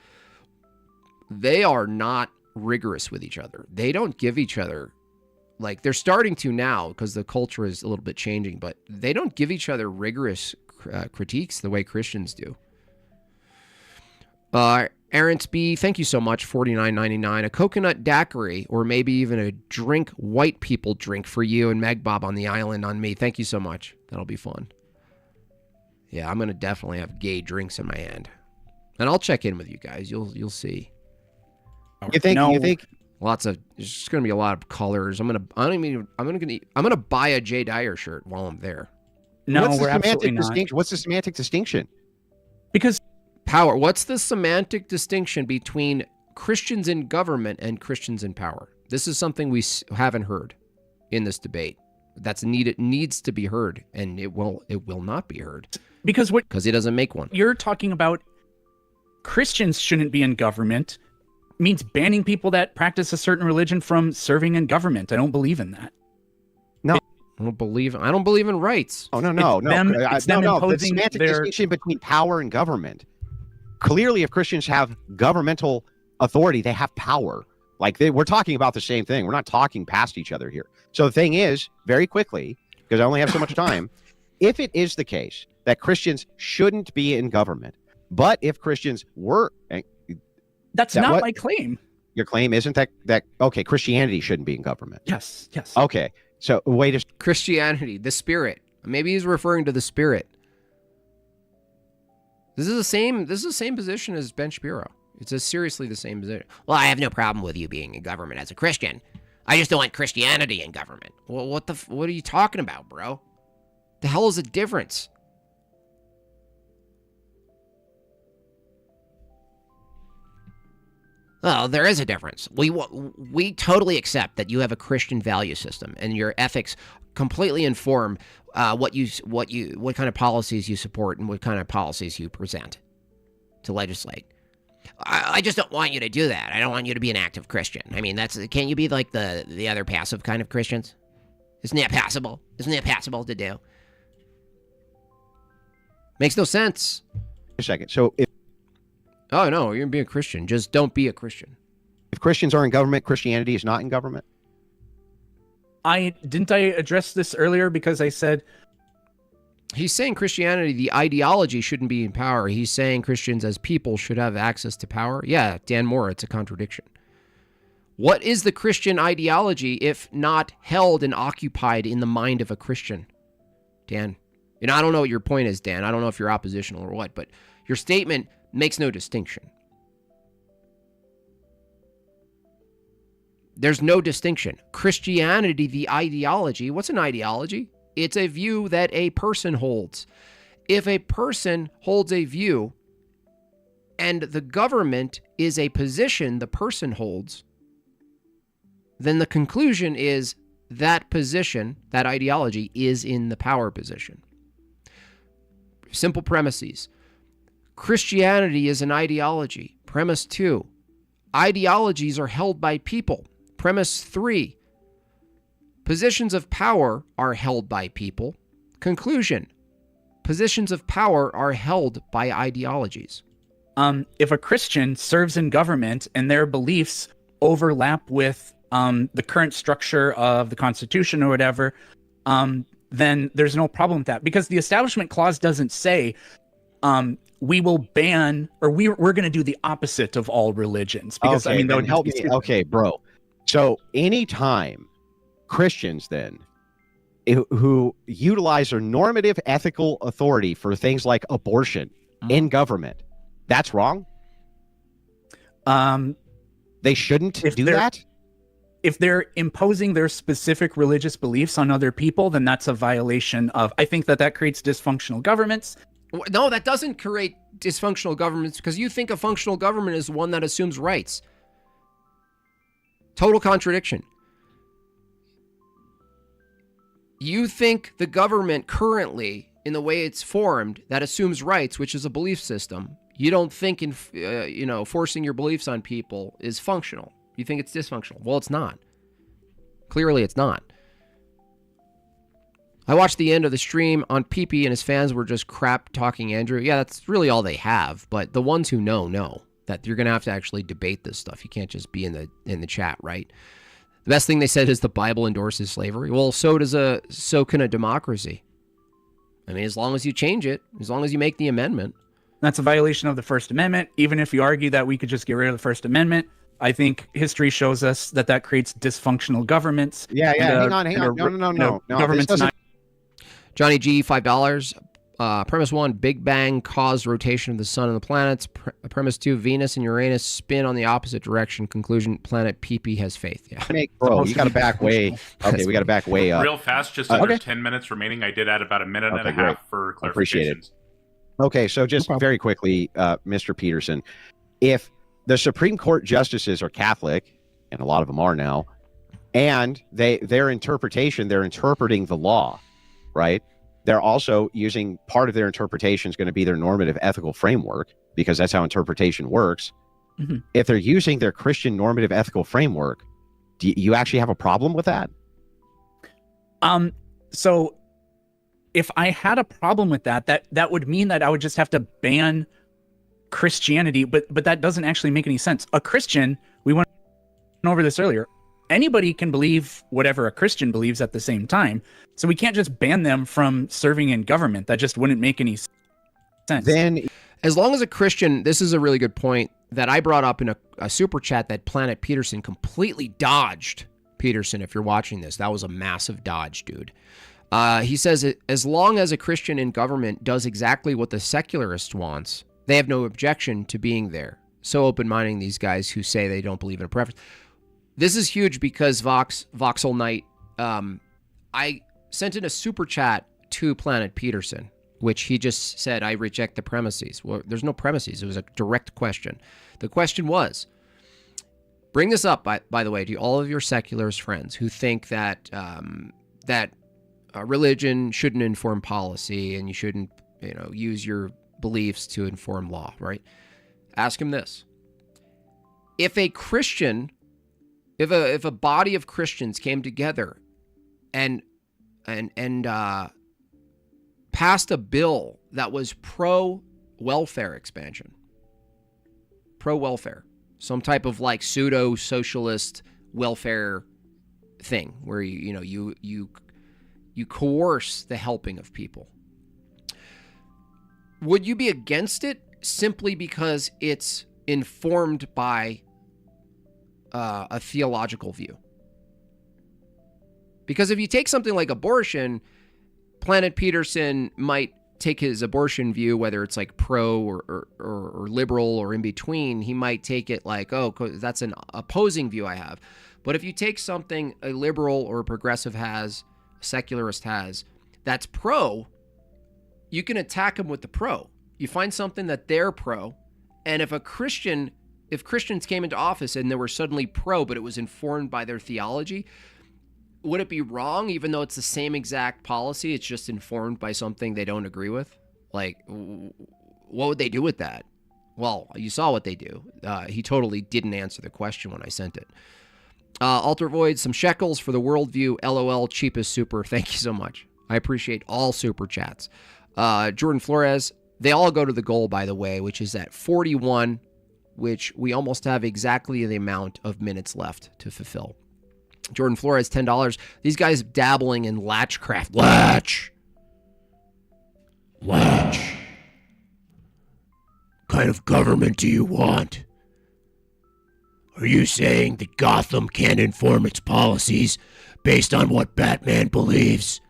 they are not rigorous with each other. They don't give each other, like, they're starting to now because the culture is a little bit changing, but they don't give each other rigorous critiques the way Christians do. Aaron's B, thank you so much, $49.99. A coconut daiquiri, or maybe even a drink white people drink for you and Meg Bob on the island on me. Thank you so much. That'll be fun. Yeah, I'm gonna definitely have gay drinks in my hand, and I'll check in with you guys. You'll see. You think lots of? There's just gonna be a lot of colors. I'm gonna buy a Jay Dyer shirt while I'm there. No, we're absolutely not. What's the semantic distinction? Because Power. What's the semantic distinction between Christians in government and Christians in power? This is something we haven't heard in this debate. That's needed, needs to be heard, and it will not be heard because he doesn't make one. You're talking about Christians shouldn't be in government means banning people that practice a certain religion from serving in government. I don't believe in that. No. I don't believe in rights. Oh no. It's them The imposing semantic their distinction between power and government. Clearly, if Christians have governmental authority, they have power. Like we're talking about the same thing. We're not talking past each other here. So the thing is, very quickly, because I only have so much time, if it is the case that Christians shouldn't be in government, but if Christians were, that's not my claim. Your claim isn't that okay? Christianity shouldn't be in government. Yes. Okay. So wait a Christianity, the spirit. Maybe he's referring to the spirit. This is the same position as Ben Shapiro. It's seriously the same position. Well, I have no problem with you being in government as a Christian. I just don't want Christianity in government. Well, what are you talking about, bro? The hell is the difference? Well, there is a difference. We totally accept that you have a Christian value system and your ethics completely inform what kind of policies you support and what kind of policies you present to legislate. I just don't want you to do that. I don't want you to be an active Christian. I mean, can't you be like the other passive kind of Christians? Isn't that passable? Isn't that passable to do? Makes no sense. a second. So Oh, no, you're going to be a Christian. Just don't be a Christian. if Christians are in government, Christianity is not in government? Didn't I address this earlier because I said He's saying Christianity, the ideology, shouldn't be in power. He's saying Christians as people should have access to power. Yeah, Dan Moore, it's a contradiction. What is the Christian ideology if not held and occupied in the mind of a Christian? Dan, I don't know what your point is, Dan. I don't know if you're oppositional or what, but your statement makes no distinction. There's no distinction. Christianity, the ideology, what's an ideology? It's a view that a person holds. If a person holds a view and the government is a position the person holds, then the conclusion is that position, that ideology, is in the power position. Simple premises. Christianity is an ideology. Premise 2. Ideologies are held by people. Premise 3. Positions of power are held by people. Conclusion. Positions of power are held by ideologies. If a Christian serves in government and their beliefs overlap with the current structure of the Constitution or whatever, then there's no problem with that. Because the Establishment Clause doesn't say we will ban or we're going to do the opposite of all religions. Because okay, that would help me. Okay, bro. So anytime Christians then who utilize their normative ethical authority for things like abortion in government, that's wrong? They shouldn't do that? If they're imposing their specific religious beliefs on other people, then that's a violation of, I think that creates dysfunctional governments. No, that doesn't create dysfunctional governments because you think a functional government is one that assumes rights. Total contradiction. You think the government currently, in the way it's formed, that assumes rights, which is a belief system, you don't think forcing your beliefs on people is functional. You think it's dysfunctional. Well, it's not. Clearly, it's not. I watched the end of the stream on PP and his fans were just crap talking Andrew. Yeah, that's really all they have. But the ones who know that you're going to have to actually debate this stuff. You can't just be in the chat, right? The best thing they said is the Bible endorses slavery. Well, so can a democracy. I mean, as long as you change it, as long as you make the amendment. That's a violation of the First Amendment. Even if you argue that we could just get rid of the First Amendment, I think history shows us that creates dysfunctional governments. Yeah. Hang on. No. Government's not. Johnny G, $5. Premise 1, Big Bang caused rotation of the sun and the planets. Premise 2, Venus and Uranus spin on the opposite direction. Conclusion, planet PP has faith. Yeah. Bro, you got to back way. Okay, we got to back way up. Real fast, just under 10 minutes remaining. I did add about a minute and a half for clarifications. Appreciate it. Okay, so just very quickly, Mr. Peterson, if the Supreme Court justices are Catholic, and a lot of them are now, and their interpretation, they're interpreting the law, right? They're also using part of their interpretation is going to be their normative ethical framework, because that's how interpretation works. Mm-hmm. If they're using their Christian normative ethical framework, do you actually have a problem with that? So if I had a problem with that would mean that I would just have to ban Christianity, but that doesn't actually make any sense. A Christian, we went over this earlier, anybody can believe whatever a Christian believes at the same time. So we can't just ban them from serving in government. That just wouldn't make any sense. Then, as long as a Christian, this is a really good point that I brought up in a super chat that Planet Peterson completely dodged. Peterson, if you're watching this, that was a massive dodge, dude. He says, as long as a Christian in government does exactly what the secularist wants, they have no objection to being there. So open-minded, these guys who say they don't believe in a preference. This is huge because Voxel Knight, I sent in a super chat to Planet Peterson, which he just said, I reject the premises. Well, there's no premises. It was a direct question. The question was, bring this up, by the way, to all of your secularist friends who think that religion shouldn't inform policy and you shouldn't, use your beliefs to inform law, right? Ask him this. If a Christian, if a body of Christians came together and passed a bill that was pro-welfare expansion, pro-welfare, some type of like pseudo-socialist welfare thing where you coerce the helping of people. Would you be against it simply because it's informed by a theological view? Because if you take something like abortion, Planet Peterson might take his abortion view, whether it's like pro or liberal or in between, he might take it like, oh, that's an opposing view I have. But if you take something a liberal or a progressive has, a secularist has, that's pro, you can attack them with the pro. You find something that they're pro, and if Christians came into office and they were suddenly pro, but it was informed by their theology, would it be wrong, even though it's the same exact policy, it's just informed by something they don't agree with? Like, what would they do with that? Well, you saw what they do. He totally didn't answer the question when I sent it. Alter Void, some shekels for the worldview. LOL, cheapest super. Thank you so much. I appreciate all super chats. Jordan Flores, they all go to the goal, by the way, which is at 41, which we almost have exactly the amount of minutes left to fulfill. Jordan Flores, $10. These guys dabbling in latchcraft. Latch. Kind of government do you want? Are you saying that Gotham can't inform its policies based on what Batman believes?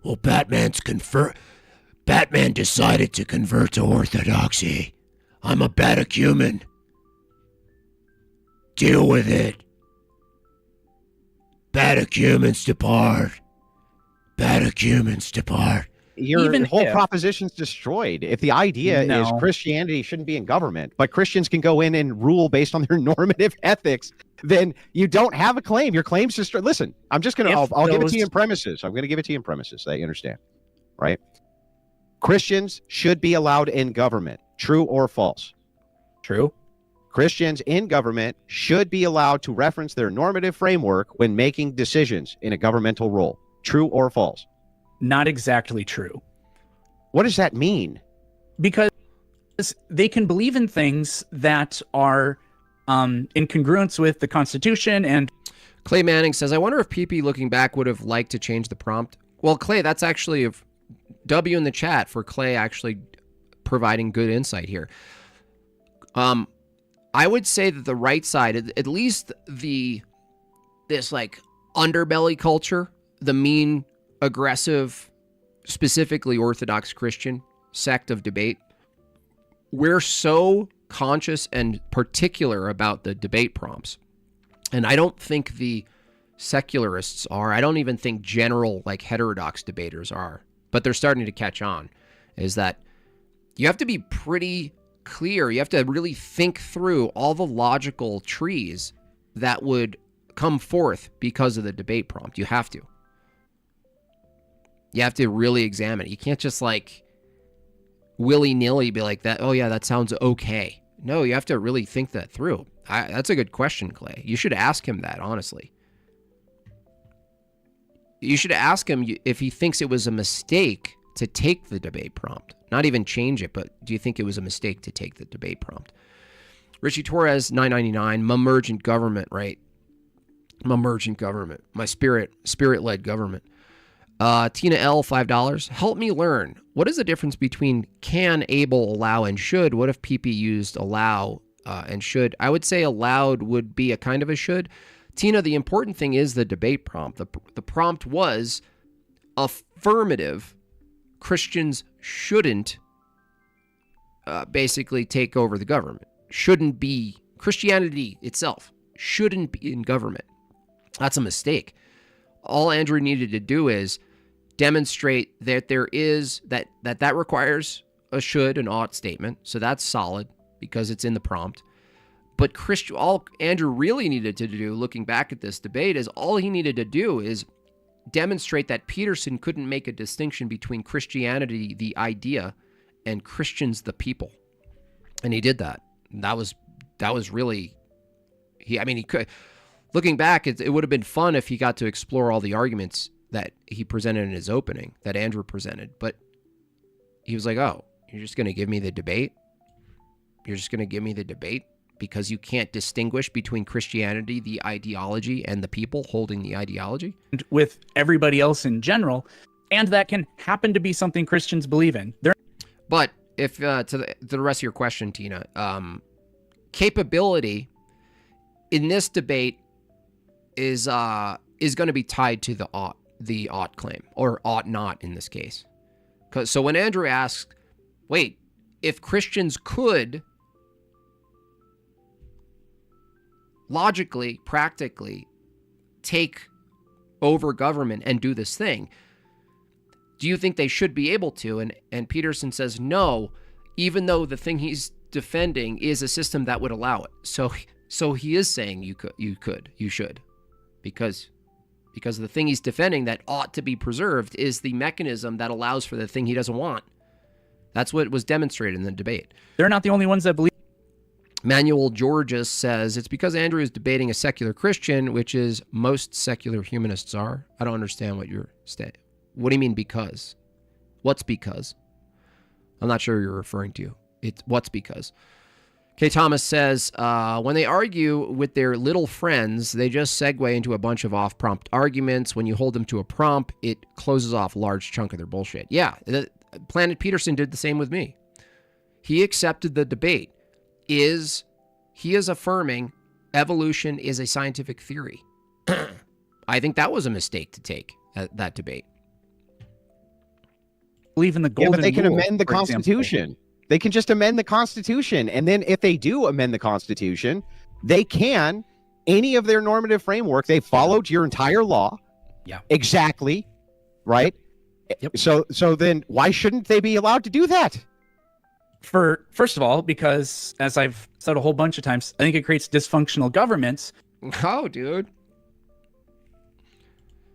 Well, Batman decided to convert to orthodoxy. I'm a Batacuman. Deal with it. Batacumens depart. Batacumens depart. Your whole proposition's destroyed. If the idea is Christianity shouldn't be in government, but Christians can go in and rule based on their normative ethics, then you don't have a claim. Your claim's destroyed. Listen, I'm just going to, I'll give it to you in premises. I'm going to give it to you in premises so that you understand, right? Christians should be allowed in government. True or false? True. Christians in government should be allowed to reference their normative framework when making decisions in a governmental role. True or false? Not exactly true. What does that mean? Because they can believe in things that are in congruence with the Constitution. And Clay Manning says, I wonder if PP looking back would have liked to change the prompt. Well, Clay, that's actually a W in the chat for Clay actually providing good insight here. I would say that the right side, at least this like underbelly culture, the mean, aggressive, specifically Orthodox Christian sect of debate, we're so conscious and particular about the debate prompts. And I don't think the secularists are. I don't even think general like heterodox debaters are. But they're starting to catch on, is that You have to be pretty clear. You have to really think through all the logical trees that would come forth because of the debate prompt. You have to. You have to really examine it. You can't just like willy-nilly be like that. Oh yeah, that sounds okay. No, you have to really think that through. That's a good question, Clay. You should ask him that, honestly. You should ask him if he thinks it was a mistake to take the debate prompt. Not even change it, but do you think it was a mistake to take the debate prompt? Richie Torres, $9.99. Emergent government, right? Emergent government. My spirit-led government. Tina L, $5. Help me learn. What is the difference between can, able, allow, and should? What if PP used allow and should? I would say allowed would be a kind of a should. Tina, the important thing is the debate prompt. The prompt was affirmative. Christians shouldn't basically take over the government. Shouldn't be. Christianity itself shouldn't be in government. That's a mistake. All Andrew needed to do is demonstrate that there is that requires a should and ought statement. So that's solid because it's in the prompt. But all Andrew really needed to do, looking back at this debate, is all he needed to do is demonstrate that Peterson couldn't make a distinction between Christianity, the idea, and Christians, the people. And he did that. That was really, he could, looking back, it would have been fun if he got to explore all the arguments that he presented in his opening, that Andrew presented. But he was like, oh, you're just going to give me the debate? You're just going to give me the debate because you can't distinguish between Christianity, the ideology, and the people holding the ideology? With everybody else in general, and that can happen to be something Christians believe in. But if to the rest of your question, Tina, capability in this debate is going to be tied to the ought claim, or ought not in this case. So when Andrew asks, wait, if Christians could logically, practically take over government and do this thing, do you think they should be able to? And Peterson says no, even though the thing he's defending is a system that would allow it. So he is saying you should, because the thing he's defending that ought to be preserved is the mechanism that allows for the thing he doesn't want. That's what was demonstrated in the debate. They're not the only ones that believe. Manuel Georges says it's because Andrew is debating a secular Christian, which is most secular humanists are. I don't understand what you're saying. What do you mean because? What's because? I'm not sure you're referring to. It's what's because. K. Thomas says, when they argue with their little friends, they just segue into a bunch of off-prompt arguments. When you hold them to a prompt, it closes off a large chunk of their bullshit. Yeah, Planet Peterson did the same with me. He accepted the debate. He is affirming evolution is a scientific theory. I think that was a mistake to take that debate. Believe in the golden but they can rule, amend the Constitution. Example. They can just amend the Constitution. And then if they do amend the Constitution, they can, any of their normative framework, they followed your entire law. Yeah. Exactly. Right? Yep. So then why shouldn't they be allowed to do that? First of all, because as I've said a whole bunch of times, I think it creates dysfunctional governments. Oh, dude.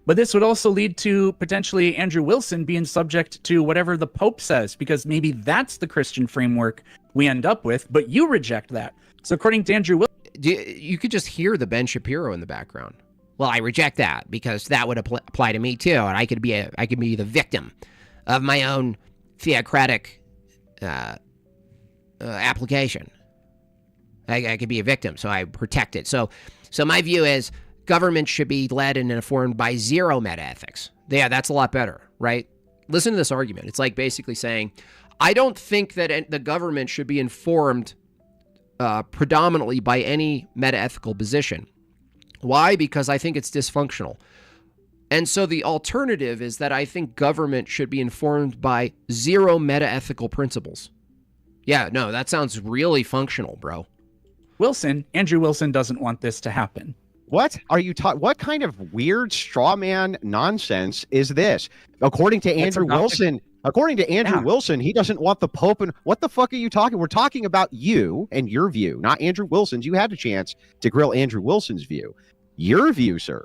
But this would also lead to potentially Andrew Wilson being subject to whatever the Pope says, because maybe that's the Christian framework we end up with, but you reject that. So according to Andrew Wilson... You could just hear the Ben Shapiro in the background. Well, I reject that because that would apply to me too, and I could be the victim of my own theocratic application. I could be a victim, so I protect it. So my view is government should be led and informed by zero metaethics. Yeah, that's a lot better, right? Listen to this argument. It's like basically saying, I don't think that the government should be informed predominantly by any metaethical position. Why? Because I think it's dysfunctional. And so the alternative is that I think government should be informed by zero metaethical principles. Yeah, no, that sounds really functional, bro. Andrew Wilson doesn't want this to happen. What are you talking? What kind of weird straw man nonsense is this? According to Andrew Wilson, According to Andrew Yeah. Wilson, he doesn't want the Pope. And what the fuck are you talking? We're talking about you and your view, not Andrew Wilson's. You had a chance to grill Andrew Wilson's view. Your view, sir,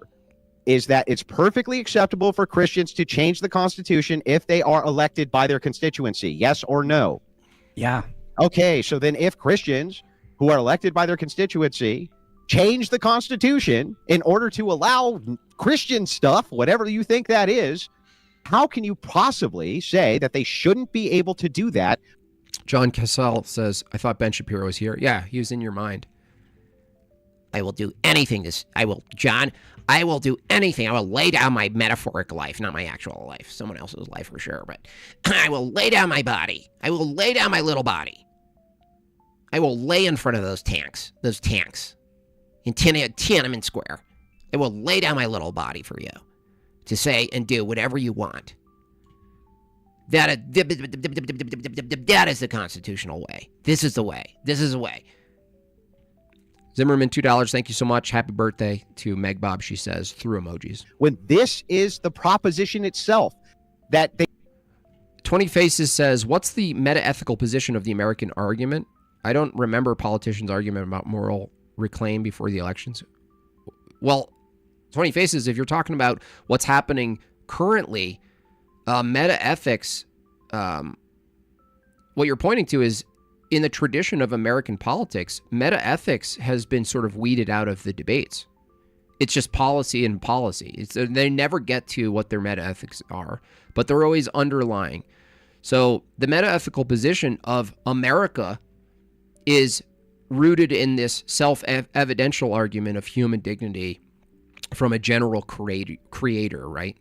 is that it's perfectly acceptable for Christians to change the Constitution if they are elected by their constituency. Yes or no? Yeah. Okay, so then if Christians who are elected by their constituency change the Constitution in order to allow Christian stuff, whatever you think that is, how can you possibly say that they shouldn't be able to do that? John Cassell says, I thought Ben Shapiro was here. Yeah, he was in your mind. I will do anything. I will do anything. I will lay down my metaphoric life, not my actual life, someone else's life for sure, but I will lay down my body. I will lay down my little body. I will lay in front of those tanks in Tiananmen Square. I will lay down my little body for you to say and do whatever you want. That is the constitutional way. This is the way. This is the way. Zimmerman, $2. Thank you so much. Happy birthday to Meg Bob, she says, through emojis. When this is the proposition itself, that they 20 Faces says, what's the metaethical position of the American argument? I don't remember politicians' argument about moral reclaim before the elections. Well, 20 Faces, if you're talking about what's happening currently, metaethics, what you're pointing to is in the tradition of American politics, metaethics has been sort of weeded out of the debates. It's just policy and policy. They never get to what their metaethics are, but they're always underlying. So the metaethical position of America is rooted in this self-evidential argument of human dignity from a general creator, right?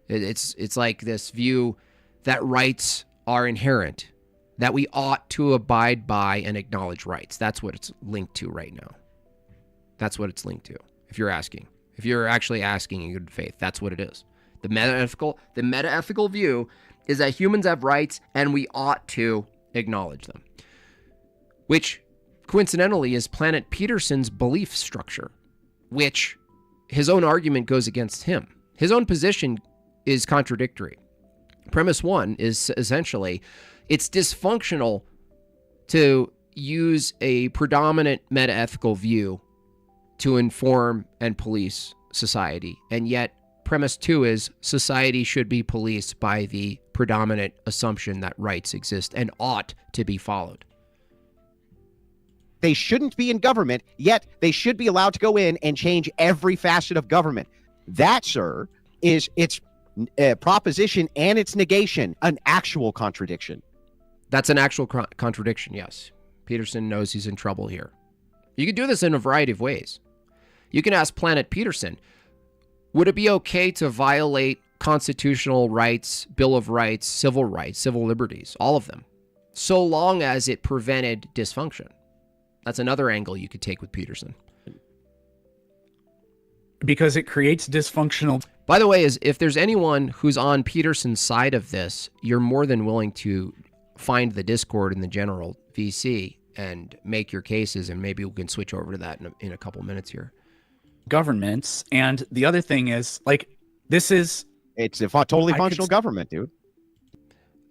It's like this view that rights are inherent, that we ought to abide by and acknowledge rights. That's what it's linked to right now. That's what it's linked to. If you're actually asking in good faith, that's what it is. The metaethical view is that humans have rights and we ought to acknowledge them, which coincidentally is Planet Peterson's belief structure, which his own argument goes against him. His own position is contradictory. Premise one is essentially it's dysfunctional to use a predominant metaethical view to inform and police society. And yet premise two is society should be policed by the predominant assumption that rights exist and ought to be followed. They shouldn't be in government, yet they should be allowed to go in and change every facet of government. That, sir, is its proposition and its negation, an actual contradiction. That's an actual contradiction, yes. Peterson knows he's in trouble here. You can do this in a variety of ways. You can ask Planet Peterson, would it be okay to violate constitutional rights, Bill of Rights, civil liberties, all of them, so long as it prevented dysfunction? That's another angle you could take with Peterson. Because it creates dysfunctional. By the way, if there's anyone who's on Peterson's side of this, you're more than willing to find the Discord in the general VC and make your cases, and maybe we can switch over to that in a couple minutes here. Governments, and the other thing is, like, it's a totally functional government, dude.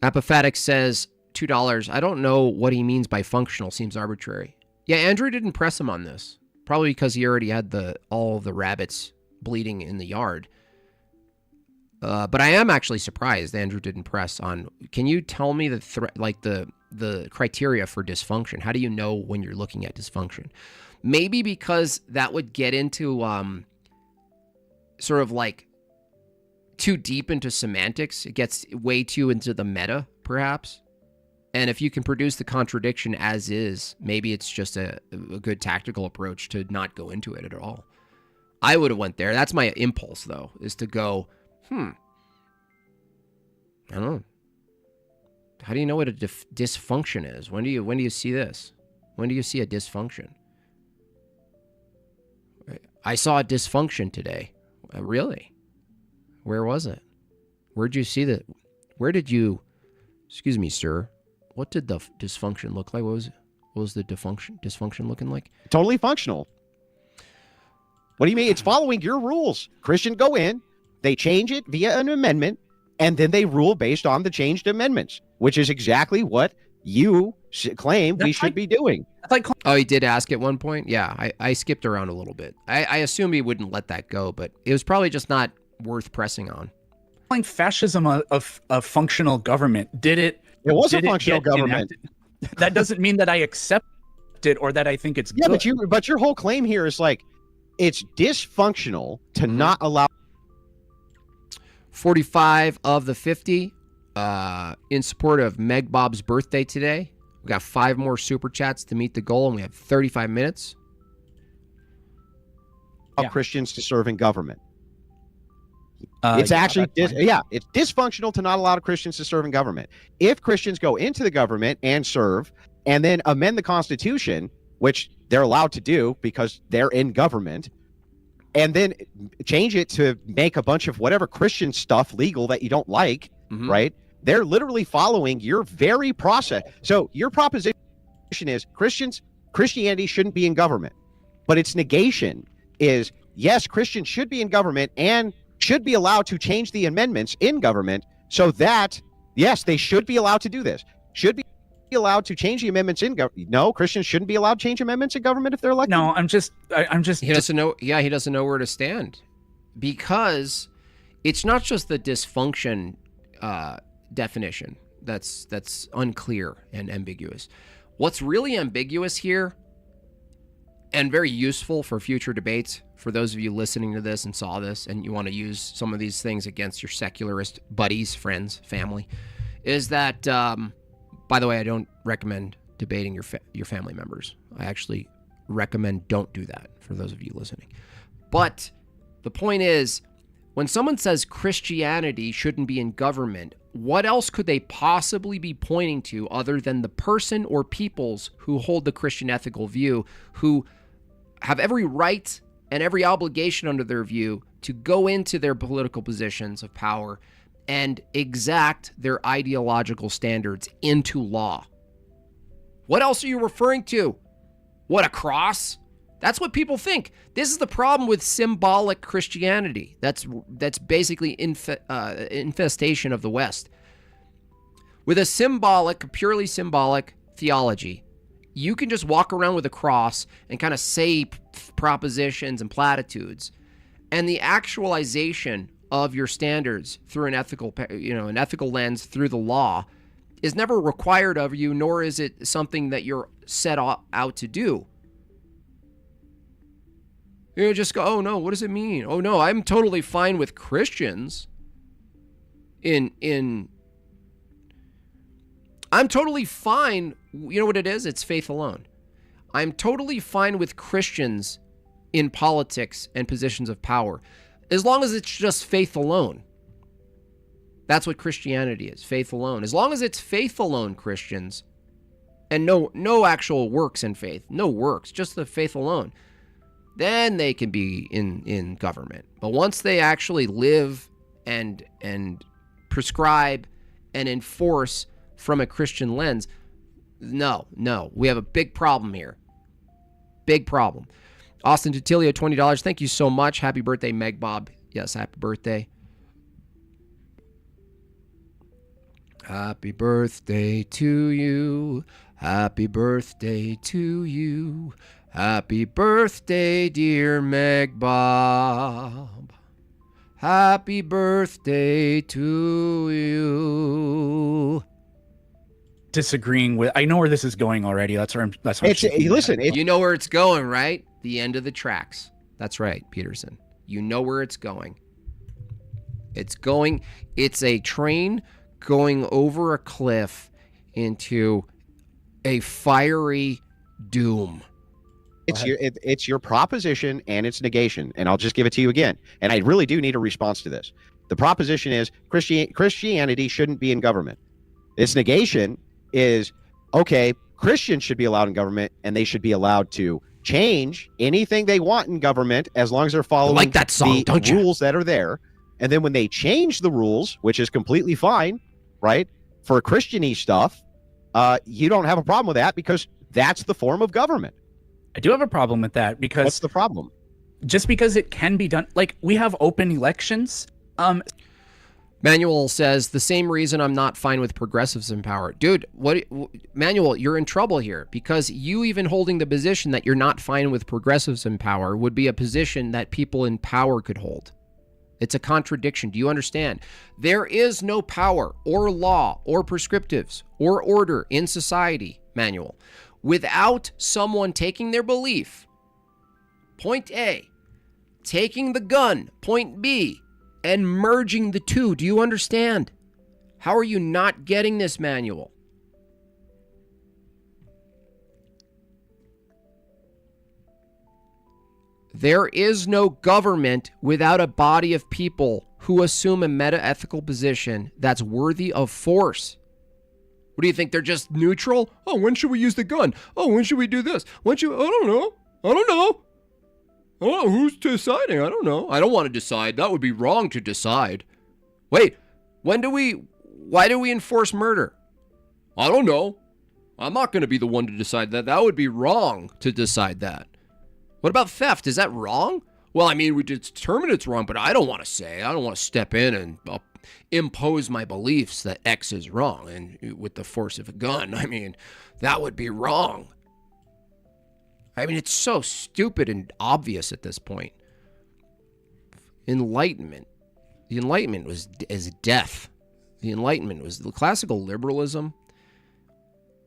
Apophatic says $2. I don't know what he means by functional. Seems arbitrary. Yeah, Andrew didn't press him on this, probably because he already had all the rabbits bleeding in the yard. But I am actually surprised Andrew didn't press on. Can you tell me the criteria for dysfunction? How do you know when you're looking at dysfunction? Maybe because that would get into sort of like too deep into semantics. It gets way too into the meta, perhaps. And if you can produce the contradiction as is, maybe it's just a good tactical approach to not go into it at all. I would have went there. That's my impulse, though, is to go, I don't know. How do you know what a dysfunction is? When do you see this? When do you see a dysfunction? I saw a dysfunction today. Really? Where was it? Where'd you see that? Where did you? Excuse me, sir. What did the dysfunction look like? What was the dysfunction looking like? Totally functional. What do you mean? It's following your rules. Christian go in, they change it via an amendment, and then they rule based on the changed amendments, which is exactly what you claim we should be doing. Oh, he did ask at one point? Yeah, I skipped around a little bit. I assume he wouldn't let that go, but it was probably just not worth pressing on. Calling fascism a functional government. It was a functional government. That doesn't mean that I accept it or that I think it's good. But your whole claim here is like, it's dysfunctional to not allow 45 of the 50 in support of Meg Bob's birthday today. We got 5 more super chats to meet the goal, and we have 35 minutes. Christians to serve in government. It's actually, it's dysfunctional to not allow Christians to serve in government. If Christians go into the government and serve, and then amend the Constitution, which they're allowed to do because they're in government, and then change it to make a bunch of whatever Christian stuff legal that you don't like, right? They're literally following your very process. So your proposition is Christianity shouldn't be in government, but its negation is, yes, Christians should be in government and should be allowed to change the amendments in government so that, yes, they should be allowed to do this. Should be allowed to change the amendments in government. No, Christians shouldn't be allowed to change amendments in government if they're elected. No, I'm just. He doesn't know. Yeah, he doesn't know where to stand, because it's not just the dysfunction definition that's unclear and ambiguous. What's really ambiguous here, and very useful for future debates, for those of you listening to this and saw this and you want to use some of these things against your secularist buddies, friends, family, is that, by the way, I don't recommend debating your family members. I actually recommend don't do that for those of you listening. But the point is, when someone says Christianity shouldn't be in government, what else could they possibly be pointing to other than the person or peoples who hold the Christian ethical view, who have every right and every obligation under their view to go into their political positions of power and exact their ideological standards into law? What else are you referring to? What, a cross? That's what people think. This is the problem with symbolic Christianity. That's basically infestation of the West. With a purely symbolic theology, you can just walk around with a cross and kind of say propositions and platitudes, and the actualization of your standards through an ethical lens, through the law, is never required of you, nor is it something that you're set out to do. You just go, oh no, what does it mean? Oh no, I'm totally fine with Christians I'm totally fine. You know what it is? It's faith alone. I'm totally fine with Christians in politics and positions of power, as long as it's just faith alone. That's what Christianity is, faith alone. As long as it's faith alone, Christians, and no actual works in faith, no works, just the faith alone, then they can be in government. But once they actually live and prescribe and enforce from a Christian lens, no, we have a big problem here. Big problem. Austin Tutilio, $20. Thank you so much. Happy birthday, Meg Bob. Yes, happy birthday. Happy birthday to you. Happy birthday to you. Happy birthday, dear Meg Bob. Happy birthday to you. Disagreeing with, I know where this is going already. That's where you know where it's going, right? The end of the tracks. That's right, Peterson. You know where it's going. It's a train going over a cliff into a fiery doom. It's your proposition and its negation, and I'll just give it to you again. And I really do need a response to this. The proposition is Christianity shouldn't be in government. Its negation is, okay, Christians should be allowed in government, and they should be allowed to change anything they want in government as long as they're following the rules that are there. And then when they change the rules, which is completely fine, right, for Christian-y stuff, you don't have a problem with that because that's the form of government. I do have a problem with that because... What's the problem? Just because it can be done... Like, we have open elections. Manuel says, the same reason I'm not fine with progressives in power. Dude, Manuel, you're in trouble here, because you even holding the position that you're not fine with progressives in power would be a position that people in power could hold. It's a contradiction. Do you understand? There is no power or law or prescriptives or order in society, Manuel, without someone taking their belief, point A, taking the gun, point B, and merging the two. Do you understand? How are you not getting this, Manuel? There is no government without a body of people who assume a meta-ethical position that's worthy of force. What do you think? They're just neutral? Oh, when should we use the gun? Oh, when should we do this? I don't know. Oh, who's deciding? I don't know. I don't want to decide. That would be wrong to decide. Wait, why do we enforce murder? I don't know. I'm not going to be the one to decide that. That would be wrong to decide that. What about theft? Is that wrong? Well, I mean, we determine it's wrong, but I don't want to say. I don't want to step in and impose my beliefs that X is wrong and with the force of a gun. I mean, that would be wrong. I mean, it's so stupid and obvious at this point. Enlightenment. The Enlightenment is death. The Enlightenment was the classical liberalism.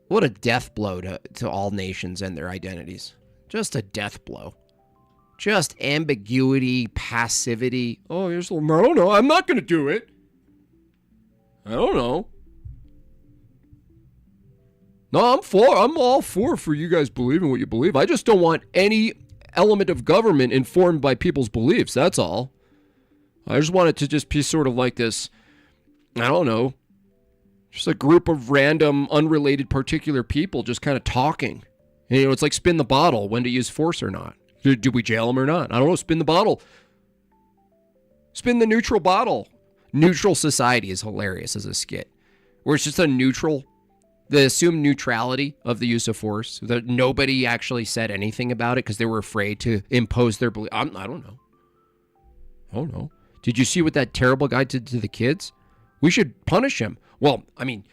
What a death blow to all nations and their identities. Just a death blow. Just ambiguity, passivity. Oh, I don't know. I'm not going to do it. I don't know. No, I'm all for you guys believing what you believe. I just don't want any element of government informed by people's beliefs. That's all. I just want it to just be sort of like this, I don't know, just a group of random, unrelated, particular people just kind of talking. And, it's like spin the bottle, when to use force or not. Do we jail them or not? I don't know, spin the bottle. Spin the neutral bottle. Neutral society is hilarious as a skit, where it's just a neutral. The assumed neutrality of the use of force, that nobody actually said anything about it because they were afraid to impose their belief. I don't know. Oh, no. Did you see what that terrible guy did to the kids? We should punish him. Well, I mean,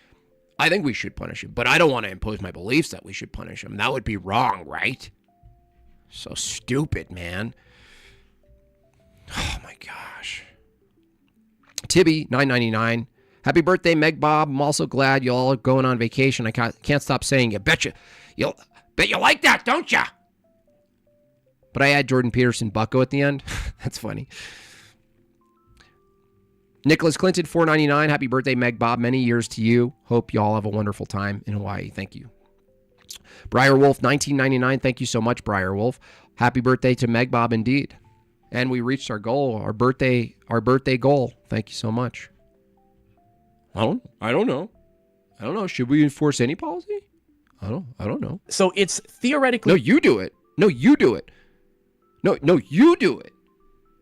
I think we should punish him, but I don't want to impose my beliefs that we should punish him. That would be wrong, right? So stupid, man. Oh, my gosh. Tibby, $9.99. Happy birthday, Meg Bob. I'm also glad you all are going on vacation. I can't stop saying you. Bet you like that, don't you? But I add Jordan Peterson Bucko at the end. That's funny. Nicholas Clinton, $4.99. Happy birthday, Meg Bob. Many years to you. Hope you all have a wonderful time in Hawaii. Thank you. Briar Wolf, $19.99. Thank you so much, Briar Wolf. Happy birthday to Meg Bob indeed. And we reached our goal, our birthday goal. Thank you so much. I don't know. Should we enforce any policy? I don't know. So it's theoretically... No, you do it. No, you do it. No, you do it.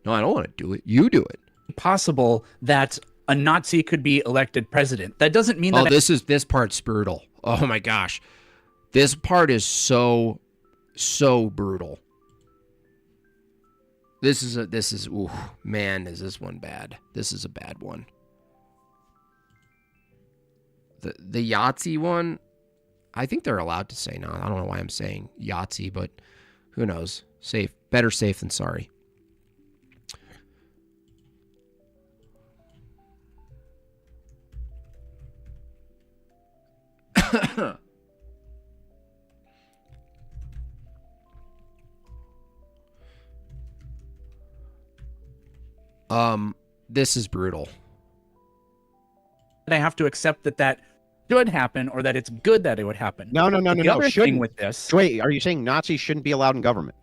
No, I don't want to do it. You do it. Possible that a Nazi could be elected president. That doesn't mean that... This part's brutal. Oh my gosh. This part is so brutal. Ooh, man, is this one bad. This is a bad one. The Yahtzee one, I think they're allowed to say no. I don't know why I'm saying Yahtzee, but who knows? Better safe than sorry. This is brutal. I have to accept that should happen, or that it's good that it would happen. No. The other thing with this... Wait, are you saying Nazis shouldn't be allowed in government?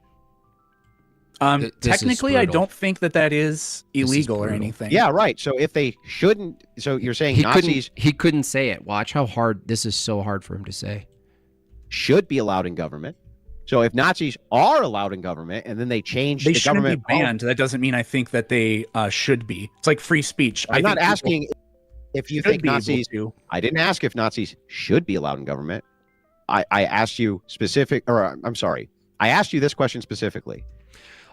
Technically, I don't think that is illegal or anything. Yeah, right. So if they shouldn't... So you're saying Nazis... He couldn't say it. Watch how hard... This is so hard for him to say. Should be allowed in government. So if Nazis are allowed in government and then they change the government... They shouldn't be banned. That doesn't mean I think that they should be. It's like free speech. I'm not asking... If you think Nazis, I didn't ask if Nazis should be allowed in government. I asked you I asked you this question specifically.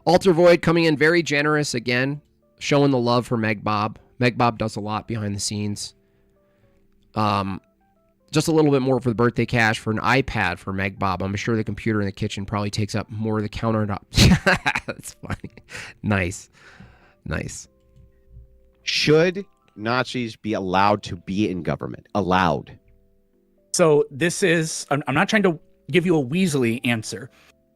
Alter Void coming in very generous again, showing the love for Meg Bob. Megbob does a lot behind the scenes. Just a little bit more for the birthday cash for an iPad for Megbob. I'm sure the computer in the kitchen probably takes up more of the countertop. That's funny. Nice. Should Nazis be allowed to be in government? Allowed. So this is, I'm not trying to give you a Weasley answer,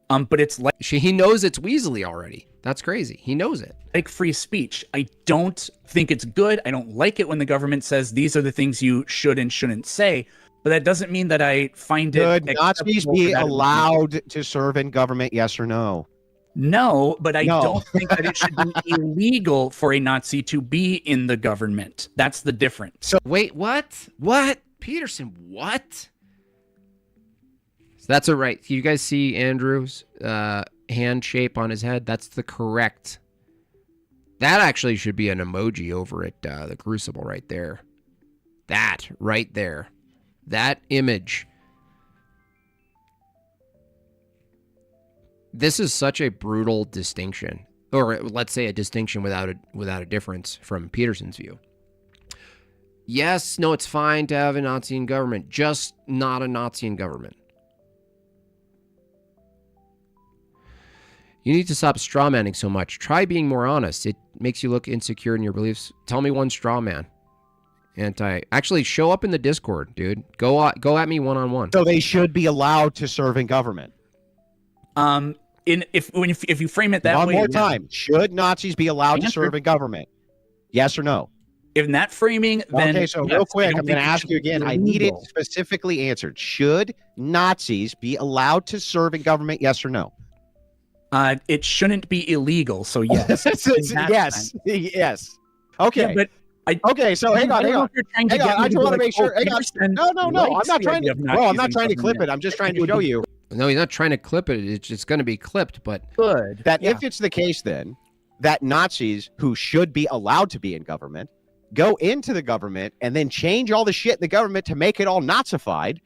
but it's like He knows it's Weasley already. That's crazy. He knows it. like free speech. I don't think it's good. I don't like it when the government says these are the things you should and shouldn't say, but that doesn't mean that I find it. Should Nazis acceptable be for that allowed to serve in government? Yes or no? No, but I No. don't think that it should be illegal for a Nazi to be in the government. That's the difference. So Wait, what? What? Peterson, what? So that's all right. You guys see Andrew's hand shape on his head? That's the correct. That actually should be an emoji over at the Crucible right there. That right there. That image. This is such a brutal distinction, or let's say a distinction without a difference from Peterson's view. Yes, no, it's fine to have a Nazi in government, just not a Nazi in government. You need to stop strawmanning so much. Try being more honest. It makes you look insecure in your beliefs. Tell me one straw man. Actually, show up in the Discord, dude. Go at me one-on-one. they should be allowed to serve in government. If you frame it that One way, more time. Should Nazis be allowed to serve in government? Yes or no? in that framing, then Okay, so yes, real I quick, don't I'm going to think it ask should you be again. I need it illegal. specifically answered. Should Nazis be allowed to serve in government? Yes or no? It shouldn't be illegal. So yes, Yes. Yes. Okay. Yeah, but Okay, so hang on. I just want to make sure. Hang on. No. I'm not trying to. Bro, I'm not trying to clip it. I'm just trying to show you No, he's not trying to clip it. It's just going to be clipped, but Good. that if it's the case, then that Nazis who should be allowed to be in government go into the government and then change all the shit in the government to make it all Nazified,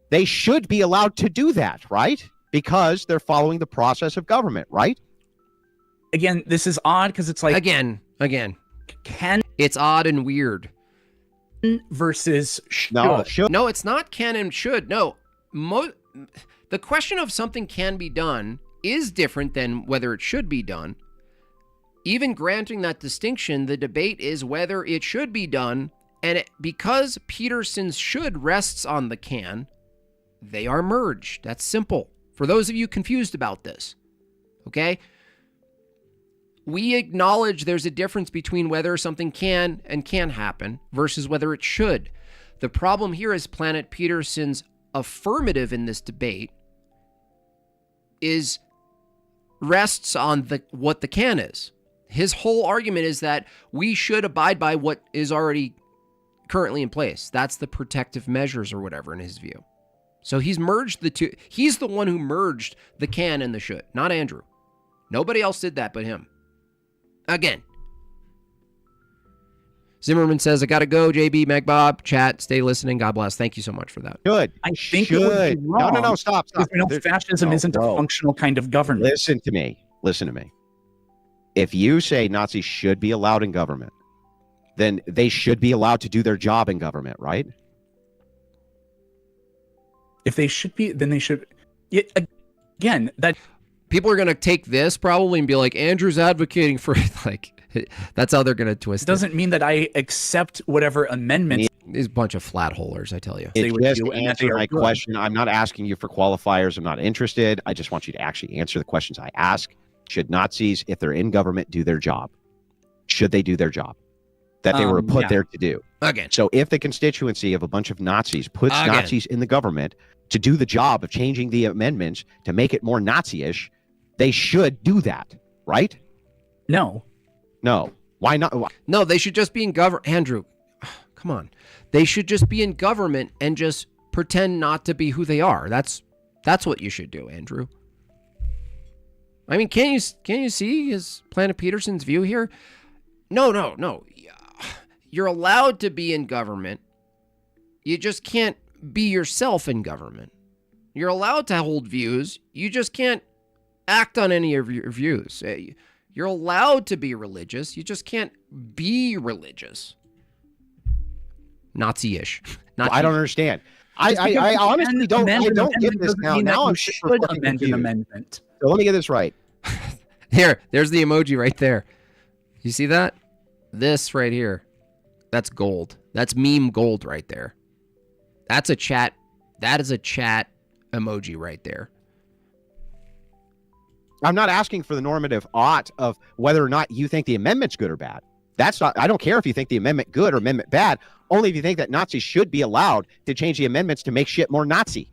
they should be allowed to do that, right? Because they're following the process of government, right? Again, this is odd because it's like again, can it's odd and weird. versus should. No, should. No, it's not can and should. No, the question of something can be done is different than whether it should be done. Even granting that distinction, the debate is whether it should be done, and because Peterson's should rests on the can, they are merged. That's simple. For those of you confused about this, okay? We acknowledge there's a difference between whether something can and can't happen versus whether it should. The problem here is Planet Peterson's affirmative in this debate rests on what the can is. His whole argument is that we should abide by what is already currently in place. That's the protective measures or whatever in his view. So he's merged the two. He's the one who merged the can and the should, not Andrew. Nobody else did that but him. Again. Zimmerman says, I gotta go, JB, Megbob, chat, stay listening. God bless. Thank you so much for that. Should. I think it would be wrong. No, stop. Because we know fascism isn't a functional kind of government. Listen to me. If you say Nazis should be allowed in government, then they should be allowed to do their job in government, right? If they should be, then they should. Yeah, again, that people are going to take this probably and be like, Andrew's advocating for like, that's how they're going to twist it. Doesn't mean that I accept whatever amendments. These bunch of flat holers, I tell you. They would Just do, and that answer they are my good. question. I'm not asking you for qualifiers. I'm not interested. I just want you to actually answer the questions I ask. Should Nazis, if they're in government, do their job? Should they do their job that they were put there to do? Again. So if the constituency of a bunch of Nazis puts Nazis in the government to do the job of changing the amendments to make it more Nazi-ish, they should do that, right? No. Why not? No, they should just be in government. Andrew, come on. They should just be in government and just pretend not to be who they are. That's what you should do, Andrew. I mean, can you see his Planet Peterson's view here? No. You're allowed to be in government. You just can't be yourself in government. You're allowed to hold views. You just can't act on any of your views. You're allowed to be religious. You just can't be religious. Nazi-ish. I don't understand. I honestly don't. I don't get this now. Now I'm super fucking confused. Amendment. So let me get this right. There's the emoji right there. You see that? This right here. That's gold. That's meme gold right there. That's a chat. That is a chat emoji right there. I'm not asking for the normative ought of whether or not you think the amendment's good or bad. That's not. I don't care if you think the amendment good or amendment bad. Only if you think that Nazis should be allowed to change the amendments to make shit more Nazi.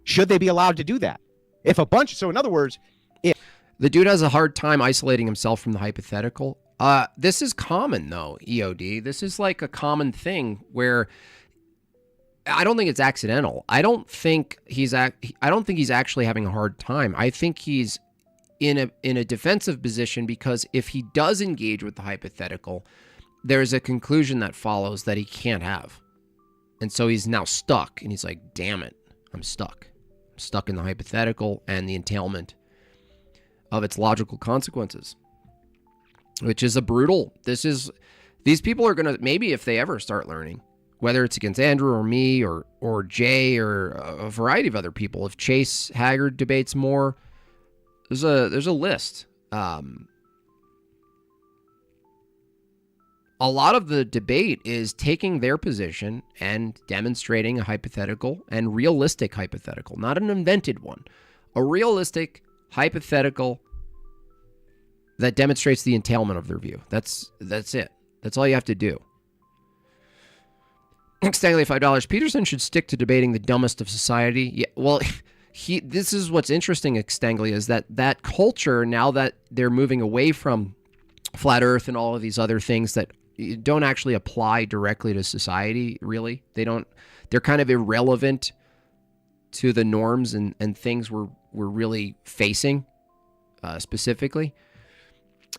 Should they be allowed to do that? If a bunch. So in other words, if the dude has a hard time isolating himself from the hypothetical. This is common though, EOD. This is like a common thing where I don't think it's accidental. I don't think he's actually having a hard time. I think he's in a defensive position because if he does engage with the hypothetical, there's a conclusion that follows that he can't have. And so he's now stuck and he's like, damn it, I'm stuck. I'm stuck in the hypothetical and the entailment of its logical consequences, which is a brutal, these people are going to, maybe if they ever start learning, whether it's against Andrew or me or Jay or a variety of other people, if Chase Haggard debates more, there's a list. A lot of the debate is taking their position and demonstrating a hypothetical and realistic hypothetical, not an invented one, a realistic hypothetical that demonstrates the entailment of their view. That's it. That's all you have to do. Stanley, $5. Peterson should stick to debating the dumbest of society. Yeah, well, this is what's interesting, Stanley, is that culture, now that they're moving away from flat Earth and all of these other things that don't actually apply directly to society, really. They're kind of irrelevant to the norms and things we're really facing specifically.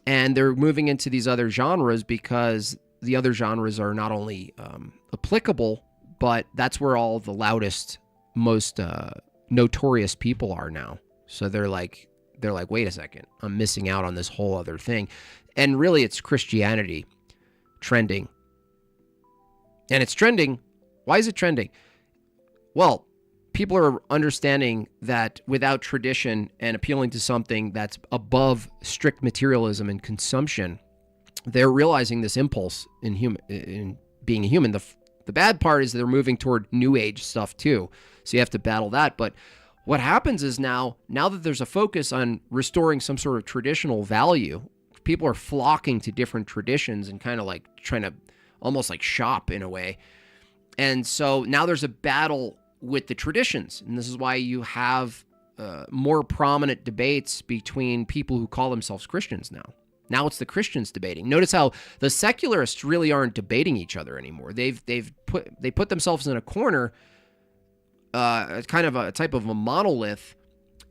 And they're moving into these other genres because the other genres are not only applicable, but that's where all the loudest, most notorious people are now. So they're like, wait a second, I'm missing out on this whole other thing. And really it's Christianity trending. And it's trending. Why is it trending? Well, people are understanding that without tradition and appealing to something that's above strict materialism and consumption, they're realizing this impulse in being a human. The bad part is they're moving toward new age stuff too. So you have to battle that. But what happens is now that there's a focus on restoring some sort of traditional value, people are flocking to different traditions and kind of like trying to almost like shop in a way. And so now there's a battle with the traditions. And this is why you have more prominent debates between people who call themselves Christians now. Now it's the Christians debating. Notice how the secularists really aren't debating each other anymore. They put themselves in a corner, kind of a type of a monolith,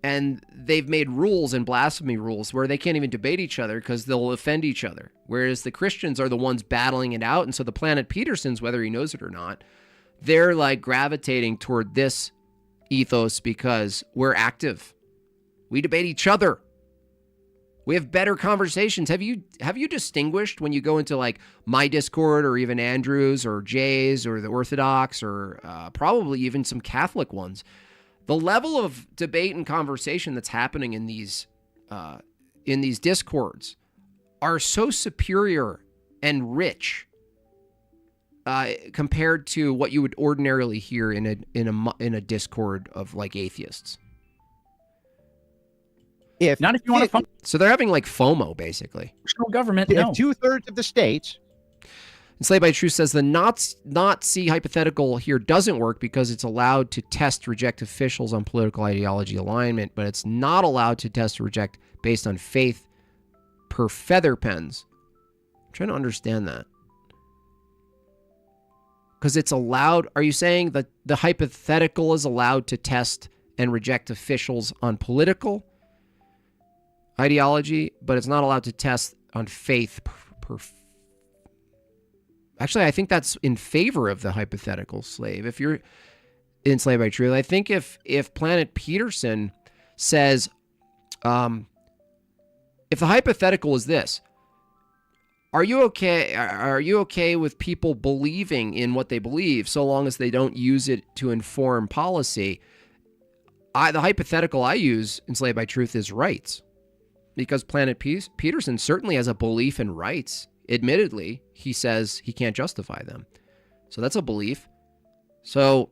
and they've made rules and blasphemy rules where they can't even debate each other because they'll offend each other. Whereas the Christians are the ones battling it out. And so the Planet Petersons, whether he knows it or not, they're like gravitating toward this ethos because we're active. We debate each other. We have better conversations. Have you distinguished when you go into like my Discord or even Andrew's or Jay's or the Orthodox or probably even some Catholic ones, the level of debate and conversation that's happening in these Discords are so superior and rich compared to what you would ordinarily hear in a Discord of like atheists. Not if you want to. So they're having like FOMO, basically. No government. If No. 2/3 of the states. Enslaved by Truth says the Nazi hypothetical here doesn't work because it's allowed to test reject officials on political ideology alignment, but it's not allowed to test or reject based on faith per feather pens. I'm trying to understand that. Because it's allowed. Are you saying that the hypothetical is allowed to test and reject officials on political ideology, but it's not allowed to test on faith per Actually, I think that's in favor of the hypothetical slave. If you're enslaved by truth, I think if Planet Peterson says, If the hypothetical is this, are you okay with people believing in what they believe so long as they don't use it to inform policy? The hypothetical I use, enslaved by truth, is rights. Because Planet Peterson certainly has a belief in rights. Admittedly, he says he can't justify them. So that's a belief. So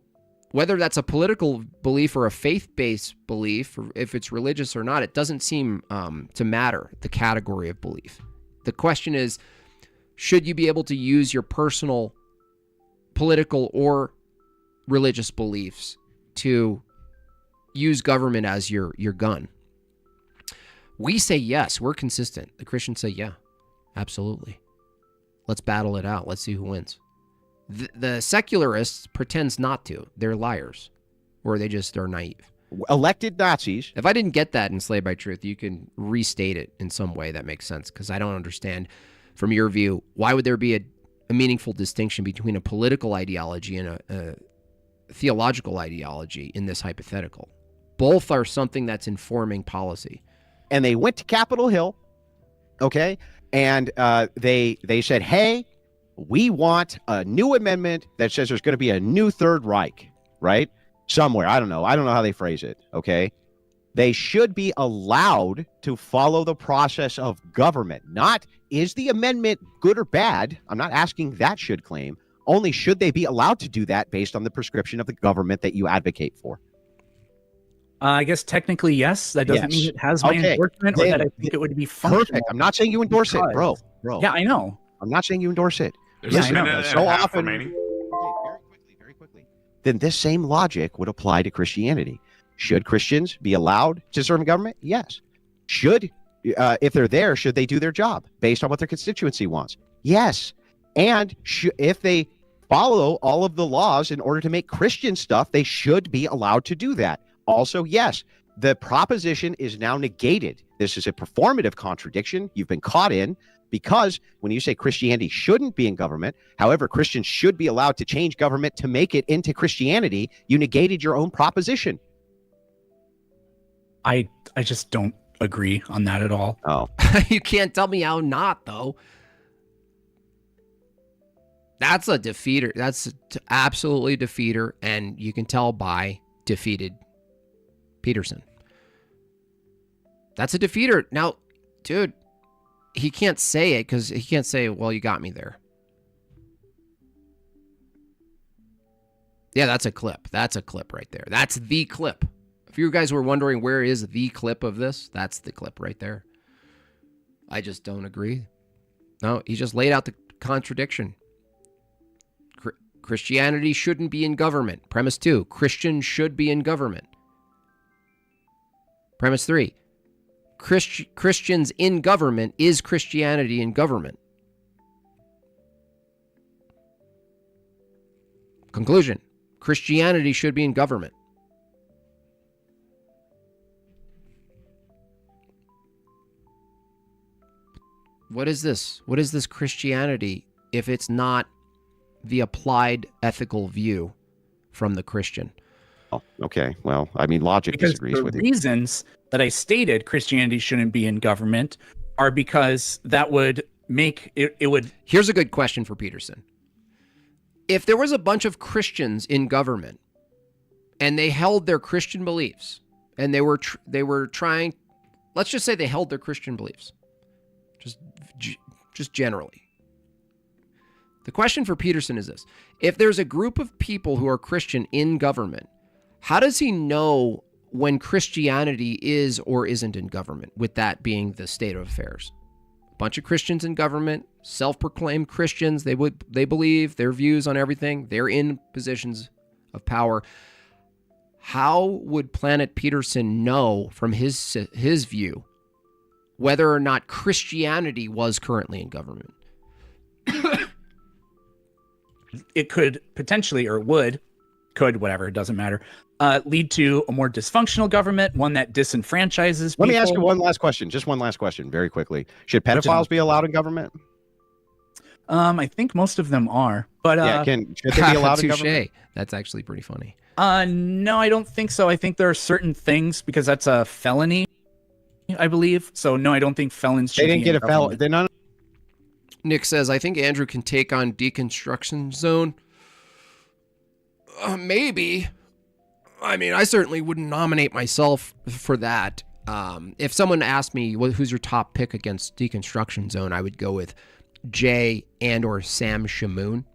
whether that's a political belief or a faith-based belief, or if it's religious or not, it doesn't seem to matter, the category of belief. The question is, should you be able to use your personal political or religious beliefs to use government as your gun? We say yes. We're consistent. The Christians say, yeah, absolutely. Let's battle it out. Let's see who wins. The secularists pretends not to. They're liars, or they just are naive. Elected Nazis. If I didn't get that in Enslaved by Truth, you can restate it in some way that makes sense, because I don't understand, from your view, why would there be a meaningful distinction between a political ideology and a theological ideology in this hypothetical? Both are something that's informing policy. And they went to Capitol Hill, okay, and they said, hey, we want a new amendment that says there's going to be a new Third Reich, right? Somewhere. I don't know how they phrase it, okay? They should be allowed to follow the process of government. Not, is the amendment good or bad? I'm not asking that should claim. Only should they be allowed to do that based on the prescription of the government that you advocate for? I guess technically, yes. That doesn't mean it has my endorsement, or that I think it would be functional. Perfect. I'm not saying you endorse it, bro. Yeah, I know. I'm not saying you endorse it. There's I know. So often. Very quickly. Then this same logic would apply to Christianity. Should Christians be allowed to serve in government? Yes. Should, if they're there, should they do their job based on what their constituency wants? Yes. And if they follow all of the laws in order to make Christian stuff, they should be allowed to do that. Also, yes, the proposition is now negated. This is a performative contradiction you've been caught in, because when you say Christianity shouldn't be in government, however, Christians should be allowed to change government to make it into Christianity, you negated your own proposition. I just don't agree on that at all. Oh. You can't tell me how not, though. That's a defeater. That's absolutely defeater, and you can tell by defeated Peterson. That's a defeater. Now, dude, he can't say it because he can't say, well, you got me there. Yeah, that's a clip. That's a clip right there. That's the clip. If you guys were wondering where is the clip of this, that's the clip right there. I just don't agree. No, he just laid out the contradiction. Christianity shouldn't be in government. Premise 2, Christians should be in government. Premise 3, Christians in government is Christianity in government. Conclusion, Christianity should be in government. What is this? What is this Christianity if it's not the applied ethical view from the Christian? Oh, okay. Well, I mean, logic disagrees with you. The reasons that I stated Christianity shouldn't be in government are because that would make it would. Here's a good question for Peterson. If there was a bunch of Christians in government and they held their Christian beliefs and they were trying, let's just say they held their Christian beliefs, just generally. The question for Peterson is this: if there's a group of people who are Christian in government, how does he know when Christianity is or isn't in government, with that being the state of affairs? A bunch of Christians in government, self-proclaimed Christians, they believe their views on everything, they're in positions of power. How would Planet Peterson know from his view whether or not Christianity was currently in government? It could potentially, or could, whatever, it doesn't matter, lead to a more dysfunctional government, one that disenfranchises people. Let me ask you one last question, just one last question, very quickly. Should pedophiles be allowed in government? I think most of them are, but should they be allowed in government? That's actually pretty funny. No, I don't think so. I think there are certain things, because that's a felony. I believe. So no, I don't think felons should They didn't be get in a felon. government. They're not. Nick says, I think Andrew can take on Deconstruction Zone. Maybe. I mean, I certainly wouldn't nominate myself for that. If someone asked me, who's your top pick against Deconstruction Zone, I would go with Jay and or Sam Shamoon.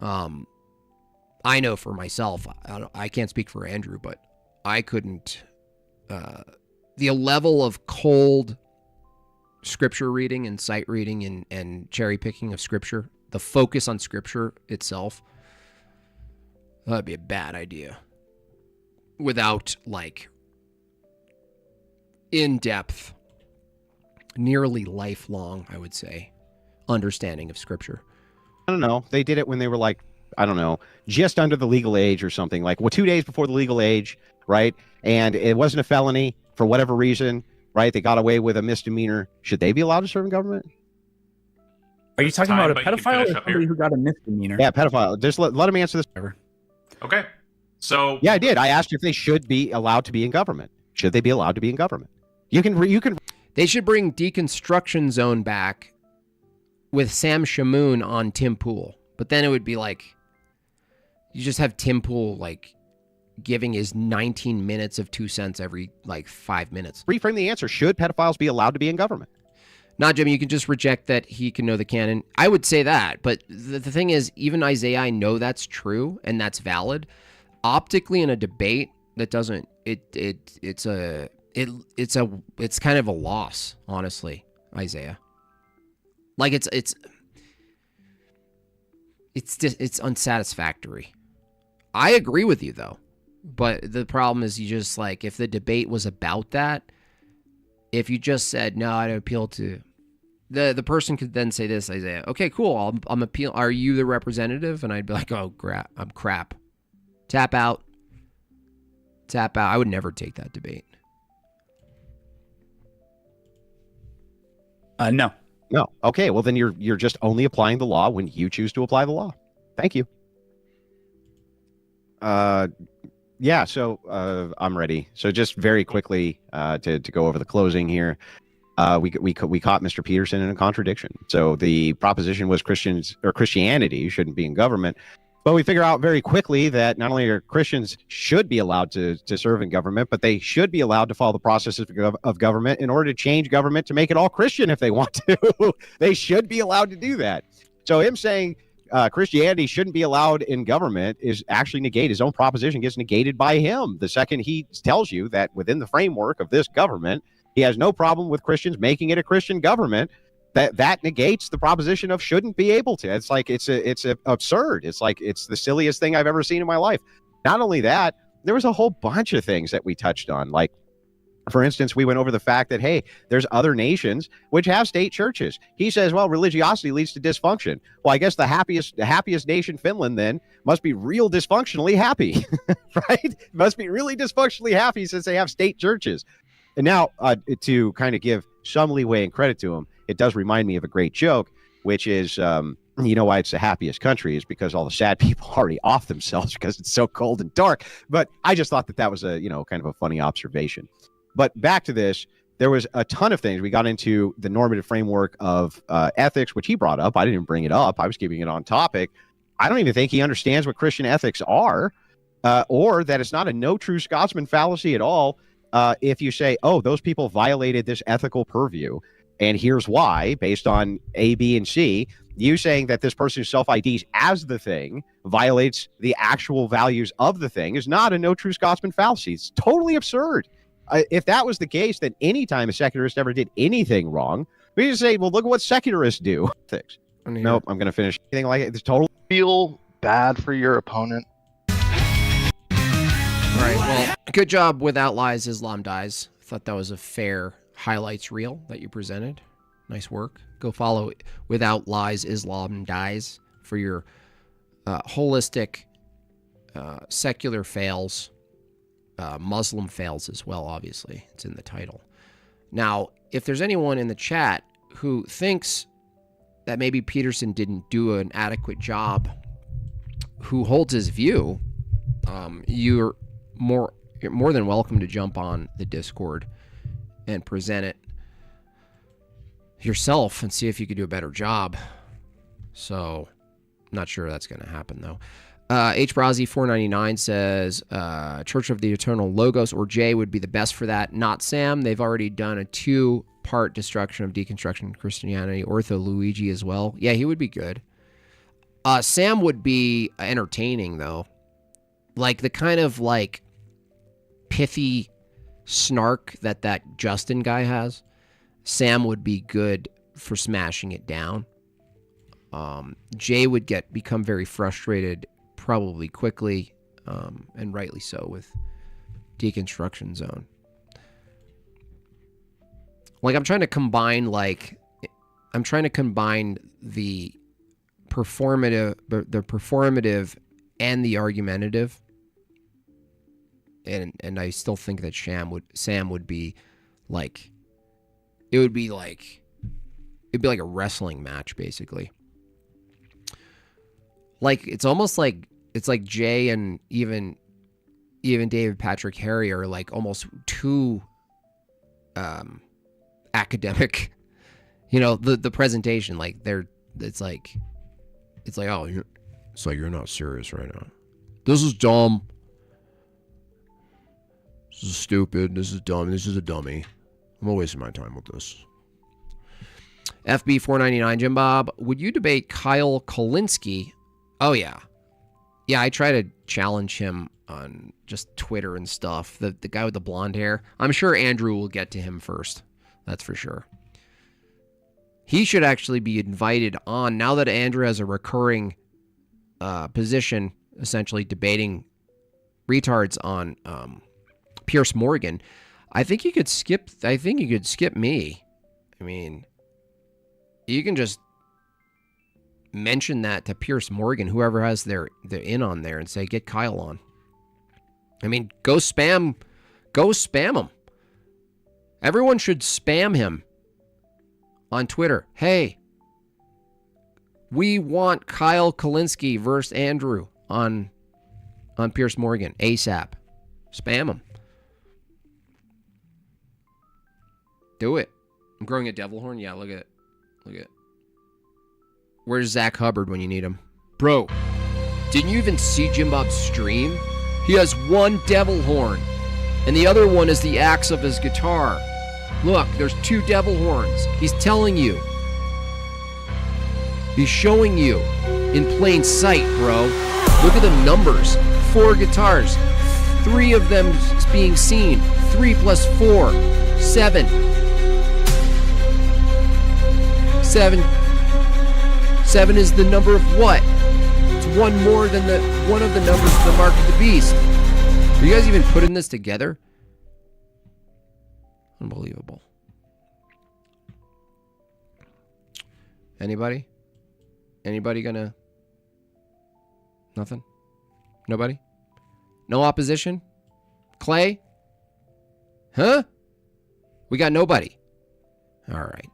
I know for myself, I can't speak for Andrew, but I couldn't. The level of cold scripture reading and sight reading and cherry picking of scripture, the focus on scripture itself, that'd be a bad idea. Without, like, in-depth, nearly lifelong, I would say, understanding of scripture. I don't know. They did it when they were like, I don't know, just under the legal age or something. Like, 2 days before the legal age, right? And it wasn't a felony for whatever reason, right? They got away with a misdemeanor. Should they be allowed to serve in government? Are you talking about a but you can pedophile or finish up somebody here. who got a misdemeanor? Yeah, pedophile. Just let him answer this. Okay. So Yeah, I did. I asked if they should be allowed to be in government. Should they be allowed to be in government? You can. They should bring Deconstruction Zone back with Sam Shamoon on Tim Pool. But then it would be like, you just have Tim Pool, like, giving his 19 minutes of 2 cents every, like, 5 minutes. reframe the answer. Should pedophiles be allowed to be in government? Not Jimmy, you can just reject that he can know the canon. I would say that, but the thing is, even Isaiah, I know that's true and that's valid. Optically, in a debate, that doesn't. It's kind of a loss, honestly, Isaiah. Like it's unsatisfactory. I agree with you though, but the problem is you just, like, if the debate was about that, if you just said no, I'd appeal to the person could then say this, Isaiah. Okay, cool. I'm appeal. Are you the representative? And I'd be like, oh crap, I'm crap. Tap out. I would never take that debate. No. No. Okay. Well, then you're just only applying the law when you choose to apply the law. Thank you. Yeah. So I'm ready. So just very quickly to go over the closing here. We caught Mr. Peterson in a contradiction. So the proposition was Christianity shouldn't be in government. But we figure out very quickly that not only are Christians should be allowed to serve in government, but they should be allowed to follow the processes of government in order to change government to make it all Christian if they want to. They should be allowed to do that. So him saying Christianity shouldn't be allowed in government is actually negated. His own proposition gets negated by him. The second he tells you that within the framework of this government, he has no problem with Christians making it a Christian government, that negates the proposition of shouldn't be able to. It's like it's absurd. It's like it's the silliest thing I've ever seen in my life. Not only that, there was a whole bunch of things that we touched on. Like, for instance, we went over the fact that, hey, there's other nations which have state churches. He says, well, religiosity leads to dysfunction. Well, I guess the happiest nation, Finland, then must be real dysfunctionally happy, right? Must be really dysfunctionally happy since they have state churches. And now to kind of give some leeway and credit to him, it does remind me of a great joke, which is, you know why it's the happiest country is because all the sad people are already off themselves because it's so cold and dark. But I just thought that was a, kind of a funny observation. But back to this, there was a ton of things. We got into the normative framework of ethics, which he brought up. I didn't even bring it up. I was keeping it on topic. I don't even think he understands what Christian ethics are, or that it's not a no true Scotsman fallacy at all. If you say, oh, those people violated this ethical purview, and here's why, based on A, B, and C, you saying that this person who self-IDs as the thing violates the actual values of the thing is not a no true Scotsman fallacy. It's totally absurd. If that was the case, then anytime a secularist ever did anything wrong, we just say, well, look at what secularists do. Things. Nope, I'm going to finish anything like it. It's totally Feel bad for your opponent. All right, well, good job. Without lies, Islam dies. Thought that was a fair highlights reel that you presented. Nice work. Go follow Without Lies, Islam Dies for your holistic secular fails, Muslim fails as well, obviously. It's in the title. Now, if there's anyone in the chat who thinks that maybe Peterson didn't do an adequate job, who holds his view, you're more than welcome to jump on the Discord and present it yourself and see if you could do a better job. So, not sure that's going to happen, though. H. Brazi 499 says, Church of the Eternal Logos, or J, would be the best for that. Not Sam. They've already done a 2-part destruction of deconstruction of Christianity. Ortho Luigi as well. Yeah, he would be good. Sam would be entertaining, though. Like, the kind of, like, pithy snark that Justin guy has. Sam would be good for smashing it down. Jay would become very frustrated probably quickly, and rightly so, with Deconstruction Zone. Like, I'm trying to combine the performative and the argumentative. And I still think that Sam would be like, it'd be like a wrestling match, basically. Like, it's almost like, it's like Jay and even David Patrick Harry are like almost too academic. You know, the presentation, like it's like, oh, it's like, you're not serious right now. This is dumb. This is stupid. This is dumb. This is a dummy. I'm not wasting my time with this. FB 499 Jim Bob, would you debate Kyle Kulinski? Oh, yeah. Yeah, I try to challenge him on just Twitter and stuff. The guy with the blonde hair. I'm sure Andrew will get to him first. That's for sure. He should actually be invited on, now that Andrew has a recurring position, essentially debating retards on Pierce Morgan. I think you could skip me. I mean, you can just mention that to Pierce Morgan, whoever has their in on there, and say, get Kyle on. I mean, go spam him. Everyone should spam him on Twitter. Hey, we want Kyle Kulinski versus Andrew on Pierce Morgan ASAP. Spam him. Do it. I'm growing a devil horn. Yeah, look at it. Where's Zach Hubbard when you need him? Bro, didn't you even see Jim Bob's stream? He has one devil horn, and the other one is the axe of his guitar. Look, there's 2 devil horns. He's telling you. He's showing you in plain sight, bro. Look at the numbers. 4 guitars. 3 of them being seen. 3 plus 4. 7. 7 is the number of what? It's one more than one of the numbers of the mark of the beast. Are you guys even putting this together? Unbelievable. Anybody? Anybody gonna? Nothing? Nobody? No opposition? Clay? Huh? We got nobody. All right.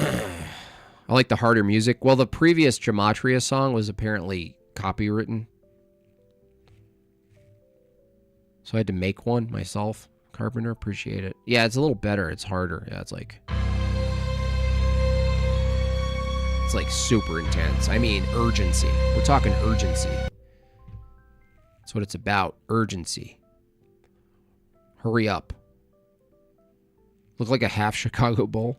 I like the harder music. Well, the previous Gematria song was apparently copywritten, so I had to make one myself. Carpenter, appreciate it. Yeah, it's a little better. It's harder. Yeah, it's like super intense. I mean, urgency. We're talking urgency. That's what it's about. Urgency. Hurry up. Look like a half Chicago Bull.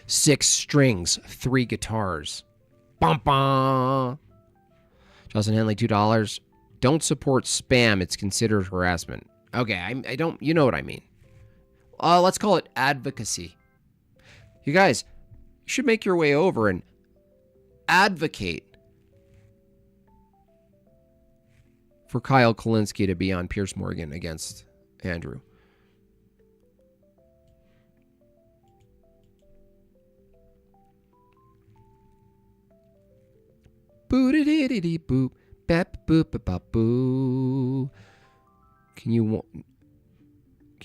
6 strings, 3 guitars. Bum bum. Justin Henley, $2. Don't support spam. It's considered harassment. Okay, I don't. You know what I mean. Let's call it advocacy. You guys, you should make your way over and advocate for Kyle Kulinski to be on Pierce Morgan against Andrew. Boo-dee-dee-dee-dee boop. Bap boop bap boo. Can you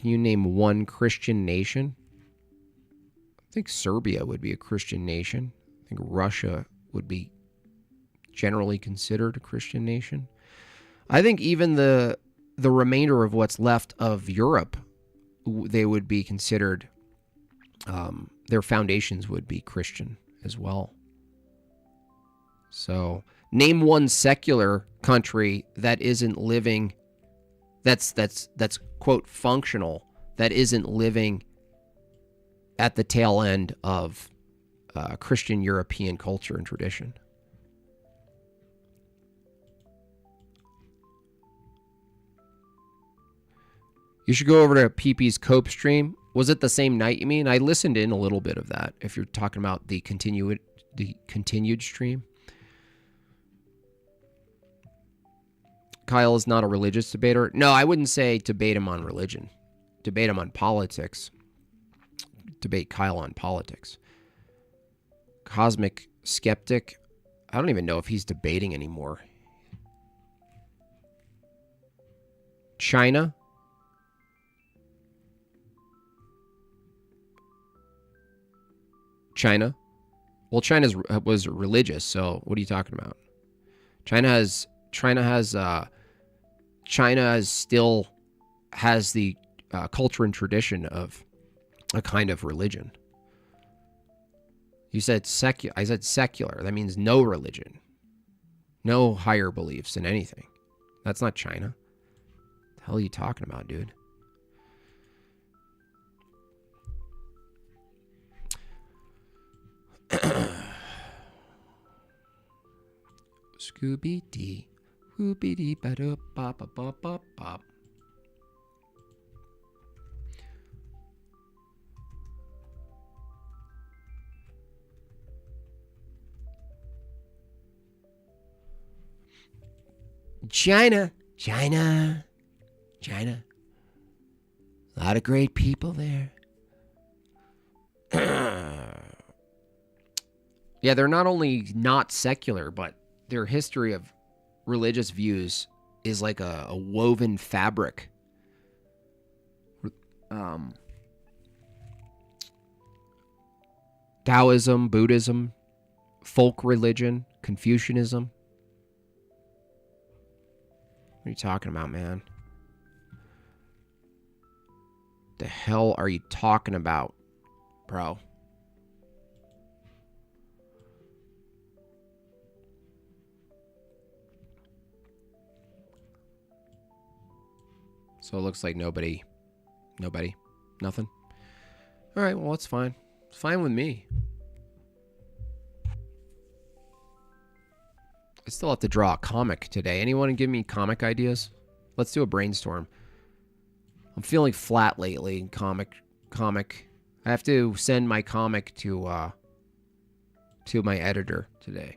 name one Christian nation? I think Serbia would be a Christian nation. I think Russia would be generally considered a Christian nation. I think even the remainder of what's left of Europe, they would be considered, their foundations would be Christian as well. So name one secular country that isn't living, that's quote functional, that isn't living at the tail end of Christian European culture and tradition. You should go over to PP's Cope stream. Was it the same night, you mean? I listened in a little bit of that, if you're talking about the continued stream. Kyle is not a religious debater. No, I wouldn't say debate him on religion. Debate him on politics. Debate Kyle on politics. Cosmic Skeptic. I don't even know if he's debating anymore. China. Well, China was religious, so what are you talking about? China still has the culture and tradition of a kind of religion. You said secular. I said secular. That means no religion. No higher beliefs in anything. That's not China. What the hell are you talking about, dude? Scooby-Dee. Whoopity ba bop bop bop bop. China. A lot of great people there. Yeah, they're not only not secular, but their history of religious views is like a woven fabric. Taoism, Buddhism, folk religion, Confucianism. What are you talking about, man? The hell are you talking about, bro? So it looks like nobody, nothing. All right, well, that's fine. It's fine with me. I still have to draw a comic today. Anyone give me comic ideas? Let's do a brainstorm. I'm feeling flat lately. Comic. I have to send my comic to my editor today.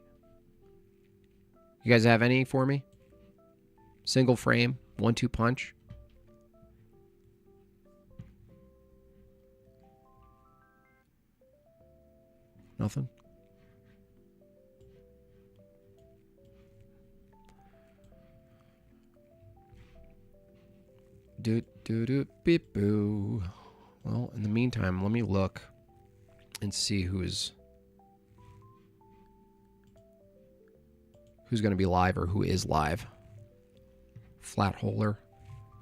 You guys have any for me? Single frame, 1-2 punch. Nothing. Beep boo. Well, in the meantime, let me look and see who's going to be live or who is live. Flat holer.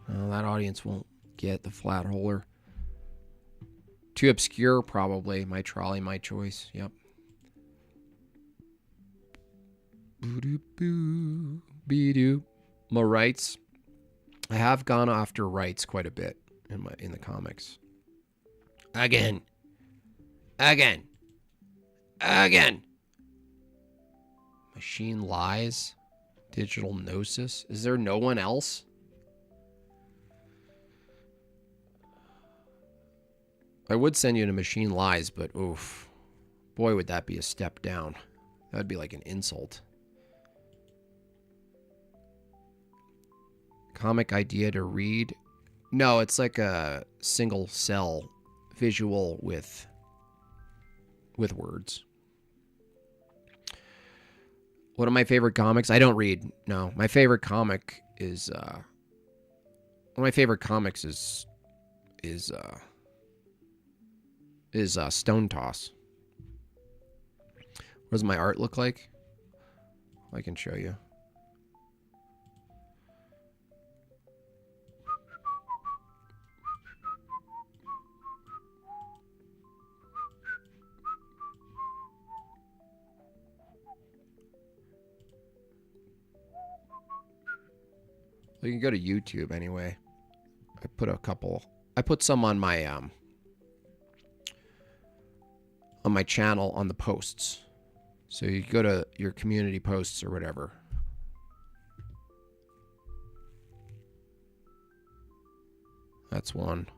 That audience won't get the flat holer. Too obscure, probably. My trolley, my choice. Yep. Boo-doo-boo. Be-doo. My rights. I have gone after rights quite a bit in the comics. Again. Machine lies. Digital gnosis. Is there no one else? I would send you to Machine Lies, but oof. Boy, would that be a step down. That would be like an insult. Comic idea to read. No, it's like a single cell visual with words. One of my favorite comics. I don't read. No, my favorite comic is one of my favorite comics is Stone Toss. What does my art look like? I can show you. You can go to YouTube anyway. I put some on my channel on the posts. So you go to your community posts or whatever. That's one.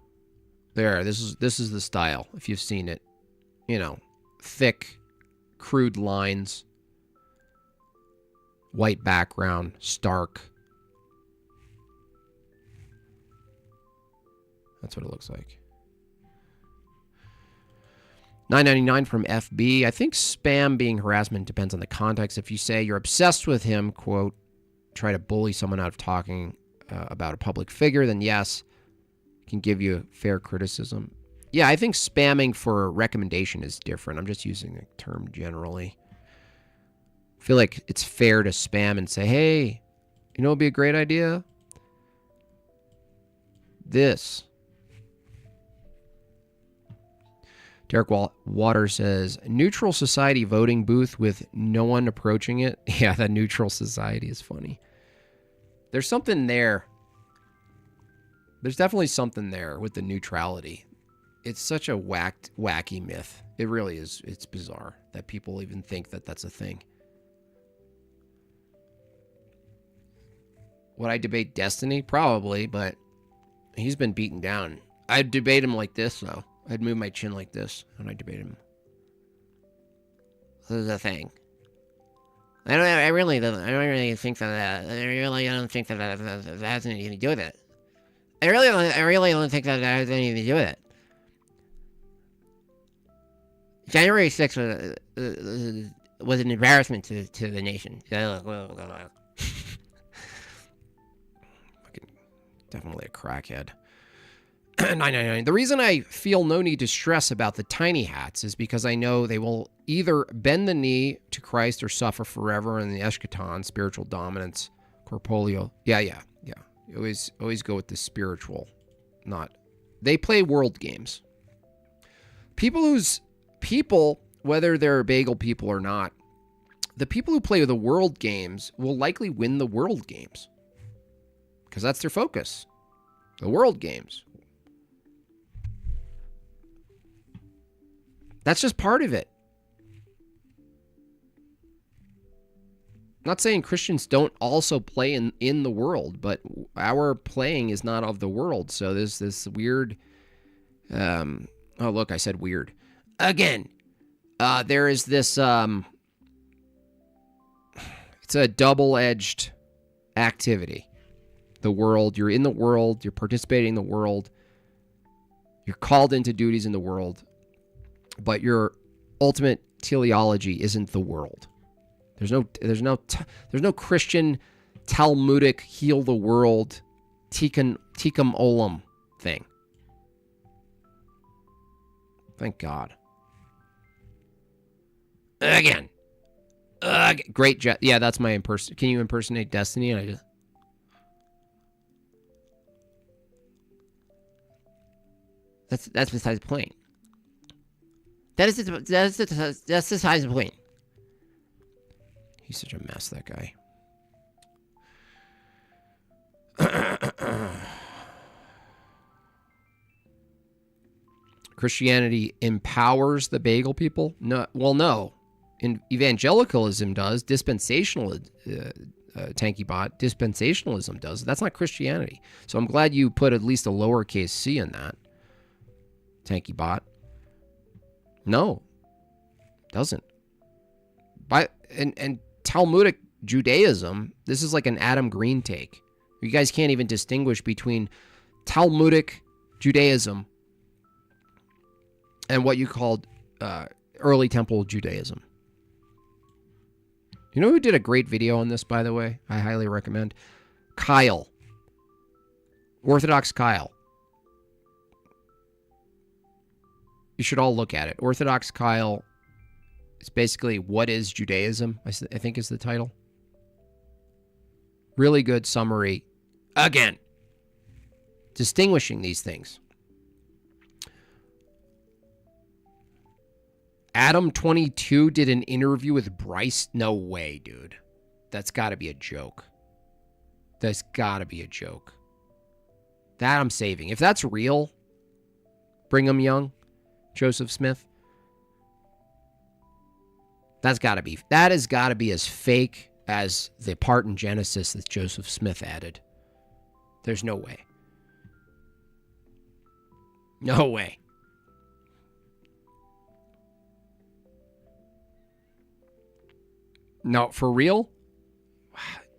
There, this is the style, if you've seen it. You know, thick, crude lines, white background, stark. That's what it looks like. $9.99 from FB. I think spam being harassment depends on the context. If you say you're obsessed with him, quote, try to bully someone out of talking about a public figure, then yes, can give you fair criticism. Yeah, I think spamming for a recommendation is different. I'm just using the term generally. I feel like it's fair to spam and say, hey, you know what would be a great idea? This. Derek Waters says, neutral society voting booth with no one approaching it. Yeah, that neutral society is funny. There's something there. There's definitely something there with the neutrality. It's such a wacky myth. It really is. It's bizarre that people even think that that's a thing. Would I debate Destiny? Probably, but he's been beaten down. I'd debate him like this, though. I'd move my chin like this when I debate him. This is a thing. I don't really think that has anything to do with it. I really don't think that has anything to do with it. January 6th was an embarrassment to the nation. Definitely a crackhead. 999. The reason I feel no need to stress about the tiny hats is because I know they will either bend the knee to Christ or suffer forever in the eschaton, spiritual dominance, corporeal. Yeah. You always go with the spiritual, not. They play world games. People, whether they're bagel people or not, the people who play the world games will likely win the world games because that's their focus. The world games. That's just part of it. I'm not saying Christians don't also play in the world, but our playing is not of the world. So there's this weird... oh, look, I said weird. Again, there is this... it's a double-edged activity. The world, you're in the world, you're participating in the world, you're called into duties in the world, but your ultimate teleology isn't the world. There's no Christian Talmudic heal the world tikkun olam thing. Thank God. Again. Great jet. Yeah, that's my impersonation. Can you impersonate Destiny? And I just... That's besides the point. That's besides the point. He's such a mess, that guy. Christianity empowers the bagel people? No, well, no. Evangelicalism does. Tanky Bot, dispensationalism does. That's not Christianity. So I'm glad you put at least a lowercase c in that. Tanky Bot. No, doesn't. And Talmudic Judaism, this is like an Adam Green take. You guys can't even distinguish between Talmudic Judaism and what you called early temple Judaism. You know who did a great video on this, by the way? I highly recommend. Kyle. Orthodox Kyle. You should all look at it. Orthodox Kyle is basically What is Judaism? I think is the title. Really good summary. Again, distinguishing these things. Adam22 did an interview with Bryce. No way, dude. That's got to be a joke. That's got to be a joke. That I'm saving. If that's real, Brigham Young, Joseph Smith, that has got to be as fake as the part in Genesis that Joseph Smith added. There's no way. No way. No, for real?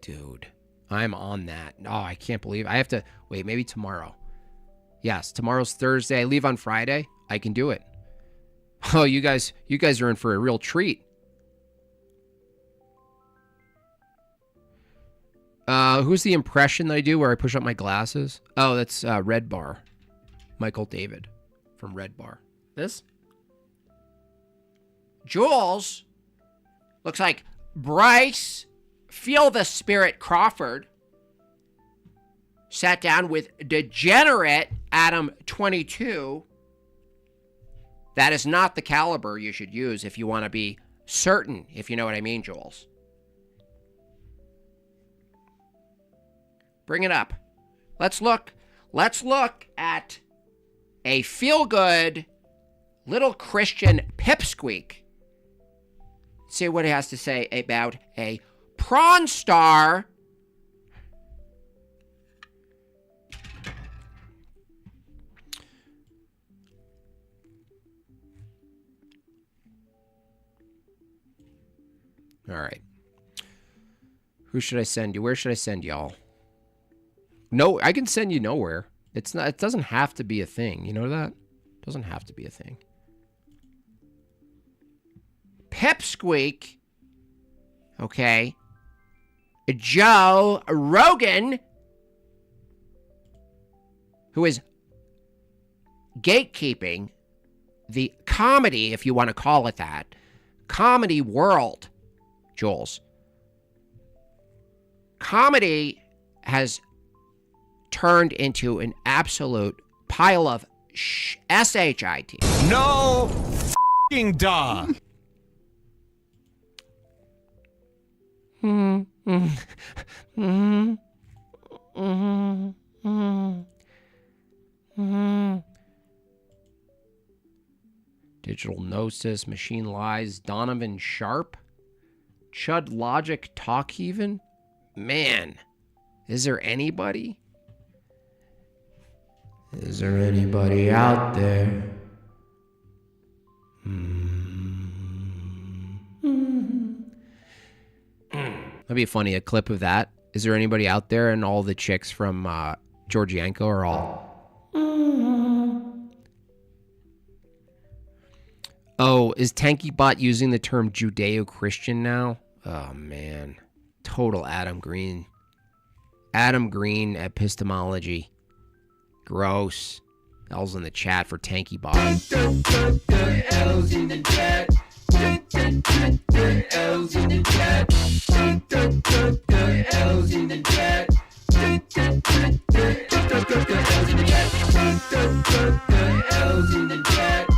Dude, I'm on that. Oh, I can't believe I have to wait, maybe tomorrow. Yes, tomorrow's Thursday. I leave on Friday. I can do it. Oh, you guys are in for a real treat. Who's the impression that I do where I push up my glasses? Oh, that's Red Bar. Michael David from Red Bar. This? Jules. Looks like Bryce, Feel the Spirit Crawford, sat down with degenerate Adam 22. That is not the caliber you should use if you want to be certain, if you know what I mean, Jules. Bring it up. Let's look at a feel-good little Christian pipsqueak. See what he has to say about a prawn star. All right. Who should I send you? Where should I send y'all? No, I can send you nowhere. It's not. It doesn't have to be a thing. You know that? It doesn't have to be a thing. Pipsqueak. Okay. Joe Rogan, who is gatekeeping the comedy, if you want to call it that, comedy world, Jules. Comedy has turned into an absolute pile of shit. No f***ing duh. Digital Gnosis, Machine Lies, Donovan Sharp, Chud Logic, Talk Even. Man, is there anybody? Is there anybody out there? That'd be funny, a clip of that. Is there anybody out there? And all the chicks from Georgianko are all... Oh, is TankyBot using the term Judeo-Christian now? Oh, man. Total Adam Green. Adam Green epistemology. Gross. L's in the chat for TankyBot. L's in the chat. L's in the chat. L's in the chat. L's in the chat.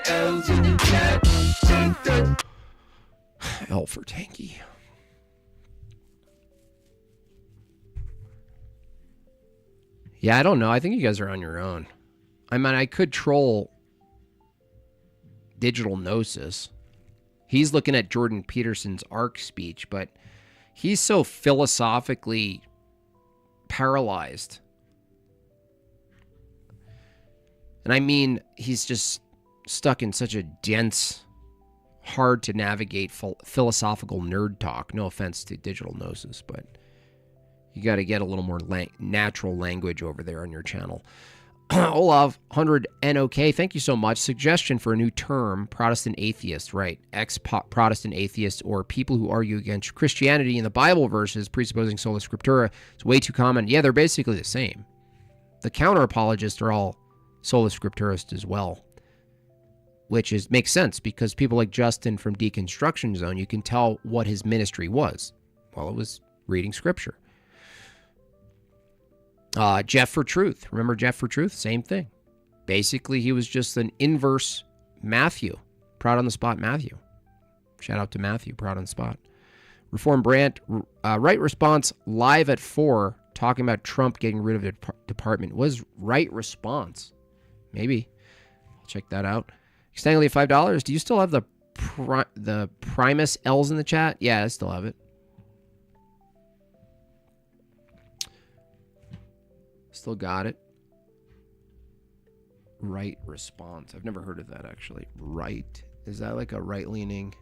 L's in the chat. L for Tanky. Yeah, I don't know. I think you guys are on your own. I mean, I could troll Digital Gnosis. He's looking at Jordan Peterson's ARC speech, but he's so philosophically paralyzed. And I mean, he's just stuck in such a dense, hard to navigate philosophical nerd talk. No offense to Digital Gnosis, but you got to get a little more natural language over there on your channel. Olav, 100 NOK, thank you so much. Suggestion for a new term, Protestant atheist, right? Ex-Protestant atheist, or people who argue against Christianity in the Bible verses, presupposing sola scriptura. It's way too common. Yeah, they're basically the same. The counter-apologists are all sola scripturist as well, which makes sense because people like Justin from Deconstruction Zone, you can tell what his ministry was. Well, it was reading scripture. Jeff for Truth. Remember Jeff for Truth? Same thing. Basically, he was just an inverse Matthew. Proud on the spot Matthew. Shout out to Matthew, proud on the spot. Reform Brandt, right response live at 4, talking about Trump getting rid of the department. Was right response. Maybe. I'll check that out. Stanley, $5. Do you still have the Primus L's in the chat? Yeah, I still have it. Still got it. Right response. I've never heard of that, actually. Right. Is that like a right-leaning?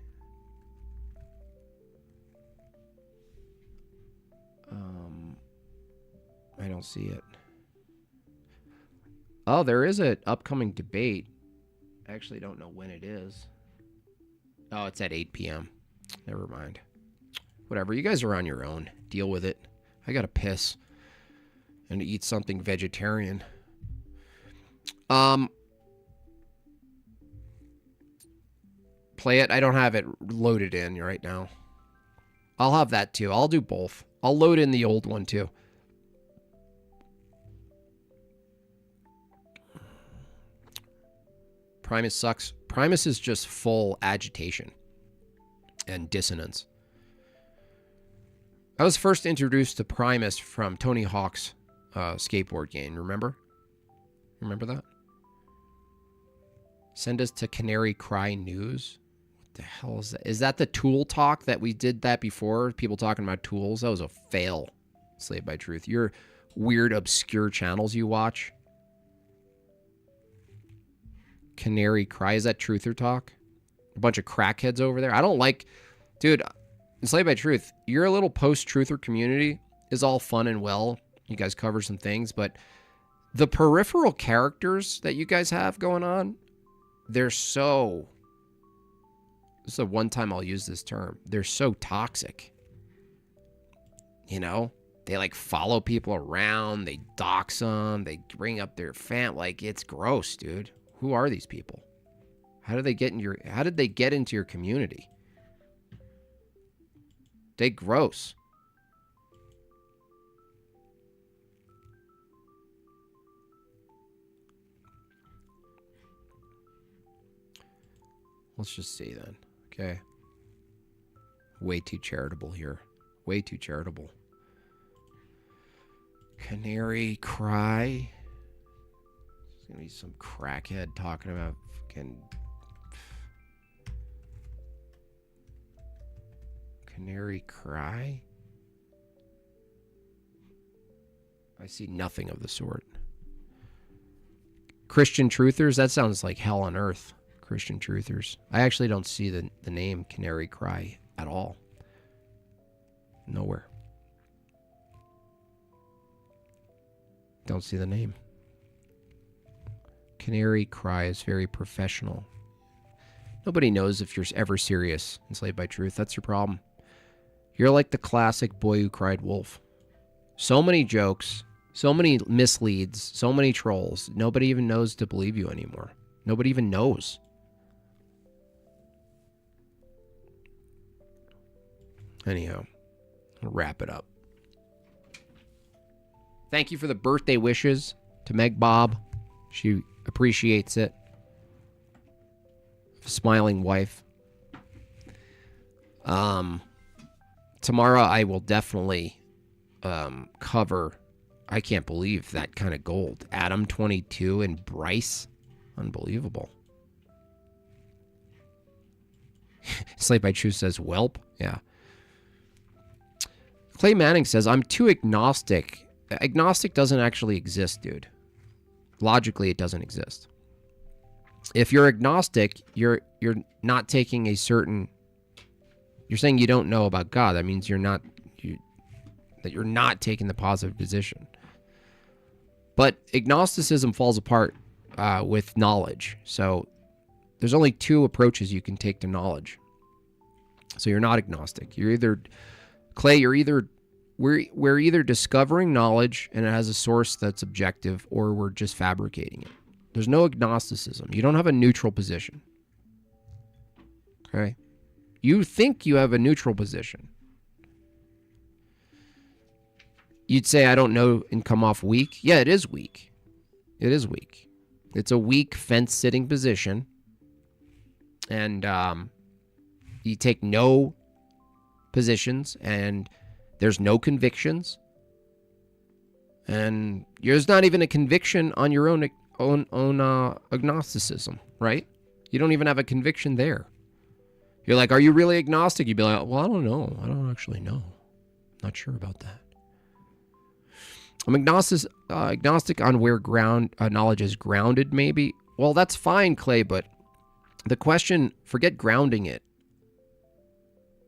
I don't see it. Oh, there is an upcoming debate. I actually don't know when it is. Oh, it's at 8 p.m. Never mind. Whatever. You guys are on your own. Deal with it. I gotta piss and eat something vegetarian. Play it. I don't have it loaded in right now. I'll have that too. I'll do both. I'll load in the old one too. Primus sucks. Primus is just full agitation and dissonance. I was first introduced to Primus from Tony Hawk's skateboard game. Remember? Remember that? Send us to Canary Cry News. What the hell is that? Is that the tool talk that we did that before? People talking about tools? That was a fail. Slave by Truth. Your weird, obscure channels you watch. Canary Cry. Is that Truther Talk? A bunch of crackheads over there. I don't like... Dude, Enslaved by Truth, your little post-truther community is all fun and well. You guys cover some things, but the peripheral characters that you guys have going on, they're so... This is the one time I'll use this term. They're so toxic. You know? They, like, follow people around. They dox them. They bring up their fam. Like, it's gross, dude. Who are these people? How did they get into your community? They gross. Let's just see then. Okay. Way too charitable here. Way too charitable. Canary Cry. There's gonna be some crackhead talking about fucking Canary Cry. I see nothing of the sort. Christian Truthers. That sounds like hell on earth. Christian Truthers. I actually don't see the name Canary Cry at all. Nowhere. Don't see the name. Canary Cry is very professional. Nobody knows if you're ever serious. Enslaved by Truth. That's your problem. You're like the classic boy who cried wolf. So many jokes, so many misleads, so many trolls. Nobody even knows to believe you anymore. Nobody even knows. Anyhow, I'll wrap it up. Thank you for the birthday wishes to Meg Bob. She appreciates it. Smiling wife. Tomorrow I will definitely cover, I can't believe that kind of gold. Adam 22 and Bryce. Unbelievable. Slate by Truth says, welp. Yeah. Clay Manning says, I'm too agnostic. Agnostic doesn't actually exist, dude. Logically, it doesn't exist. If you're agnostic, you're not taking a certain... You're saying you don't know about God. That means you're not taking the positive position. But agnosticism falls apart with knowledge. So there's only two approaches you can take to knowledge. So you're not agnostic. You're either... Clay, we're either discovering knowledge and it has a source that's objective, or we're just fabricating it. There's no agnosticism. You don't have a neutral position. Okay? You think you have a neutral position. You'd say, I don't know, and come off weak. Yeah, it is weak. It is weak. It's a weak fence-sitting position. And you take no positions, and there's no convictions. And there's not even a conviction on your own agnosticism, right? You don't even have a conviction there. You're like, are you really agnostic? You'd be like, well, I don't know. I don't actually know. Not sure about that. I'm agnostic on where knowledge is grounded, maybe. Well, that's fine, Clay, but the question, forget grounding it.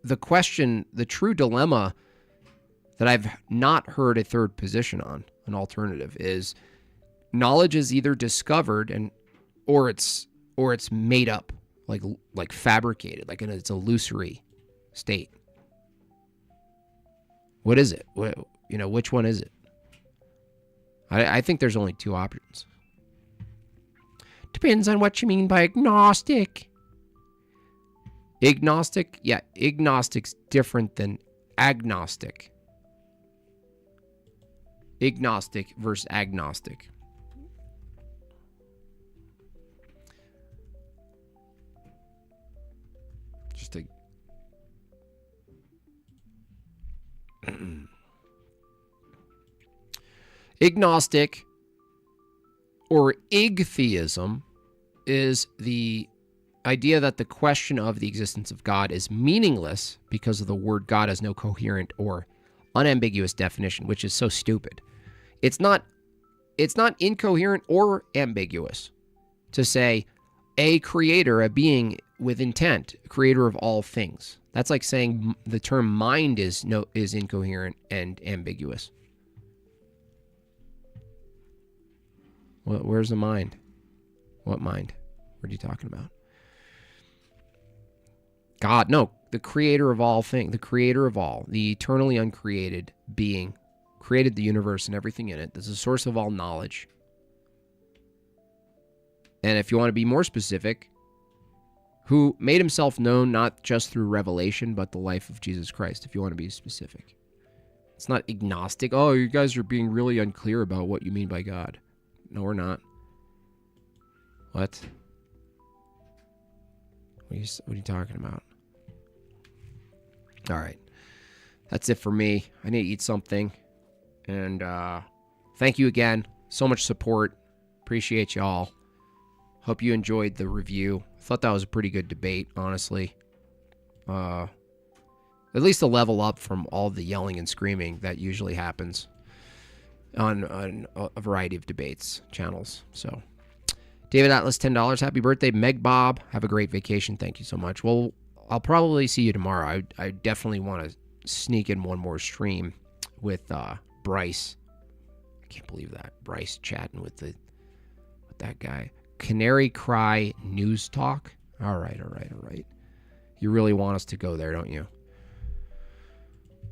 The question, the true dilemma that I've not heard a third position on, an alternative, is knowledge is either discovered or it's made up, like fabricated, like in its illusory state. What is it? Which one is it? I think there's only two options. Depends on what you mean by agnostic. Agnostic? Yeah, agnostic's different than agnostic. Agnostic versus agnostic. Just a... Agnostic or igtheism is the idea that the question of the existence of God is meaningless because of the word God has no coherent or unambiguous definition, which is so stupid. It's not incoherent or ambiguous to say a creator, a being with intent, creator of all things. That's like saying the term mind is incoherent and ambiguous. Where's the mind? What mind? What are you talking about? God, no, the creator of all things, the creator of all, the eternally uncreated being, created the universe and everything in it. This is the source of all knowledge. And if you want to be more specific, who made himself known not just through revelation, but the life of Jesus Christ, if you want to be specific. It's not agnostic. Oh, you guys are being really unclear about what you mean by God. No, we're not. What? What are you talking about? All right. That's it for me. I need to eat something. And thank you again. So much support. Appreciate y'all. Hope you enjoyed the review. Thought that was a pretty good debate, honestly. At least a level up from all the yelling and screaming that usually happens on a variety of debates channels. So, David Atlas, $10. Happy birthday, Meg Bob. Have a great vacation. Thank you so much. Well, I'll probably see you tomorrow. I definitely want to sneak in one more stream with Bryce. I can't believe that. Bryce chatting with that guy. Canary Cry News Talk. All right. You really want us to go there, don't you?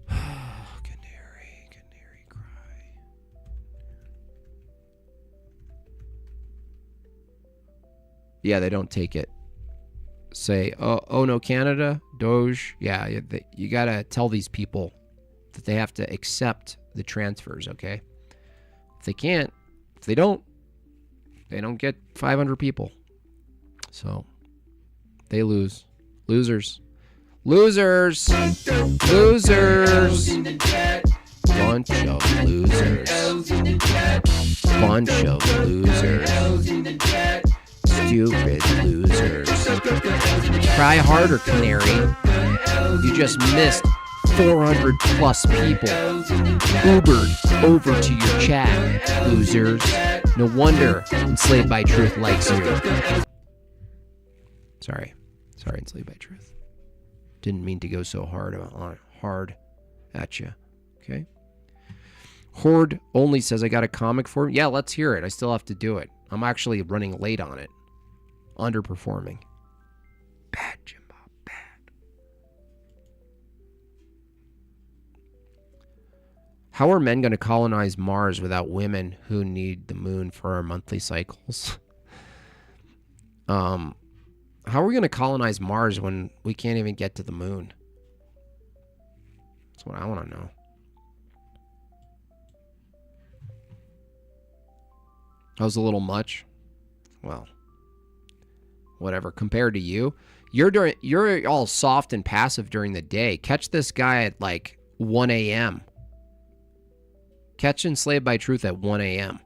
Canary Cry. Yeah, they don't take it. Say, oh no, Canada, Doge. Yeah, you gotta tell these people that they have to accept the transfers, okay? If they can't, if they don't get 500 people. So, they lose. Losers. Losers! Losers! Bunch of losers. Bunch of losers. Stupid losers. Try harder, Canary. You just missed 400 plus people. Ubered over to your chat, losers. No wonder Enslaved by Truth likes you. Sorry, Enslaved by Truth. Didn't mean to go so hard at you. Okay. Horde only says I got a comic for him. Yeah, let's hear it. I still have to do it. I'm actually running late on it. Underperforming. Bad, Jimbo. Bad. How are men going to colonize Mars without women who need the moon for our monthly cycles? How are we going to colonize Mars when we can't even get to the moon? That's what I want to know. That was a little much. Well, whatever. Compared to you, you're all soft and passive during the day. Catch this guy at like 1 a.m. Catch Enslaved by Truth at 1 a.m.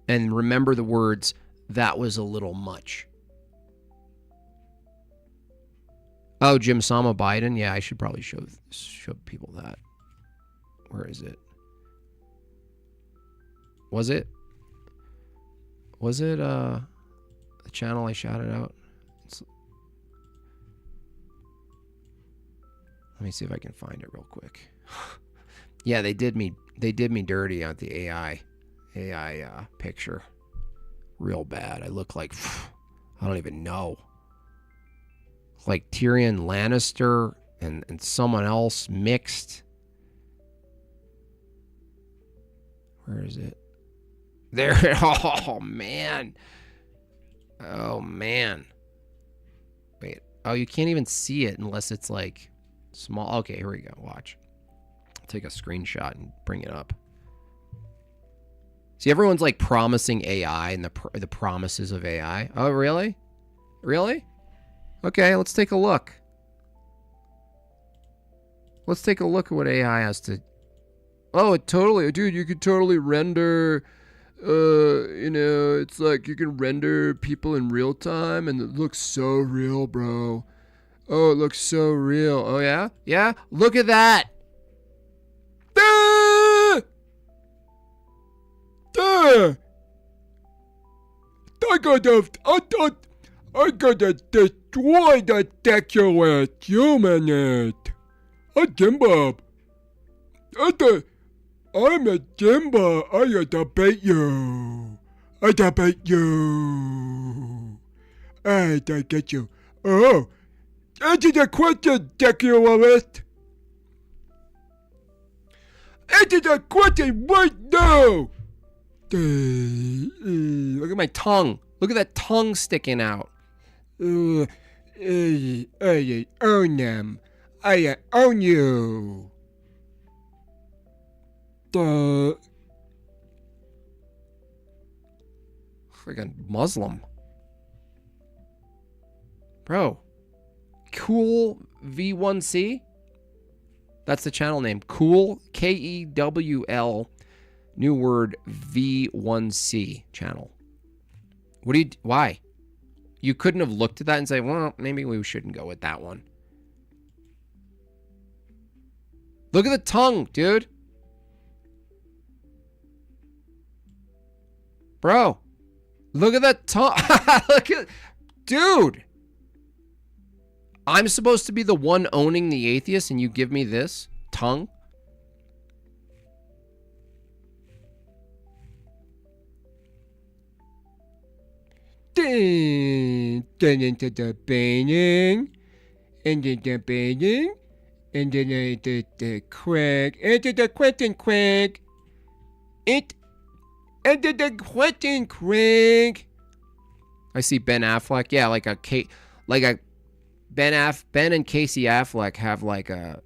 And remember the words, that was a little much. Oh, Jim Sama Biden? Yeah, I should probably show people that. Where is it? Was it the channel I shouted out? Let me see if I can find it real quick. Yeah, they did me dirty on the AI picture. Real bad. I look like I don't even know. Like Tyrion Lannister and someone else mixed. Where is it? There. Oh man. Oh man. Wait. Oh, you can't even see it unless it's like small. Okay, here we go. Watch. I'll take a screenshot and bring it up. See, everyone's like promising AI and the promises of AI. Oh, really? Really? Okay, let's take a look. Let's take a look at what AI has to... Oh, it totally... Dude, you could totally render... it's like you can render people in real time and it looks so real, bro. Oh, it looks so real. Oh, yeah? Yeah? Look at that! Ah! Ah! I gotta destroy the deculate humanite. A Jimbob. I'm a Jimbo. I debate you. I debate you. I get you. Oh. Answer the question, deculate. Answer the question right now. Look at my tongue. Look at that tongue sticking out. I own them. I own you. Freaking Muslim. Bro. Cool V1C? That's the channel name. Cool, Kewl, new word V1C channel. Why? You couldn't have looked at that and say, well, maybe we shouldn't go with that one. Look at the tongue, dude. Bro. Look at that tongue. Look at... Dude. I'm supposed to be the one owning the atheist and you give me this tongue? Into the painting, into the painting, and then the Craig, into the Quentin Craig, into the Quentin Craig. I see Ben Affleck, yeah, like a Ben and Casey Affleck have like a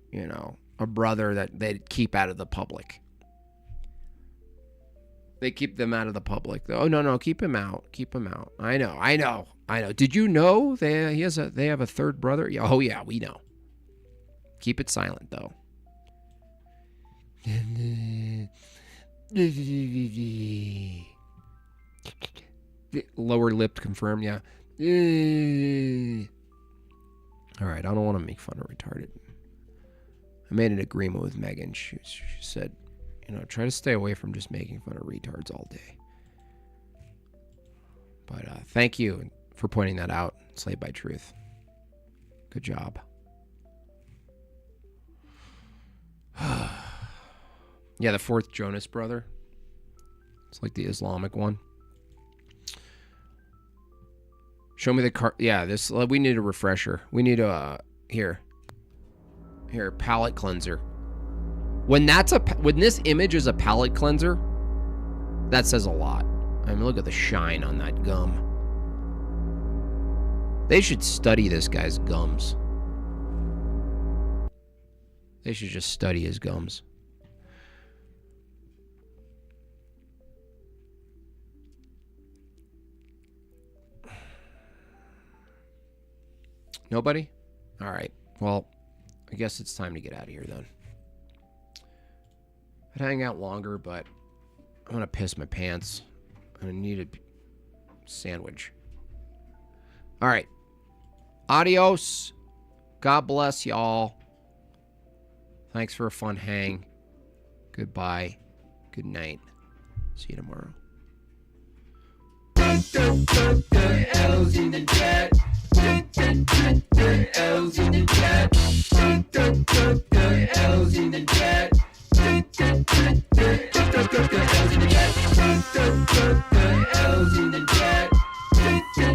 brother that they keep out of the public. They keep them out of the public. Oh no, keep him out. Keep him out. I know. Did you know they have a third brother? Oh yeah, we know. Keep it silent though. Lower lip confirmed, yeah. All right, I don't want to make fun of retarded. I made an agreement with Megan. She said, try to stay away from just making fun of retards all day. But thank you for pointing that out, Slave by Truth. Good job. Yeah, the fourth Jonas brother. It's like the Islamic one. Show me the car. Yeah, this. We need a refresher. We need a here, palate cleanser. When this image is a palate cleanser, that says a lot. I mean, look at the shine on that gum. They should study this guy's gums. They should just study his gums. Nobody? All right. Well, I guess it's time to get out of here then. I'd hang out longer, but I'm going to piss my pants. I need a sandwich. All right. Adios. God bless y'all. Thanks for a fun hang. Goodbye. Good night. See you tomorrow. L's in the chat. L's in the chat. L's in the chat. L's in the chat.